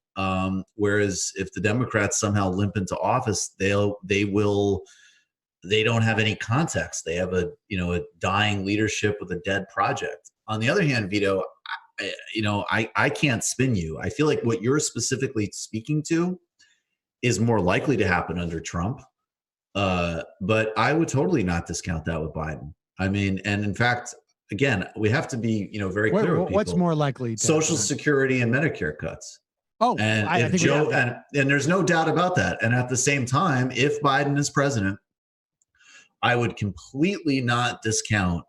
Whereas if the Democrats somehow limp into office, they don't have any context. They have a dying leadership with a dead project. On the other hand, Vito, I can't spin you. I feel like what you're specifically speaking to is more likely to happen under Trump. But I would totally not discount that with Biden. I mean, and in fact, again, we have to be, very clear with people. What's more likely? Social Security and Medicare cuts. Oh, and I think Joe, and there's no doubt about that. And at the same time, if Biden is president, I would completely not discount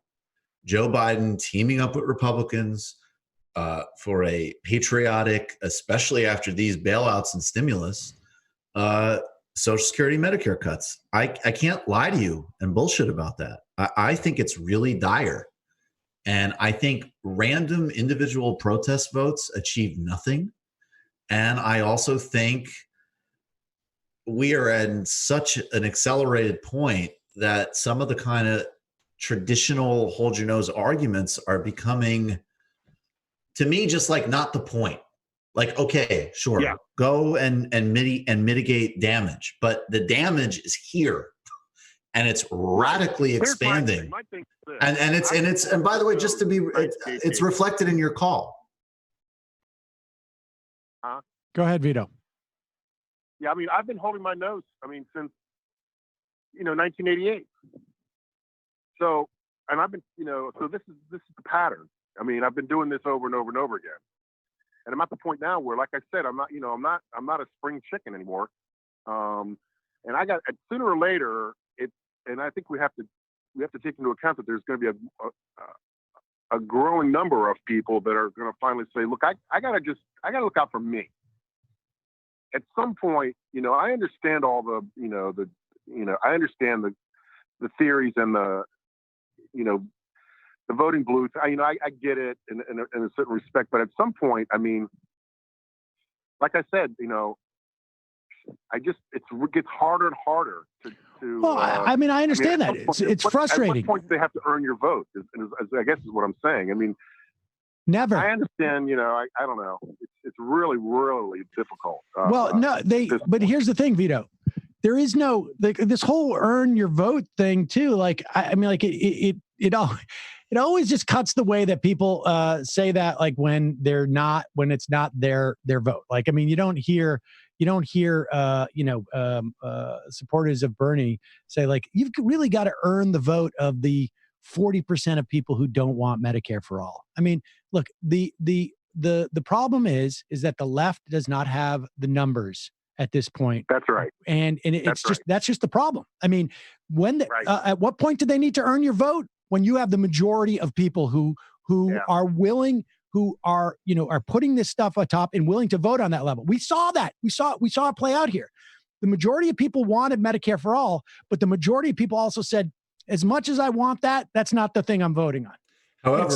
Joe Biden teaming up with Republicans for a patriotic, especially after these bailouts and stimulus, Social Security, Medicare cuts. I can't lie to you and bullshit about that. I think it's really dire. And I think random individual protest votes achieve nothing. And I also think we are at such an accelerated point that some of the kind of traditional hold your nose arguments are becoming, to me, just like not the point. Like, okay, sure, go and mitigate damage, but the damage is here, and it's radically expanding. And by the way, just to be, it's reflected in your call. Go ahead, Vito. Yeah, I mean, I've been holding my nose, since, 1988. So, and I've been, so this is the pattern. I've been doing this over and over and over again. And I'm at the point now where, like I said, I'm not a spring chicken anymore. And I got, sooner or later, and I think we have to take into account that there's going to be a growing number of people that are going to finally say, look, I got to look out for me. At some point, I understand all the, I understand the theories and the voting blues. I get it in a certain respect, but at some point, like I said, it gets harder and harder to. Well, I understand that. It's frustrating. At what point do they have to earn your vote? I guess is what I'm saying. Never. I understand. I don't know. It's really, really difficult. But here's the thing, Vito. There is no this whole earn your vote thing too. It always just cuts the way that people say that, when it's not their vote. You don't hear supporters of Bernie say you've really got to earn the vote of the 40% of people who don't want Medicare for all. Look, the problem is that the left does not have the numbers at this point. That's right. And that's just the problem. At what point do they need to earn your vote? When you have the majority of people who are willing, who are putting this stuff atop and willing to vote on that level. We saw that. We saw it play out here. The majority of people wanted Medicare for all, but the majority of people also said, as much as I want that, that's not the thing I'm voting on. However,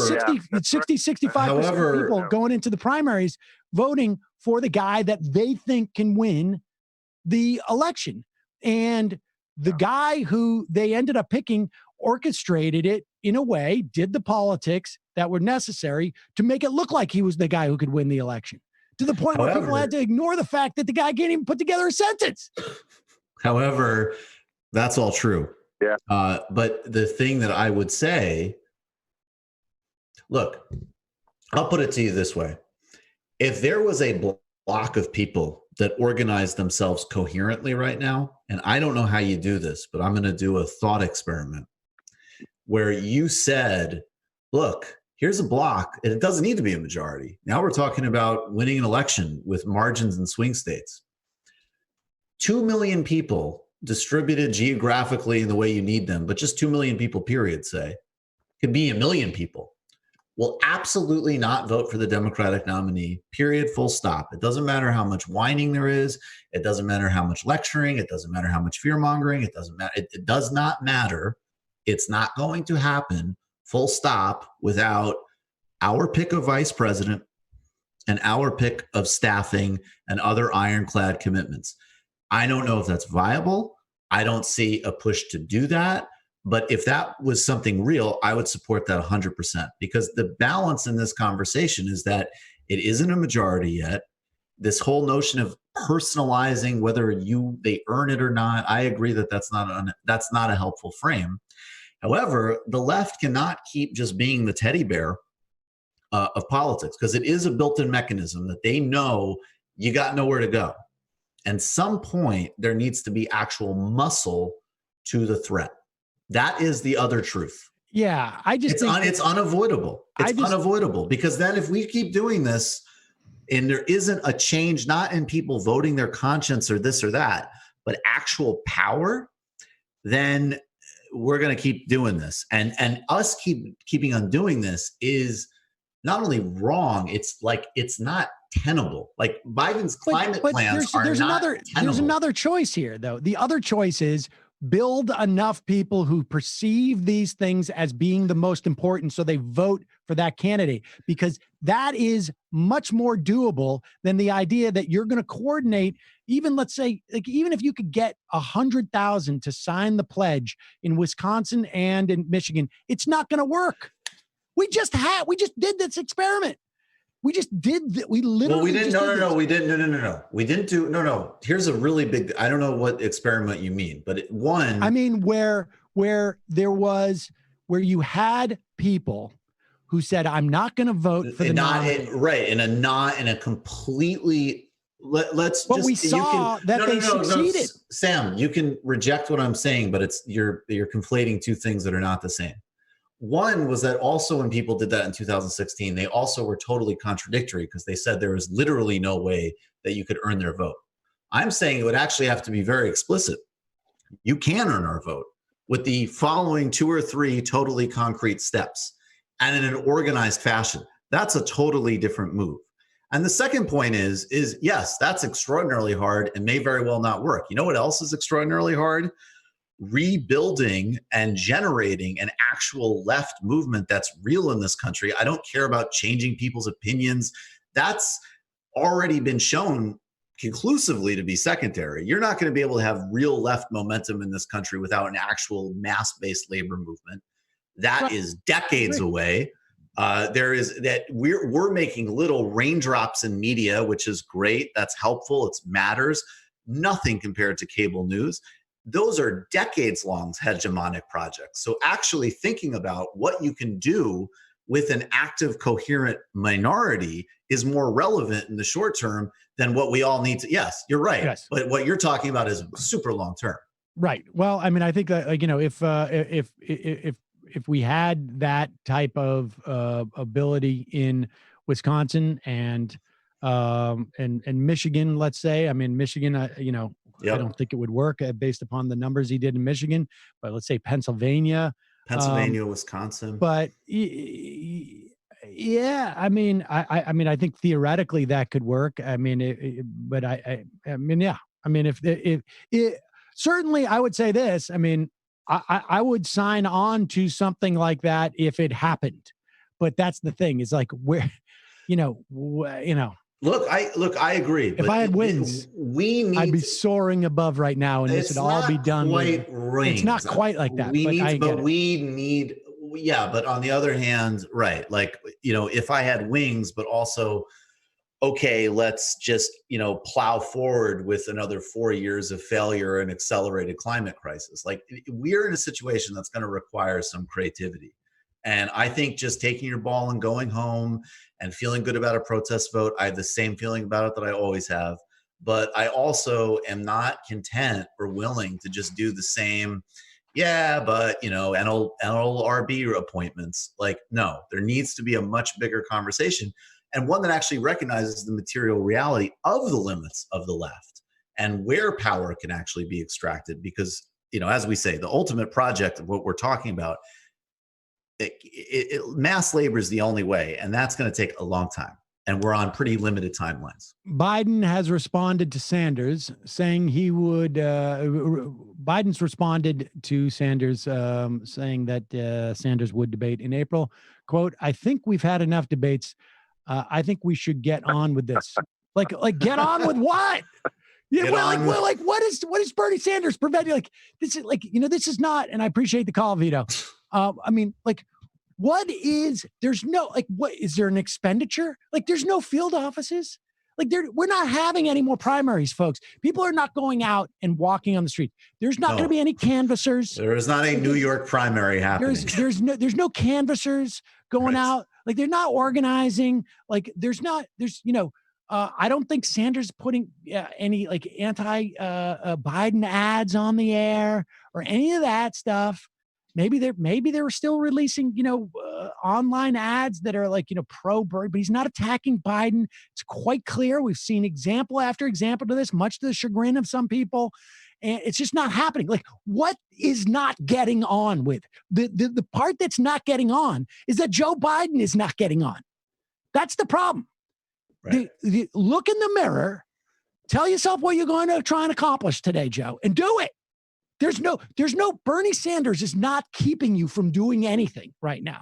it's 65% of people going into the primaries voting for the guy that they think can win the election. And the guy who they ended up picking orchestrated it in a way, did the politics that were necessary to make it look like he was the guy who could win the election, to the point where people had to ignore the fact that the guy can't even put together a sentence. However, that's all true. Yeah. But the thing that I would say, look, I'll put it to you this way. If there was a block of people that organize themselves coherently right now, and I don't know how you do this, but I'm going to do a thought experiment where you said, look, here's a block, and it doesn't need to be a majority. Now we're talking about winning an election with margins in swing states. 2 million people distributed geographically in the way you need them, but just 2 million people, period, say, could be 1 million people, will absolutely not vote for the Democratic nominee, period, full stop. It doesn't matter how much whining there is. It doesn't matter how much lecturing. It doesn't matter how much fear-mongering. It doesn't matter. It does not matter. It's not going to happen, full stop, without our pick of vice president and our pick of staffing and other ironclad commitments. I don't know if that's viable. I don't see a push to do that. But if that was something real, I would support that 100%, because the balance in this conversation is that it isn't a majority yet. This whole notion of personalizing whether they earn it or not, I agree that that's not a helpful frame. However, the left cannot keep just being the teddy bear of politics, because it is a built-in mechanism that they know you got nowhere to go. And some point there needs to be actual muscle to the threat. That is the other truth. Yeah, I just think it's unavoidable. It's unavoidable, because then if we keep doing this and there isn't a change, not in people voting their conscience or this or that, but actual power, then we're going to keep doing this. And us keeping on doing this is not only wrong, it's not tenable. Like Biden's climate plans are not tenable. There's another choice here, though. The other choice is build enough people who perceive these things as being the most important so they vote for that candidate, because that is much more doable than the idea that you're going to coordinate. Even, let's say, like, even if you could get 100,000 to sign the pledge in Wisconsin and in Michigan, it's not going to work. We just did this experiment. We just did that. We literally. Well, we didn't. No. We didn't. No. We didn't do. No. Here's a really big. I don't know what experiment you mean, but one. I mean, where you had people who said, "I'm not going to vote for the nominee." Right, in a completely. Let's. But just, we saw that they succeeded. Sam, you can reject what I'm saying, but you're conflating two things that are not the same. One was that also when people did that in 2016, they also were totally contradictory because they said there was literally no way that you could earn their vote. I'm saying it would actually have to be very explicit. You can earn our vote with the following 2 or 3 totally concrete steps and in an organized fashion. That's a totally different move. And the second point is yes, that's extraordinarily hard and may very well not work. You know what else is extraordinarily hard? Rebuilding and generating an actual left movement that's real in this country. I don't care about changing people's opinions. That's already been shown conclusively to be secondary. You're not going to be able to have real left momentum in this country without an actual mass-based labor movement. That is decades away. There is that we're making little raindrops in media, which is great. That's helpful. It matters. Nothing compared to cable news. Those are decades-long hegemonic projects. So actually thinking about what you can do with an active, coherent minority is more relevant in the short term than what we all need to. Yes, you're right. Yes. But what you're talking about is super long term. Right. Well, I mean, I think that, if we had that type of ability in Wisconsin and Michigan, let's say, I mean, Michigan, I don't think it would work based upon the numbers he did in Michigan, but let's say Pennsylvania, Wisconsin. But yeah, I mean, I think theoretically that could work. I mean, if certainly I would say this. I mean, I would sign on to something like that if it happened, but that's the thing. Is like where, Look, I agree. If I had wings, I'd be soaring above right now, and this would all be done. It's not quite like that. But on the other hand, right? Like, if I had wings, but also, okay, let's just plow forward with another 4 years of failure and accelerated climate crisis. Like, we're in a situation that's going to require some creativity. And I think just taking your ball and going home and feeling good about a protest vote, I have the same feeling about it that I always have. But I also am not content or willing to just do the same, NLRB appointments. Like, no, there needs to be a much bigger conversation, and one that actually recognizes the material reality of the limits of the left and where power can actually be extracted. Because, as we say, the ultimate project of what we're talking about, mass labor is the only way, and that's going to take a long time, and we're on pretty limited timelines. Biden has responded to Sanders saying he would Biden's responded to Sanders saying that Sanders would debate in April. Quote, "I think we've had enough debates. I think we should get on with this." Like get on with what? Yeah, what is Bernie Sanders preventing? Like, this is this is not, and I appreciate the call, Vito. I mean, there's no, what is there an expenditure? Like, there's no field offices. Like, we're not having any more primaries, folks. People are not going out and walking on the street. There's not going to be any canvassers. There is not a New York primary happening. There's no canvassers going out. Like, they're not organizing. Like, I don't think Sanders putting any anti Biden ads on the air or any of that stuff. Maybe they were still releasing, online ads that are pro Bernie, but he's not attacking Biden. It's quite clear. We've seen example after example to this, much to the chagrin of some people, and it's just not happening. Like, what is not getting on with the part that's not getting on is that Joe Biden is not getting on. That's the problem. Right. Look in the mirror, tell yourself what you're going to try and accomplish today, Joe, and do it. There's no Bernie Sanders is not keeping you from doing anything right now.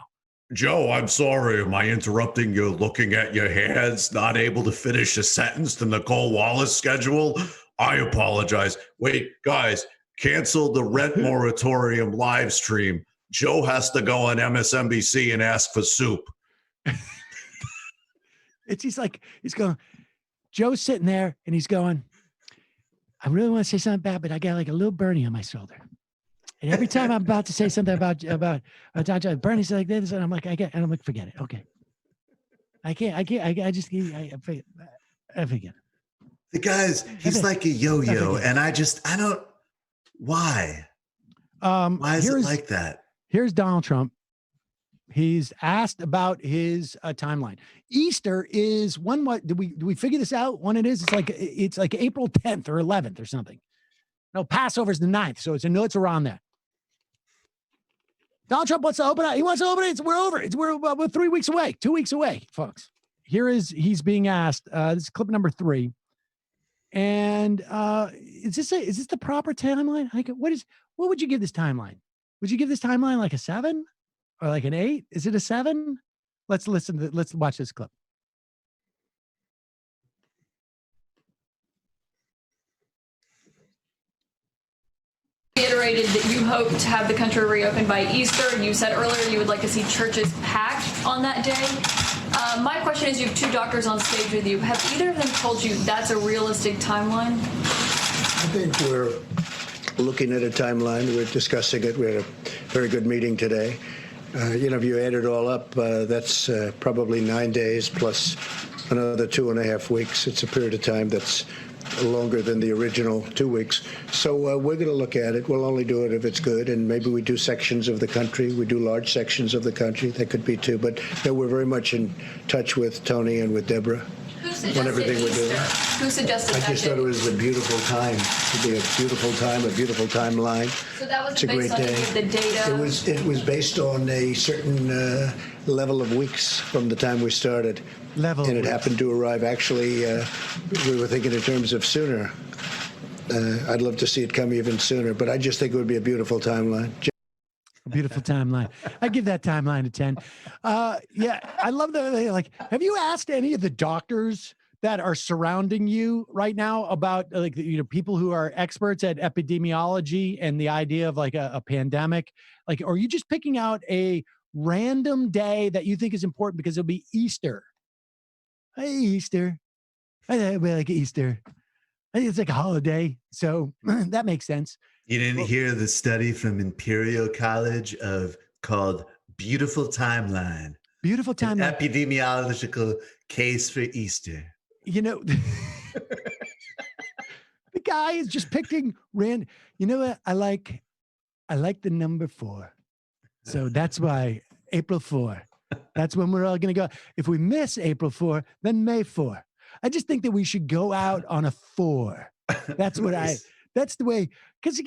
Joe, I'm sorry. Am I interrupting you looking at your hands, not able to finish a sentence to Nicole Wallace schedule? I apologize. Wait, guys, cancel the rent moratorium live stream. Joe has to go on MSNBC and ask for soup. He's going, Joe's sitting there and he's going, I really want to say something bad, but I got like a little Bernie on my shoulder. And every time I'm about to say something about Bernie's like this, and I'm like, forget it. Okay. I forget it. The guy's, he's like a yo-yo. And I don't, why? Why is it like that? Here's Donald Trump. He's asked about his timeline. Easter is what do we figure this out when it is? It's like April 10th or 11th or something. No, Passover's the 9th. So it's around that. Donald Trump wants to open up. He wants to open it. We're over. We're 3 weeks away, 2 weeks away, folks. He's being asked. This is clip number 3. And is this the proper timeline? What would you give this timeline? Would you give this timeline like a 7 or like an 8? Is it a 7? Let's watch this clip. Reiterated that you hope to have the country reopened by Easter. You said earlier you would like to see churches packed on that day. My question is, you have 2 doctors on stage with you. Have either of them told you that's a realistic timeline? I think we're looking at a timeline. We're discussing it. We had a very good meeting today. If you add it all up, that's probably 9 days plus another 2.5 weeks. It's a period of time that's longer than the original 2 weeks. So we're going to look at it. We'll only do it if it's good, and maybe we do sections of the country. We do large sections of the country. That could be 2. But we're very much in touch with Tony and with Deborah on everything we're doing. Who suggested that? I just thought it was a beautiful time. It would be a beautiful time, a beautiful timeline. So that was It's a based great on day. the data? It was based on a certain level of weeks from the time we started. And it happened to arrive. Actually, we were thinking in terms of sooner. I'd love to see it come even sooner, but I just think it would be a beautiful timeline. A beautiful timeline. I give that timeline a 10. Yeah, I love that. Have you asked any of the doctors that are surrounding you right now about people who are experts at epidemiology and the idea of a pandemic? Are you just picking out a random day that you think is important because it'll be Easter? Hey, Easter. I like Easter. I think it's like a holiday, so that makes sense. You didn't hear the study from Imperial College called Beautiful Timeline. Beautiful Timeline. An epidemiological case for Easter. The guy is just picking random. You know what? I like the number 4. So that's why April 4. That's when we're all going to go. If we miss April 4, then May 4. I just think that we should go out on a 4. That's what that's the way, because,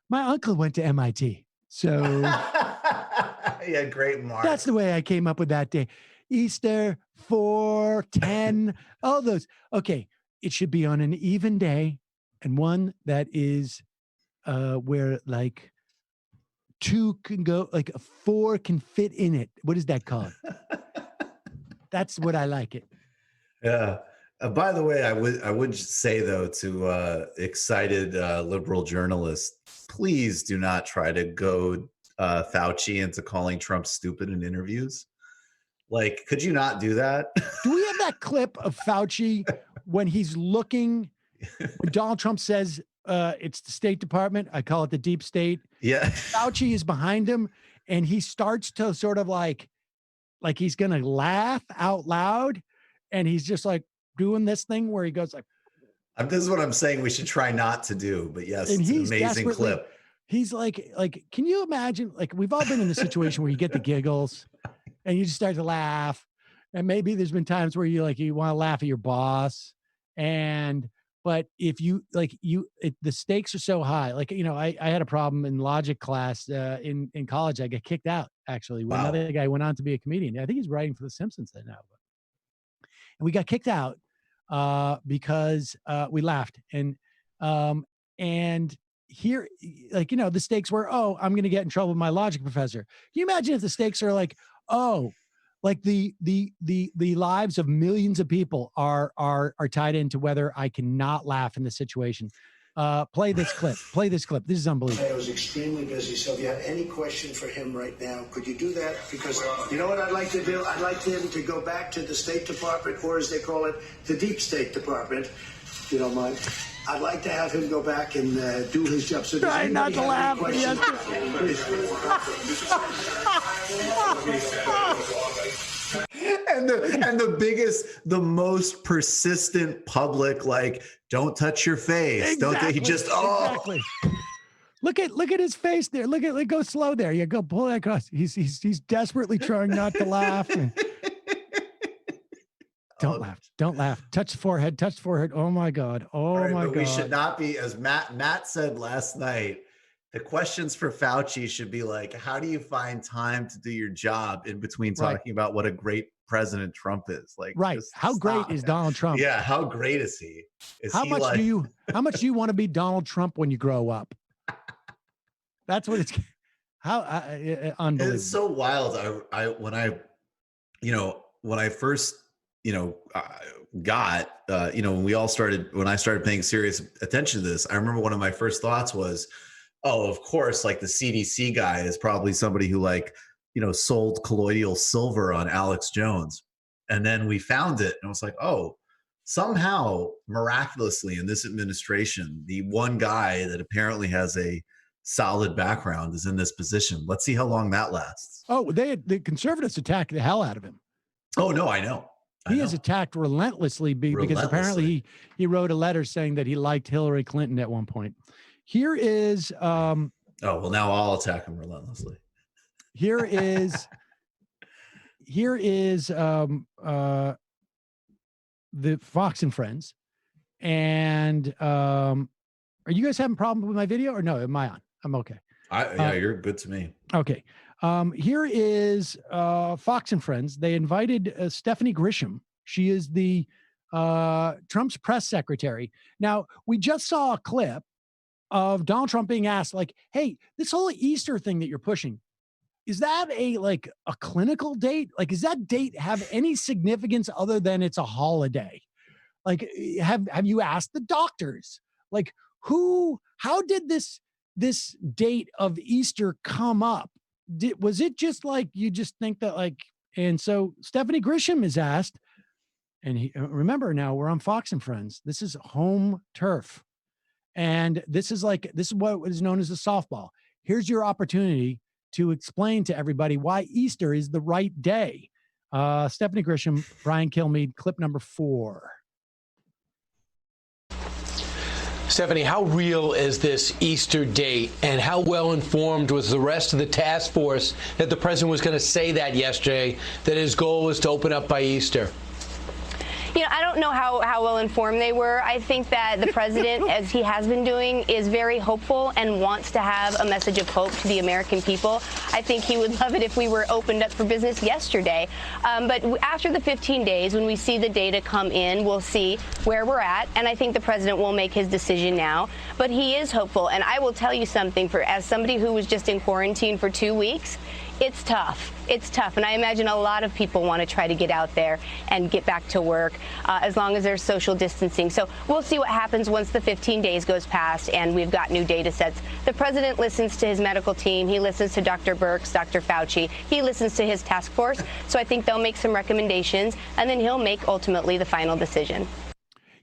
my uncle went to MIT. So yeah, great mark. That's the way I came up with that day. Easter, 4, 10, all those. Okay. It should be on an even day and one that is where 2 can go, a 4 can fit in it. What is that called? That's what I like it. Yeah. By the way, I would say though to excited liberal journalists, please do not try to goad Fauci into calling Trump stupid in interviews. Could you not do that? Do we have that clip of Fauci when he's looking? When Donald Trump says it's the State Department, I call it the deep state. Yeah. Fauci is behind him, and he starts to sort of like he's gonna laugh out loud, and he's just doing this thing where he goes this is what I'm saying we should try not to do, but yes, it's an amazing clip. He's can you imagine, we've all been in the situation where you get the giggles and you just start to laugh, and maybe there's been times where you want to laugh at your boss, but if you the stakes are so high, I had a problem in logic class in college. I got kicked out actually when another guy went on to be a comedian. I think he's writing for The Simpsons now. And we got kicked out because we laughed. And here, like, the stakes were, oh, I'm going to get in trouble with my logic professor. Can you imagine if the stakes are like, oh, like the lives of millions of people are tied into whether I cannot laugh in this situation. Play this clip. Play this clip. This is unbelievable. I was extremely busy, so if you have any question for him right now, could you do that? Because you know what I'd like to do? I'd like him to go back to the State Department, or as they call it, the Deep State Department, if you don't mind. I'd like to have him go back and do his job. So try not to laugh. Yes. And the most persistent public, like, don't touch your face. Exactly. He just Exactly. Look at his face there. Go slow there. You go pull that across. He's desperately trying not to laugh. Don't laugh. Don't laugh. Touch the forehead. Touch the forehead. Oh my God. Oh my God. We should not be, as Matt said last night, the questions for Fauci should be like, how do you find time to do your job in between talking about what a great President Trump is? Like, how great is Donald Trump? Yeah, how great is he? How much do you want to be Donald Trump when you grow up? That's what it's unbelievable. It's so wild. When I first got when I started paying serious attention to this, I remember one of my first thoughts was, oh, of course, like the CDC guy is probably somebody who sold colloidal silver on Alex Jones. And then we found it and it was like, oh, somehow miraculously in this administration, the one guy that apparently has a solid background is in this position. Let's see how long that lasts. Oh, the conservatives attacked the hell out of him. Oh, no, I know. He is attacked relentlessly because apparently he wrote a letter saying that he liked Hillary Clinton at one point. Here is oh, well, now I'll attack him relentlessly. Here is the Fox and Friends. And are you guys having a problem with my video or no? Am I on? I'm okay. Yeah, you're good to me. Okay. Here is Fox and Friends. They invited Stephanie Grisham. She is the Trump's press secretary. Now, we just saw a clip of Donald Trump being asked, like, hey, this whole Easter thing that you're pushing, is that a clinical date? Like, does that date have any significance other than it's a holiday? Like, have you asked the doctors? Like, how did this date of Easter come up? Was it just like, you just think that and so Stephanie Grisham is asked, and remember now we're on Fox and Friends. This is home turf. And this is what is known as a softball. Here's your opportunity to explain to everybody why Easter is the right day. Stephanie Grisham, Brian Kilmeade, clip number 4. Stephanie, how real is this Easter date, and how well informed was the rest of the task force that the president was going to say that yesterday, that his goal was to open up by Easter? I don't know how well informed they were. I think that the president, as he has been doing, is very hopeful and wants to have a message of hope to the American people. I think he would love it if we were opened up for business yesterday. But after the 15 days, when we see the data come in, we'll see where we're at. And I think the president will make his decision now. But he is hopeful. And I will tell you something, as somebody who was just in quarantine for 2 weeks, it's tough. It's tough. And I imagine a lot of people want to try to get out there and get back to work as long as there's social distancing. So we'll see what happens once the 15 days goes past and we've got new data sets. The president listens to his medical team. He listens to Dr. Birx, Dr. Fauci. He listens to his task force. So I think they'll make some recommendations and then he'll make ultimately the final decision.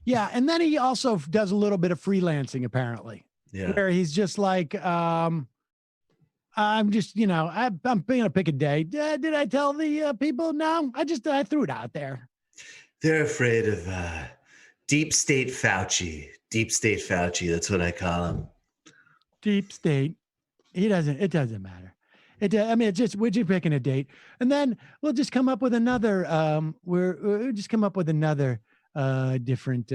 Yeah. And then he also does a little bit of freelancing, apparently. Yeah. Where he's just like, I'm just, I'm going to pick a day. Did I tell the people? No, I threw it out there. They're afraid of deep state Fauci. Deep state Fauci. That's what I call him. Deep state. It doesn't matter. It's just, we're just picking a date. And then we'll just come up with another, we'll just come up with another different,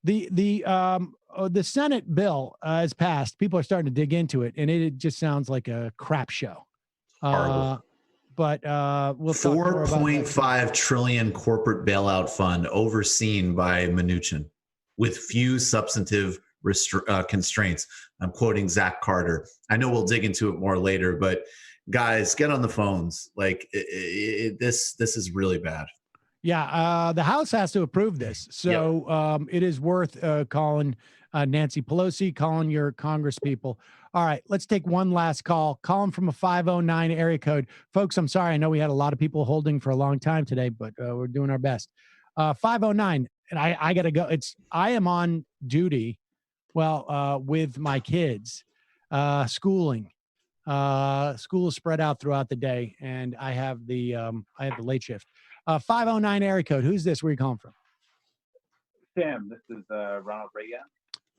the Senate bill has passed. People are starting to dig into it, and it just sounds like a crap show. But we'll talk more about 4.5 trillion corporate bailout fund overseen by Mnuchin, with few substantive constraints. I'm quoting Zach Carter. I know we'll dig into it more later, but guys, get on the phones. Like this is really bad. Yeah, the House has to approve this. So it is worth calling Nancy Pelosi, calling your Congress people. All right, let's take one last call. Calling from a 509 area code. Folks, I'm sorry. I know we had a lot of people holding for a long time today, but we're doing our best. 509, and I got to go. I am on duty, with my kids, schooling. School is spread out throughout the day, and I have the late shift. 509 area code. Who's this? Where are you calling from? Sam, this is Ronald Reagan.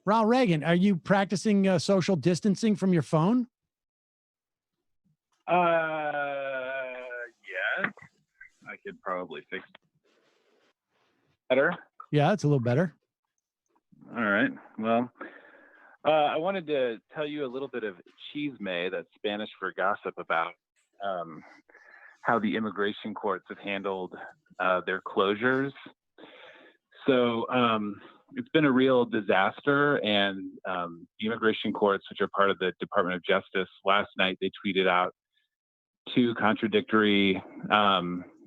Ronald Reagan, are you practicing social distancing from your phone? Yes. I could probably fix it better. Yeah, it's a little better. All right. Well, I wanted to tell you a little bit of chisme, that's Spanish for gossip, about how the immigration courts have handled their closures. So it's been a real disaster, and the immigration courts, which are part of the Department of Justice, last night they tweeted out 2 contradictory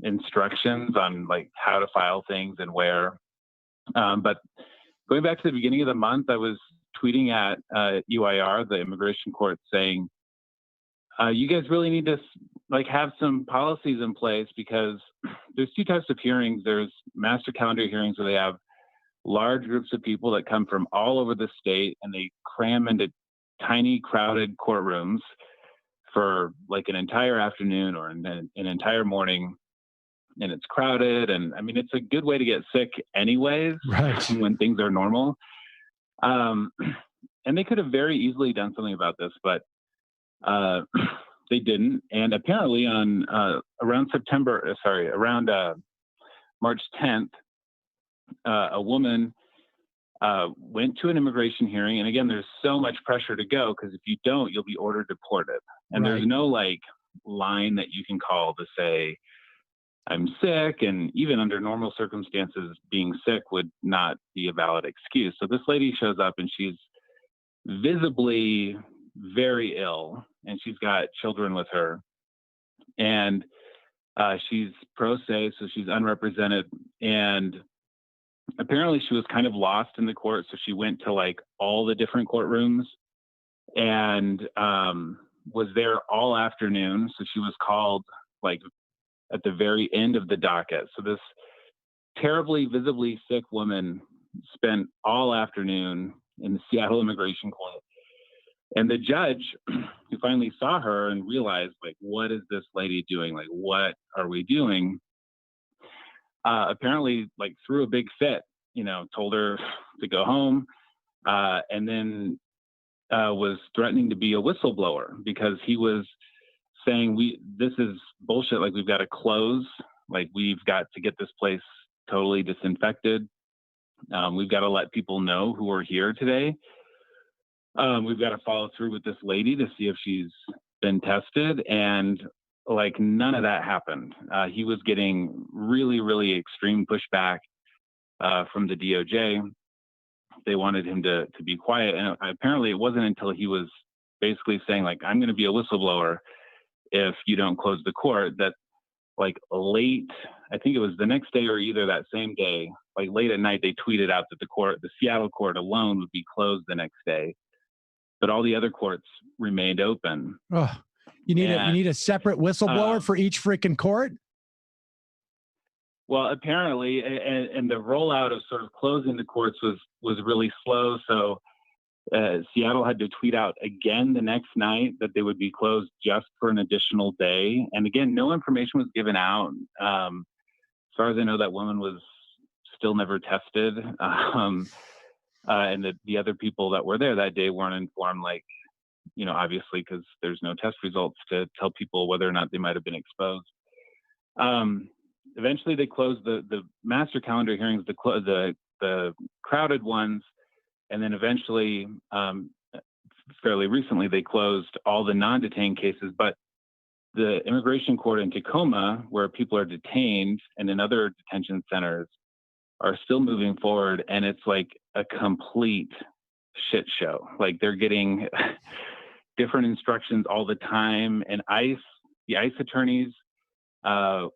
instructions on like how to file things and where. But going back to the beginning of the month, I was tweeting at UIR, the immigration court, saying, you guys really need to have some policies in place, because there's 2 types of hearings. There's master calendar hearings where they have large groups of people that come from all over the state, and they cram into tiny, crowded courtrooms for like an entire afternoon or an entire morning, and it's crowded. And I mean, it's a good way to get sick anyways, right, when things are normal. And they could have very easily done something about this, but they didn't. And apparently on around March 10th, a woman went to an immigration hearing. And again, there's so much pressure to go, because if you don't, you'll be ordered deported. And Right. there's no line that you can call to say, I'm sick. And even under normal circumstances, being sick would not be a valid excuse. So this lady shows up, and she's visibly very ill, and she's got children with her, and she's pro se, so she's unrepresented, and apparently she was kind of lost in the court, so she went to all the different courtrooms and was there all afternoon. So she was called at the very end of the docket. So this terribly visibly sick woman spent all afternoon in the Seattle Immigration Court. And the judge, who finally saw her and realized, what is this lady doing? What are we doing? Apparently, threw a big fit, told her to go home, and then was threatening to be a whistleblower, because he was saying, this is bullshit. We've got to close. We've got to get this place totally disinfected. We've got to let people know who are here today. We've got to follow through with this lady to see if she's been tested. And none of that happened. He was getting really, really extreme pushback from the DOJ. They wanted him to be quiet. And apparently it wasn't until he was basically saying, I'm going to be a whistleblower if you don't close the court, that late, I think it was the next day or either that same day, late at night, they tweeted out that the Seattle court alone would be closed the next day, but all the other courts remained open. Oh, you need a separate whistleblower for each freaking court? Well, apparently, and the rollout of sort of closing the courts was really slow. So Seattle had to tweet out again the next night that they would be closed just for an additional day. And again, no information was given out. As far as I know, that woman was still never tested. And the other people that were there that day weren't informed, obviously, because there's no test results to tell people whether or not they might have been exposed. Eventually, they closed the master calendar hearings, the crowded ones, and then eventually, fairly recently, they closed all the non-detained cases. But the immigration court in Tacoma, where people are detained, and in other detention centers, are still moving forward, and it's a complete shit show. Like they're getting different instructions all the time. And the ICE attorneys,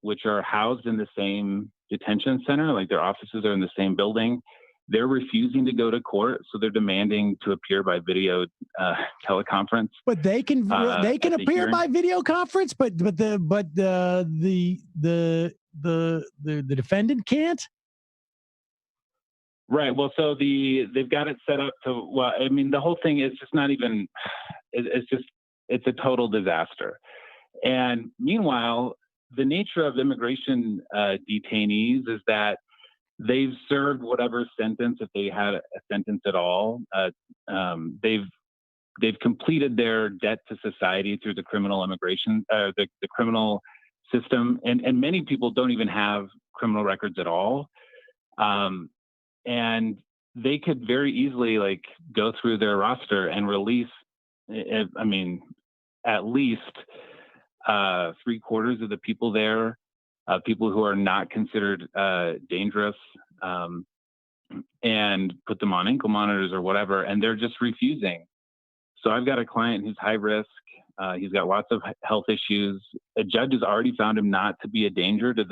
which are housed in the same detention center, like their offices are in the same building, they're refusing to go to court. So they're demanding to appear by video teleconference. But they can appear by video conference, but the defendant can't. Right. Well, so they've got it set up to. Well, I mean, the whole thing is just not even. It's a total disaster. And meanwhile, the nature of immigration detainees is that they've served whatever sentence, if they had a sentence at all. They've completed their debt to society through the criminal immigration, the criminal system, and many people don't even have criminal records at all. And they could very easily like go through their roster and release, I mean, at least 3/4 of the people there, people who are not considered dangerous, and put them on ankle monitors or whatever, and they're just refusing. So I've got a client who's high risk. He's got lots of health issues. A judge has already found him not to be a danger to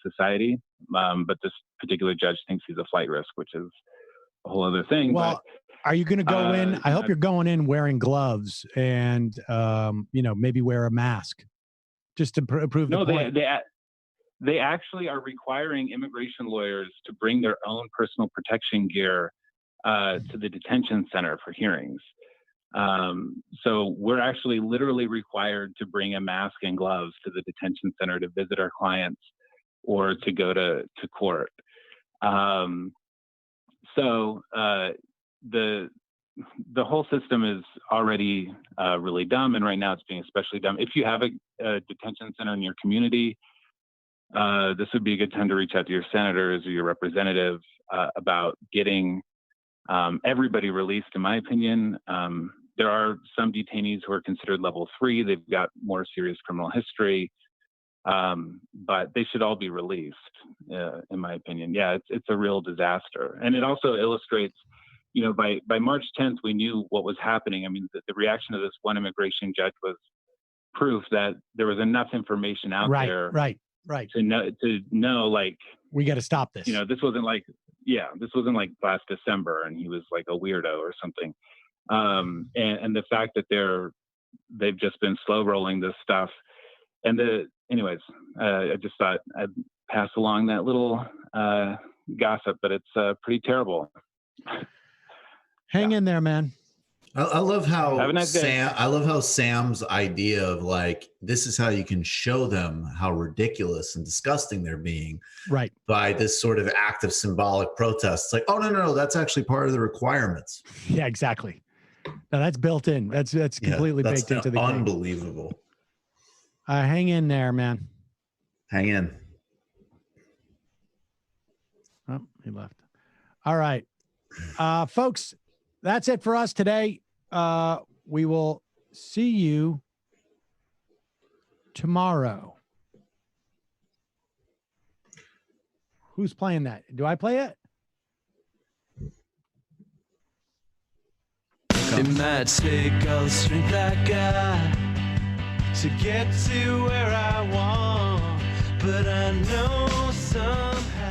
society, but this particular judge thinks he's a flight risk, which is a whole other thing. Well, are you going to go in? I hope you're going in wearing gloves and maybe wear a mask, just to prove the point. They actually are requiring immigration lawyers to bring their own personal protection gear to the detention center for hearings. So we're actually literally required to bring a mask and gloves to the detention center to visit our clients or to go to court. So the whole system is already really dumb, and right now it's being especially dumb. If you have a detention center in your community, this would be a good time to reach out to your senators or your representative about getting everybody released, in my opinion. There are some detainees who are considered level 3. They've got more serious criminal history, but they should all be released, in my opinion. Yeah, it's a real disaster. And it also illustrates, by March 10th, we knew what was happening. I mean, the reaction of this one immigration judge was proof that there was enough information out there. Right. To know, like, we got to stop this. This wasn't like last December and he was like a weirdo or something. And the fact that they've just been slow rolling this stuff. And I just thought I'd pass along that little gossip, but it's pretty terrible. Hang in there, man. I love how Have a nice day. I love how Sam's idea of like, this is how you can show them how ridiculous and disgusting they're being, right, by this sort of act of symbolic protest. It's like, oh no, that's actually part of the requirements. Yeah, exactly. No, that's built in. That's completely baked into the game. Unbelievable. Hang in there, man. Hang in. Oh, he left. All right, folks. That's it for us today. We will see you tomorrow. Who's playing that? Do I play it? It might take all the strength I got to get to where I want, but I know somehow